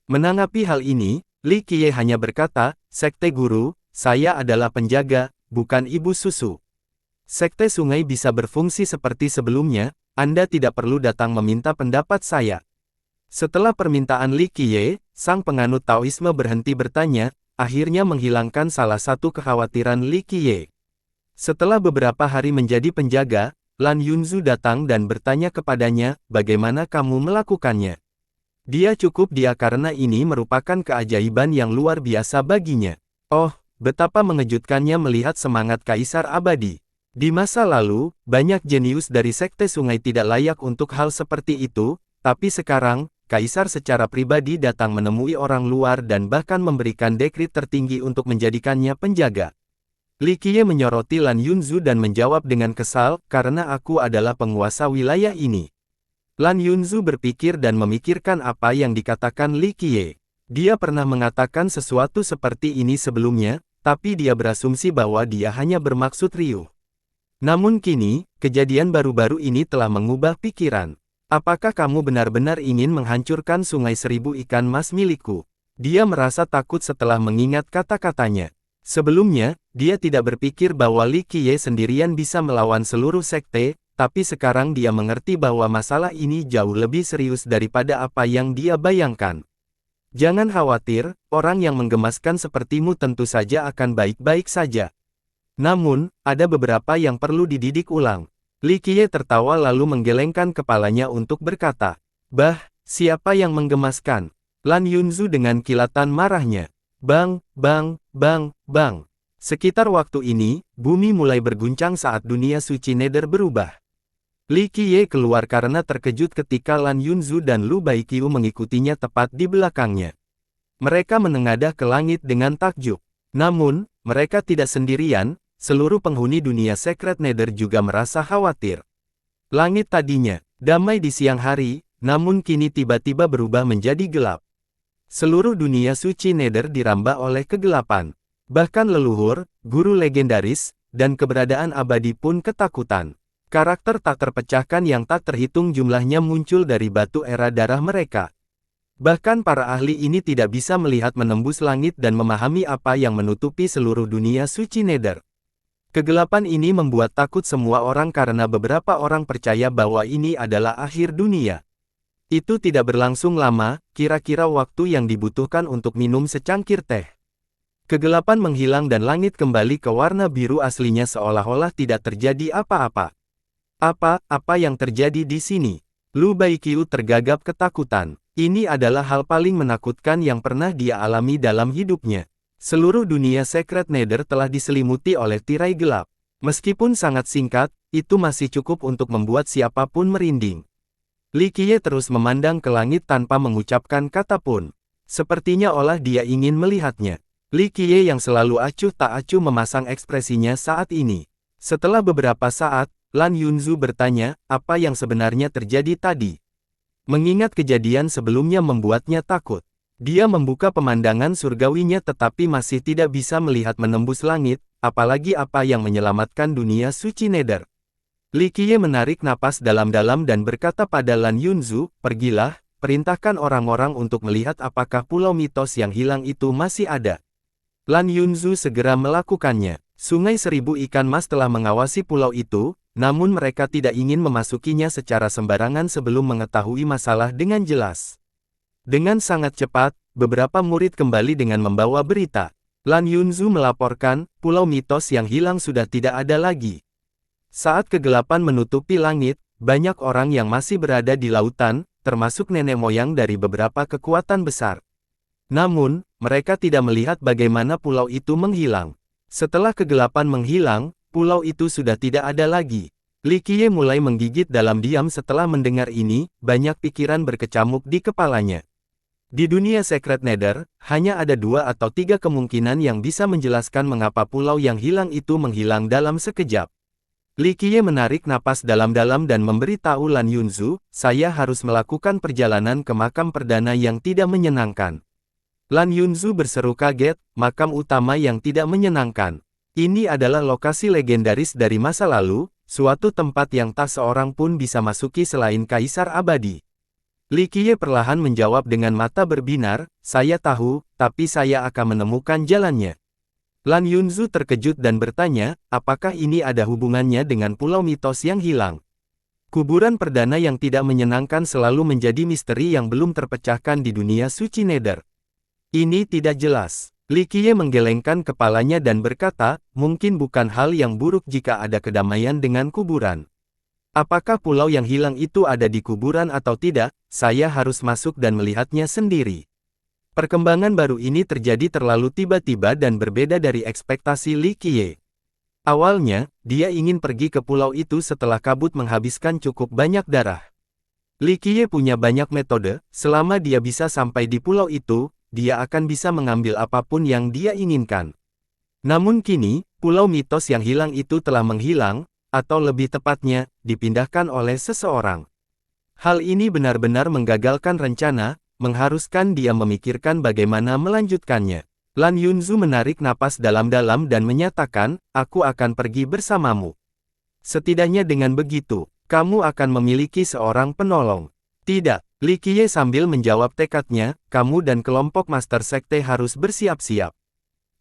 Menanggapi hal ini, Li Qiye hanya berkata, Sekte Guru, saya adalah penjaga, bukan ibu susu. Sekte Sungai bisa berfungsi seperti sebelumnya, Anda tidak perlu datang meminta pendapat saya. Setelah permintaan Li Qiye, sang penganut Taoisme berhenti bertanya, akhirnya menghilangkan salah satu kekhawatiran Li Qiye. Setelah beberapa hari menjadi penjaga, Lan Yunzu datang dan bertanya kepadanya, bagaimana kamu melakukannya? Dia cukup dia karena ini merupakan keajaiban yang luar biasa baginya. Oh, betapa mengejutkannya melihat semangat Kaisar Abadi. Di masa lalu, banyak jenius dari Sekte Sungai tidak layak untuk hal seperti itu, tapi sekarang, Kaisar secara pribadi datang menemui orang luar dan bahkan memberikan dekrit tertinggi untuk menjadikannya penjaga. Li Qiye menyoroti Lan Yunzu dan menjawab dengan kesal, karena aku adalah penguasa wilayah ini. Lan Yunzu berpikir dan memikirkan apa yang dikatakan Li Qiye. Dia pernah mengatakan sesuatu seperti ini sebelumnya, tapi dia berasumsi bahwa dia hanya bermaksud riuh. Namun kini, kejadian baru-baru ini telah mengubah pikiran. Apakah kamu benar-benar ingin menghancurkan Sungai Seribu Ikan Mas milikku? Dia merasa takut setelah mengingat kata-katanya. Sebelumnya, dia tidak berpikir bahwa Li Qiye sendirian bisa melawan seluruh sekte, tapi sekarang dia mengerti bahwa masalah ini jauh lebih serius daripada apa yang dia bayangkan. Jangan khawatir, orang yang menggemaskan sepertimu tentu saja akan baik-baik saja. Namun, ada beberapa yang perlu dididik ulang. Li Qiye tertawa lalu menggelengkan kepalanya untuk berkata, bah, siapa yang menggemaskan? Lan Yunzu dengan kilatan marahnya. Bang, bang, bang, bang. Sekitar waktu ini, bumi mulai berguncang saat dunia suci Nether berubah. Li Qiye keluar karena terkejut ketika Lan Yunzu dan Lu Baiqiu mengikutinya tepat di belakangnya. Mereka menengadah ke langit dengan takjub. Namun, mereka tidak sendirian. Seluruh penghuni dunia Secret Nether juga merasa khawatir. Langit tadinya damai di siang hari, namun kini tiba-tiba berubah menjadi gelap. Seluruh dunia suci Nether dirambah oleh kegelapan. Bahkan leluhur, guru legendaris, dan keberadaan abadi pun ketakutan. Karakter tak terpecahkan yang tak terhitung jumlahnya muncul dari batu era darah mereka. Bahkan para ahli ini tidak bisa melihat menembus langit dan memahami apa yang menutupi seluruh dunia suci Nether. Kegelapan ini membuat takut semua orang karena beberapa orang percaya bahwa ini adalah akhir dunia. Itu tidak berlangsung lama, kira-kira waktu yang dibutuhkan untuk minum secangkir teh. Kegelapan menghilang dan langit kembali ke warna biru aslinya seolah-olah tidak terjadi apa-apa. Apa yang terjadi di sini? Lu Baiqiu tergagap ketakutan. Ini adalah hal paling menakutkan yang pernah dia alami dalam hidupnya. Seluruh dunia Secret Nether telah diselimuti oleh tirai gelap. Meskipun sangat singkat, itu masih cukup untuk membuat siapapun merinding. Li Qiye terus memandang ke langit tanpa mengucapkan kata pun. Sepertinya olah dia ingin melihatnya. Li Qiye yang selalu acuh tak acuh memasang ekspresinya saat ini. Setelah beberapa saat, Lan Yunzu bertanya, apa yang sebenarnya terjadi tadi? Mengingat kejadian sebelumnya membuatnya takut. Dia membuka pemandangan surgawinya tetapi masih tidak bisa melihat menembus langit, apalagi apa yang menyelamatkan dunia suci Nether. Li Qiye menarik napas dalam-dalam dan berkata pada Lan Yunzu, pergilah, perintahkan orang-orang untuk melihat apakah pulau mitos yang hilang itu masih ada. Lan Yunzu segera melakukannya. Sungai Seribu Ikan Mas telah mengawasi pulau itu, namun mereka tidak ingin memasukinya secara sembarangan sebelum mengetahui masalah dengan jelas. Dengan sangat cepat, beberapa murid kembali dengan membawa berita. Lan Yunzu melaporkan, pulau mitos yang hilang sudah tidak ada lagi. Saat kegelapan menutupi langit, banyak orang yang masih berada di lautan, termasuk nenek moyang dari beberapa kekuatan besar. Namun, mereka tidak melihat bagaimana pulau itu menghilang. Setelah kegelapan menghilang, pulau itu sudah tidak ada lagi. Li Qiye mulai menggigit dalam diam setelah mendengar ini, banyak pikiran berkecamuk di kepalanya. Di dunia Secret Nether, hanya ada 2 atau 3 kemungkinan yang bisa menjelaskan mengapa pulau yang hilang itu menghilang dalam sekejap. Li Qiye menarik napas dalam-dalam dan memberitahu Lan Yunzu, saya harus melakukan perjalanan ke makam perdana yang tidak menyenangkan. Lan Yunzu berseru kaget, makam utama yang tidak menyenangkan. Ini adalah lokasi legendaris dari masa lalu, suatu tempat yang tak seorang pun bisa masuki selain Kaisar Abadi. Li Qiye perlahan menjawab dengan mata berbinar, saya tahu, tapi saya akan menemukan jalannya. Lan Yunzu terkejut dan bertanya, apakah ini ada hubungannya dengan pulau mitos yang hilang? Kuburan perdana yang tidak menyenangkan selalu menjadi misteri yang belum terpecahkan di dunia suci Nether. Ini tidak jelas. Li Qiye menggelengkan kepalanya dan berkata, mungkin bukan hal yang buruk jika ada kedamaian dengan kuburan. Apakah pulau yang hilang itu ada di kuburan atau tidak, saya harus masuk dan melihatnya sendiri. Perkembangan baru ini terjadi terlalu tiba-tiba dan berbeda dari ekspektasi Li Qiye. Awalnya, dia ingin pergi ke pulau itu setelah kabut menghabiskan cukup banyak darah. Li Qiye punya banyak metode, selama dia bisa sampai di pulau itu, dia akan bisa mengambil apapun yang dia inginkan. Namun kini, pulau mitos yang hilang itu telah menghilang, atau lebih tepatnya, dipindahkan oleh seseorang. Hal ini benar-benar menggagalkan rencana, mengharuskan dia memikirkan bagaimana melanjutkannya. Lan Yunzu menarik napas dalam-dalam dan menyatakan, aku akan pergi bersamamu. Setidaknya dengan begitu, kamu akan memiliki seorang penolong. Tidak, Li Qiye sambil menjawab tekadnya, kamu dan kelompok Master Sekte harus bersiap-siap.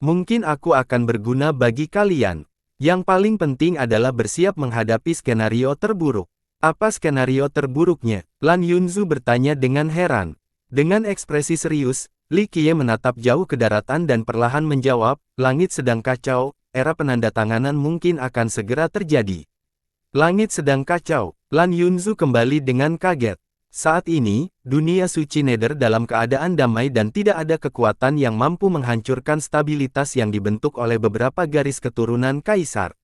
Mungkin aku akan berguna bagi kalian. Yang paling penting adalah bersiap menghadapi skenario terburuk. Apa skenario terburuknya? Lan Yunzu bertanya dengan heran. Dengan ekspresi serius, Li Qiye menatap jauh ke daratan dan perlahan menjawab, langit sedang kacau, era penandatanganan mungkin akan segera terjadi. Langit sedang kacau, Lan Yunzu kembali dengan kaget. Saat ini, dunia suci Nether dalam keadaan damai dan tidak ada kekuatan yang mampu menghancurkan stabilitas yang dibentuk oleh beberapa garis keturunan kaisar.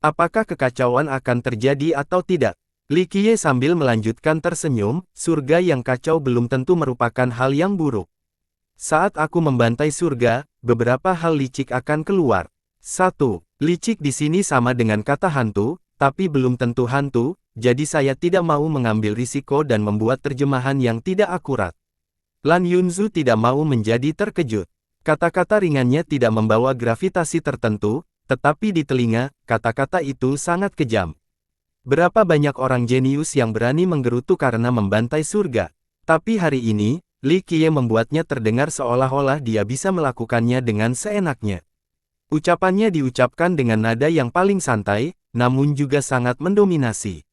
Apakah kekacauan akan terjadi atau tidak? Li Qiye sambil melanjutkan tersenyum, surga yang kacau belum tentu merupakan hal yang buruk. Saat aku membantai surga, beberapa hal licik akan keluar. 1. Licik di sini sama dengan kata hantu, tapi belum tentu hantu, jadi saya tidak mau mengambil risiko dan membuat terjemahan yang tidak akurat. Lan Yunzu tidak mau menjadi terkejut. Kata-kata ringannya tidak membawa gravitasi tertentu, tetapi di telinga, kata-kata itu sangat kejam. Berapa banyak orang jenius yang berani menggerutu karena membantai surga. Tapi hari ini, Li Qiye membuatnya terdengar seolah-olah dia bisa melakukannya dengan seenaknya. Ucapannya diucapkan dengan nada yang paling santai, namun juga sangat mendominasi.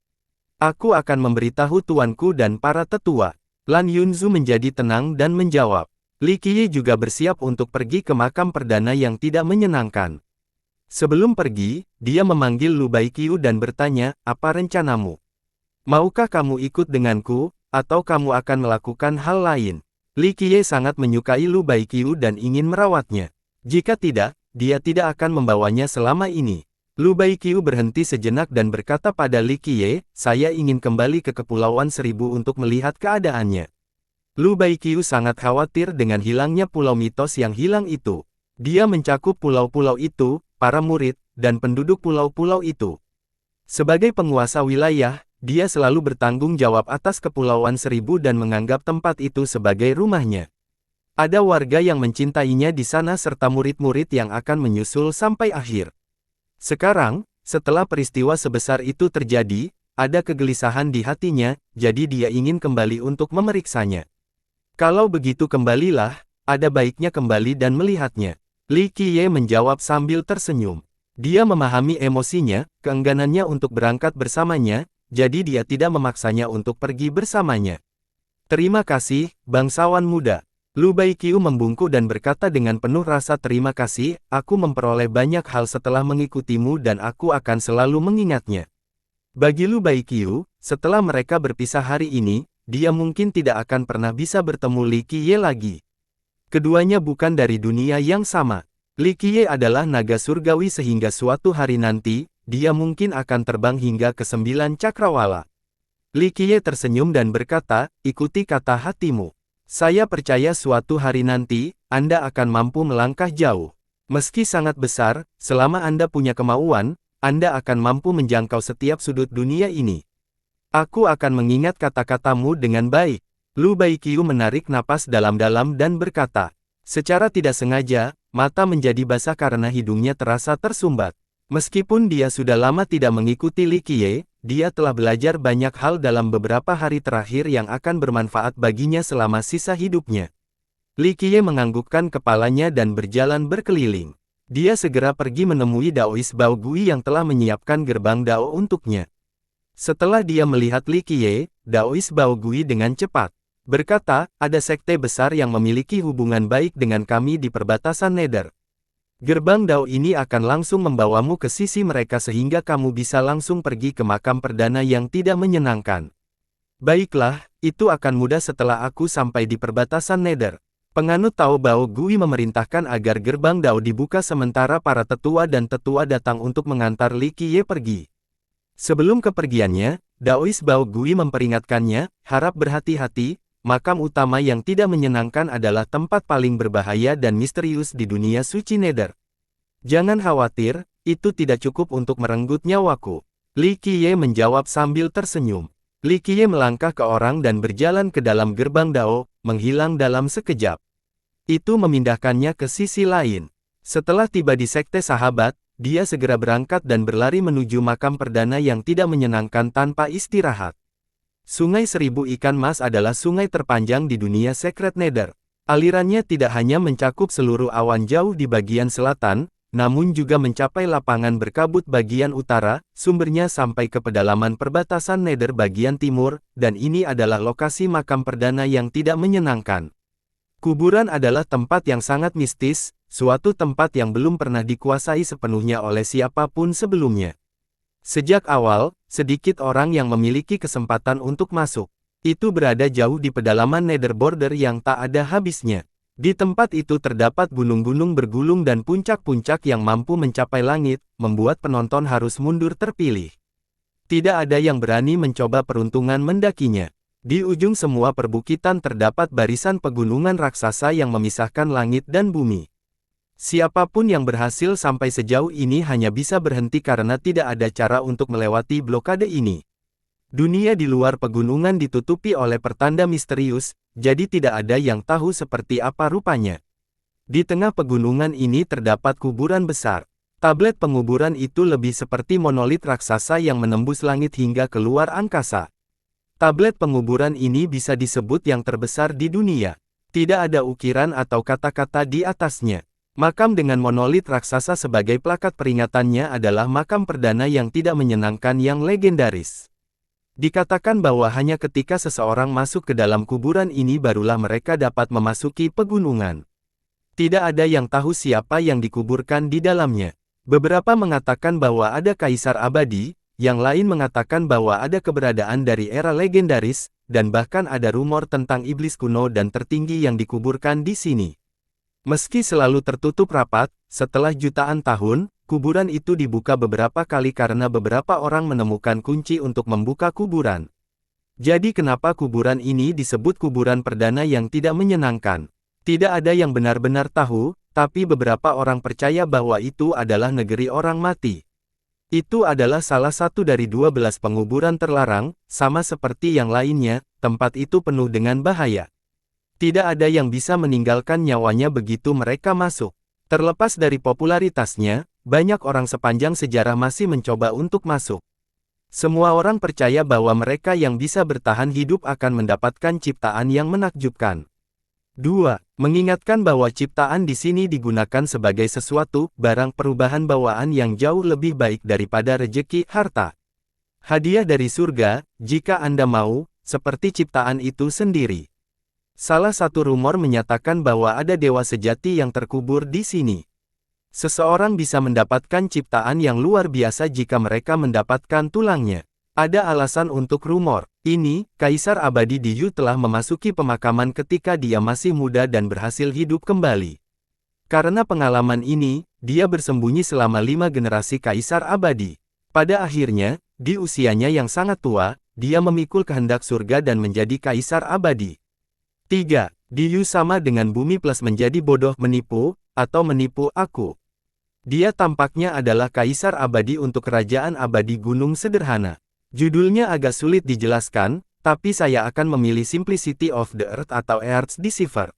Aku akan memberitahu tuanku dan para tetua. Lan Yunzu menjadi tenang dan menjawab. Li Qiye juga bersiap untuk pergi ke makam perdana yang tidak menyenangkan. Sebelum pergi, dia memanggil Lu Baiqiu dan bertanya, apa rencanamu? Maukah kamu ikut denganku, atau kamu akan melakukan hal lain? Li Qiye sangat menyukai Lu Baiqiu dan ingin merawatnya. Jika tidak, dia tidak akan membawanya selama ini. Lu Baiqiu berhenti sejenak dan berkata pada Li Qiye, saya ingin kembali ke Kepulauan Seribu untuk melihat keadaannya. Lu Baiqiu sangat khawatir dengan hilangnya pulau mitos yang hilang itu. Dia mencakup pulau-pulau itu, para murid, dan penduduk pulau-pulau itu. Sebagai penguasa wilayah, dia selalu bertanggung jawab atas Kepulauan Seribu dan menganggap tempat itu sebagai rumahnya. Ada warga yang mencintainya di sana serta murid-murid yang akan menyusul sampai akhir. Sekarang, setelah peristiwa sebesar itu terjadi, ada kegelisahan di hatinya, jadi dia ingin kembali untuk memeriksanya. Kalau begitu kembalilah, ada baiknya kembali dan melihatnya. Li Qiye menjawab sambil tersenyum. Dia memahami emosinya, keengganannya untuk berangkat bersamanya, jadi dia tidak memaksanya untuk pergi bersamanya. Terima kasih, bangsawan muda. Lu Baiqiu membungkuk dan berkata dengan penuh rasa terima kasih, aku memperoleh banyak hal setelah mengikutimu dan aku akan selalu mengingatnya. Bagi Lu Baiqiu, setelah mereka berpisah hari ini, dia mungkin tidak akan pernah bisa bertemu Li Qiye lagi. Keduanya bukan dari dunia yang sama. Li Qiye adalah naga surgawi sehingga suatu hari nanti, dia mungkin akan terbang hingga ke 9 cakrawala. Li Qiye tersenyum dan berkata, ikuti kata hatimu. Saya percaya suatu hari nanti, Anda akan mampu melangkah jauh. Meski sangat besar, selama Anda punya kemauan, Anda akan mampu menjangkau setiap sudut dunia ini. Aku akan mengingat kata-katamu dengan baik. Lu Baiqiu menarik napas dalam-dalam dan berkata. Secara tidak sengaja, mata menjadi basah karena hidungnya terasa tersumbat. Meskipun dia sudah lama tidak mengikuti Li Qiye, dia telah belajar banyak hal dalam beberapa hari terakhir yang akan bermanfaat baginya selama sisa hidupnya. Li Qiye menganggukkan kepalanya dan berjalan berkeliling. Dia segera pergi menemui Daois Bao Gui yang telah menyiapkan gerbang Dao untuknya. Setelah dia melihat Li Qiye, Daois Bao Gui dengan cepat berkata, ada sekte besar yang memiliki hubungan baik dengan kami di perbatasan Nether. Gerbang Dao ini akan langsung membawamu ke sisi mereka sehingga kamu bisa langsung pergi ke makam perdana yang tidak menyenangkan. Baiklah, itu akan mudah setelah aku sampai di perbatasan Nether. Penganut Tao Bao Gui memerintahkan agar gerbang Dao dibuka sementara para tetua dan tetua datang untuk mengantar Li Qiye pergi. Sebelum kepergiannya, Daois Bao Gui memperingatkannya, harap berhati-hati, makam utama yang tidak menyenangkan adalah tempat paling berbahaya dan misterius di dunia suci Nether. Jangan khawatir, itu tidak cukup untuk merenggut nyawaku. Li Qiye menjawab sambil tersenyum. Li Qiye melangkah ke orang dan berjalan ke dalam gerbang Dao, menghilang dalam sekejap. Itu memindahkannya ke sisi lain. Setelah tiba di sekte sahabat, dia segera berangkat dan berlari menuju makam perdana yang tidak menyenangkan tanpa istirahat. Sungai Seribu Ikan Mas adalah sungai terpanjang di dunia Secret Nether. Alirannya tidak hanya mencakup seluruh awan jauh di bagian selatan, namun juga mencapai lapangan berkabut bagian utara, sumbernya sampai ke pedalaman perbatasan Nether bagian timur, dan ini adalah lokasi makam perdana yang tidak menyenangkan. Kuburan adalah tempat yang sangat mistis, suatu tempat yang belum pernah dikuasai sepenuhnya oleh siapapun sebelumnya. Sejak awal, sedikit orang yang memiliki kesempatan untuk masuk. Itu berada jauh di pedalaman Nether Border yang tak ada habisnya. Di tempat itu terdapat gunung-gunung bergulung dan puncak-puncak yang mampu mencapai langit, membuat penonton harus mundur terpilih. Tidak ada yang berani mencoba peruntungan mendakinya. Di ujung semua perbukitan terdapat barisan pegunungan raksasa yang memisahkan langit dan bumi. Siapapun yang berhasil sampai sejauh ini hanya bisa berhenti karena tidak ada cara untuk melewati blokade ini. Dunia di luar pegunungan ditutupi oleh pertanda misterius, jadi tidak ada yang tahu seperti apa rupanya. Di tengah pegunungan ini terdapat kuburan besar. Tablet penguburan itu lebih seperti monolit raksasa yang menembus langit hingga keluar angkasa. Tablet penguburan ini bisa disebut yang terbesar di dunia. Tidak ada ukiran atau kata-kata di atasnya. Makam dengan monolit raksasa sebagai plakat peringatannya adalah makam perdana yang tidak menyenangkan yang legendaris. Dikatakan bahwa hanya ketika seseorang masuk ke dalam kuburan ini barulah mereka dapat memasuki pegunungan. Tidak ada yang tahu siapa yang dikuburkan di dalamnya. Beberapa mengatakan bahwa ada kaisar abadi, yang lain mengatakan bahwa ada keberadaan dari era legendaris, dan bahkan ada rumor tentang iblis kuno dan tertinggi yang dikuburkan di sini. Meski selalu tertutup rapat, setelah jutaan tahun, kuburan itu dibuka beberapa kali karena beberapa orang menemukan kunci untuk membuka kuburan. Jadi kenapa kuburan ini disebut kuburan perdana yang tidak menyenangkan? Tidak ada yang benar-benar tahu, tapi beberapa orang percaya bahwa itu adalah negeri orang mati. Itu adalah salah satu dari 12 penguburan terlarang, sama seperti yang lainnya, tempat itu penuh dengan bahaya. Tidak ada yang bisa meninggalkan nyawanya begitu mereka masuk. Terlepas dari popularitasnya, banyak orang sepanjang sejarah masih mencoba untuk masuk. Semua orang percaya bahwa mereka yang bisa bertahan hidup akan mendapatkan ciptaan yang menakjubkan. 2. Mengingatkan bahwa ciptaan di sini digunakan sebagai sesuatu, barang perubahan bawaan yang jauh lebih baik daripada rejeki, harta. Hadiah dari surga, jika Anda mau, seperti ciptaan itu sendiri. Salah satu rumor menyatakan bahwa ada dewa sejati yang terkubur di sini. Seseorang bisa mendapatkan ciptaan yang luar biasa jika mereka mendapatkan tulangnya. Ada alasan untuk rumor ini. Kaisar abadi di Yu telah memasuki pemakaman ketika dia masih muda dan berhasil hidup kembali. Karena pengalaman ini, dia bersembunyi selama 5 generasi kaisar abadi. Pada akhirnya, di usianya yang sangat tua, dia memikul kehendak surga dan menjadi kaisar abadi. 3. Di Yu sama dengan bumi plus menjadi bodoh, menipu, atau menipu aku. Dia tampaknya adalah kaisar abadi untuk kerajaan abadi gunung sederhana. Judulnya agak sulit dijelaskan, tapi saya akan memilih Simplicity of the Earth atau Earth's Deceiver.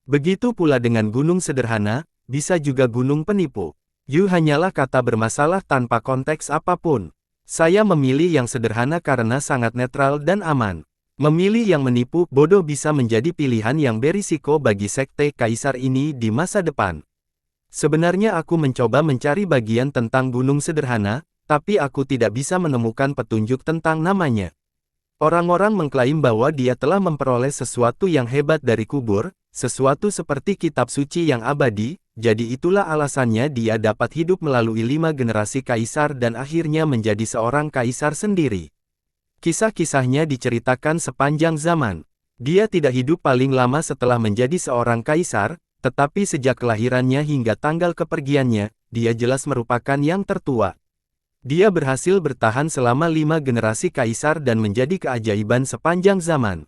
Begitu pula dengan gunung sederhana, bisa juga gunung penipu. Yu hanyalah kata bermasalah tanpa konteks apapun. Saya memilih yang sederhana karena sangat netral dan aman. Memilih yang menipu, bodoh bisa menjadi pilihan yang berisiko bagi sekte kaisar ini di masa depan. Sebenarnya aku mencoba mencari bagian tentang gunung sederhana, tapi aku tidak bisa menemukan petunjuk tentang namanya. Orang-orang mengklaim bahwa dia telah memperoleh sesuatu yang hebat dari kubur, sesuatu seperti kitab suci yang abadi, jadi itulah alasannya dia dapat hidup melalui 5 generasi kaisar dan akhirnya menjadi seorang kaisar sendiri. Kisah-kisahnya diceritakan sepanjang zaman. Dia tidak hidup paling lama setelah menjadi seorang kaisar, tetapi sejak kelahirannya hingga tanggal kepergiannya, dia jelas merupakan yang tertua. Dia berhasil bertahan selama 5 generasi kaisar dan menjadi keajaiban sepanjang zaman.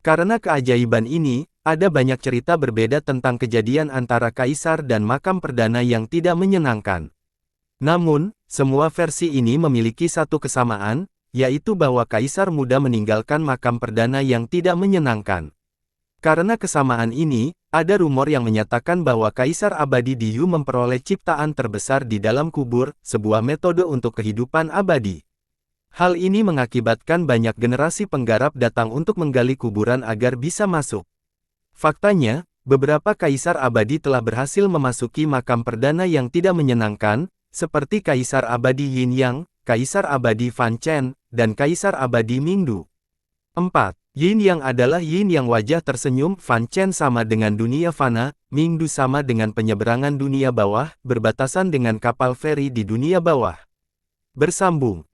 Karena keajaiban ini, ada banyak cerita berbeda tentang kejadian antara kaisar dan makam perdana yang tidak menyenangkan. Namun, semua versi ini memiliki satu kesamaan, yaitu bahwa kaisar muda meninggalkan makam perdana yang tidak menyenangkan. Karena kesamaan ini, ada rumor yang menyatakan bahwa kaisar abadi di Yu memperoleh ciptaan terbesar di dalam kubur, sebuah metode untuk kehidupan abadi. Hal ini mengakibatkan banyak generasi penggarap datang untuk menggali kuburan agar bisa masuk. Faktanya, beberapa kaisar abadi telah berhasil memasuki makam perdana yang tidak menyenangkan, seperti kaisar abadi Yin Yang, kaisar abadi Fan Chen, dan kaisar abadi Mingdu. 4. Yin Yang adalah Yin Yang wajah tersenyum, Fan Chen sama dengan dunia fana, Mingdu sama dengan penyeberangan dunia bawah, berbatasan dengan kapal feri di dunia bawah. Bersambung.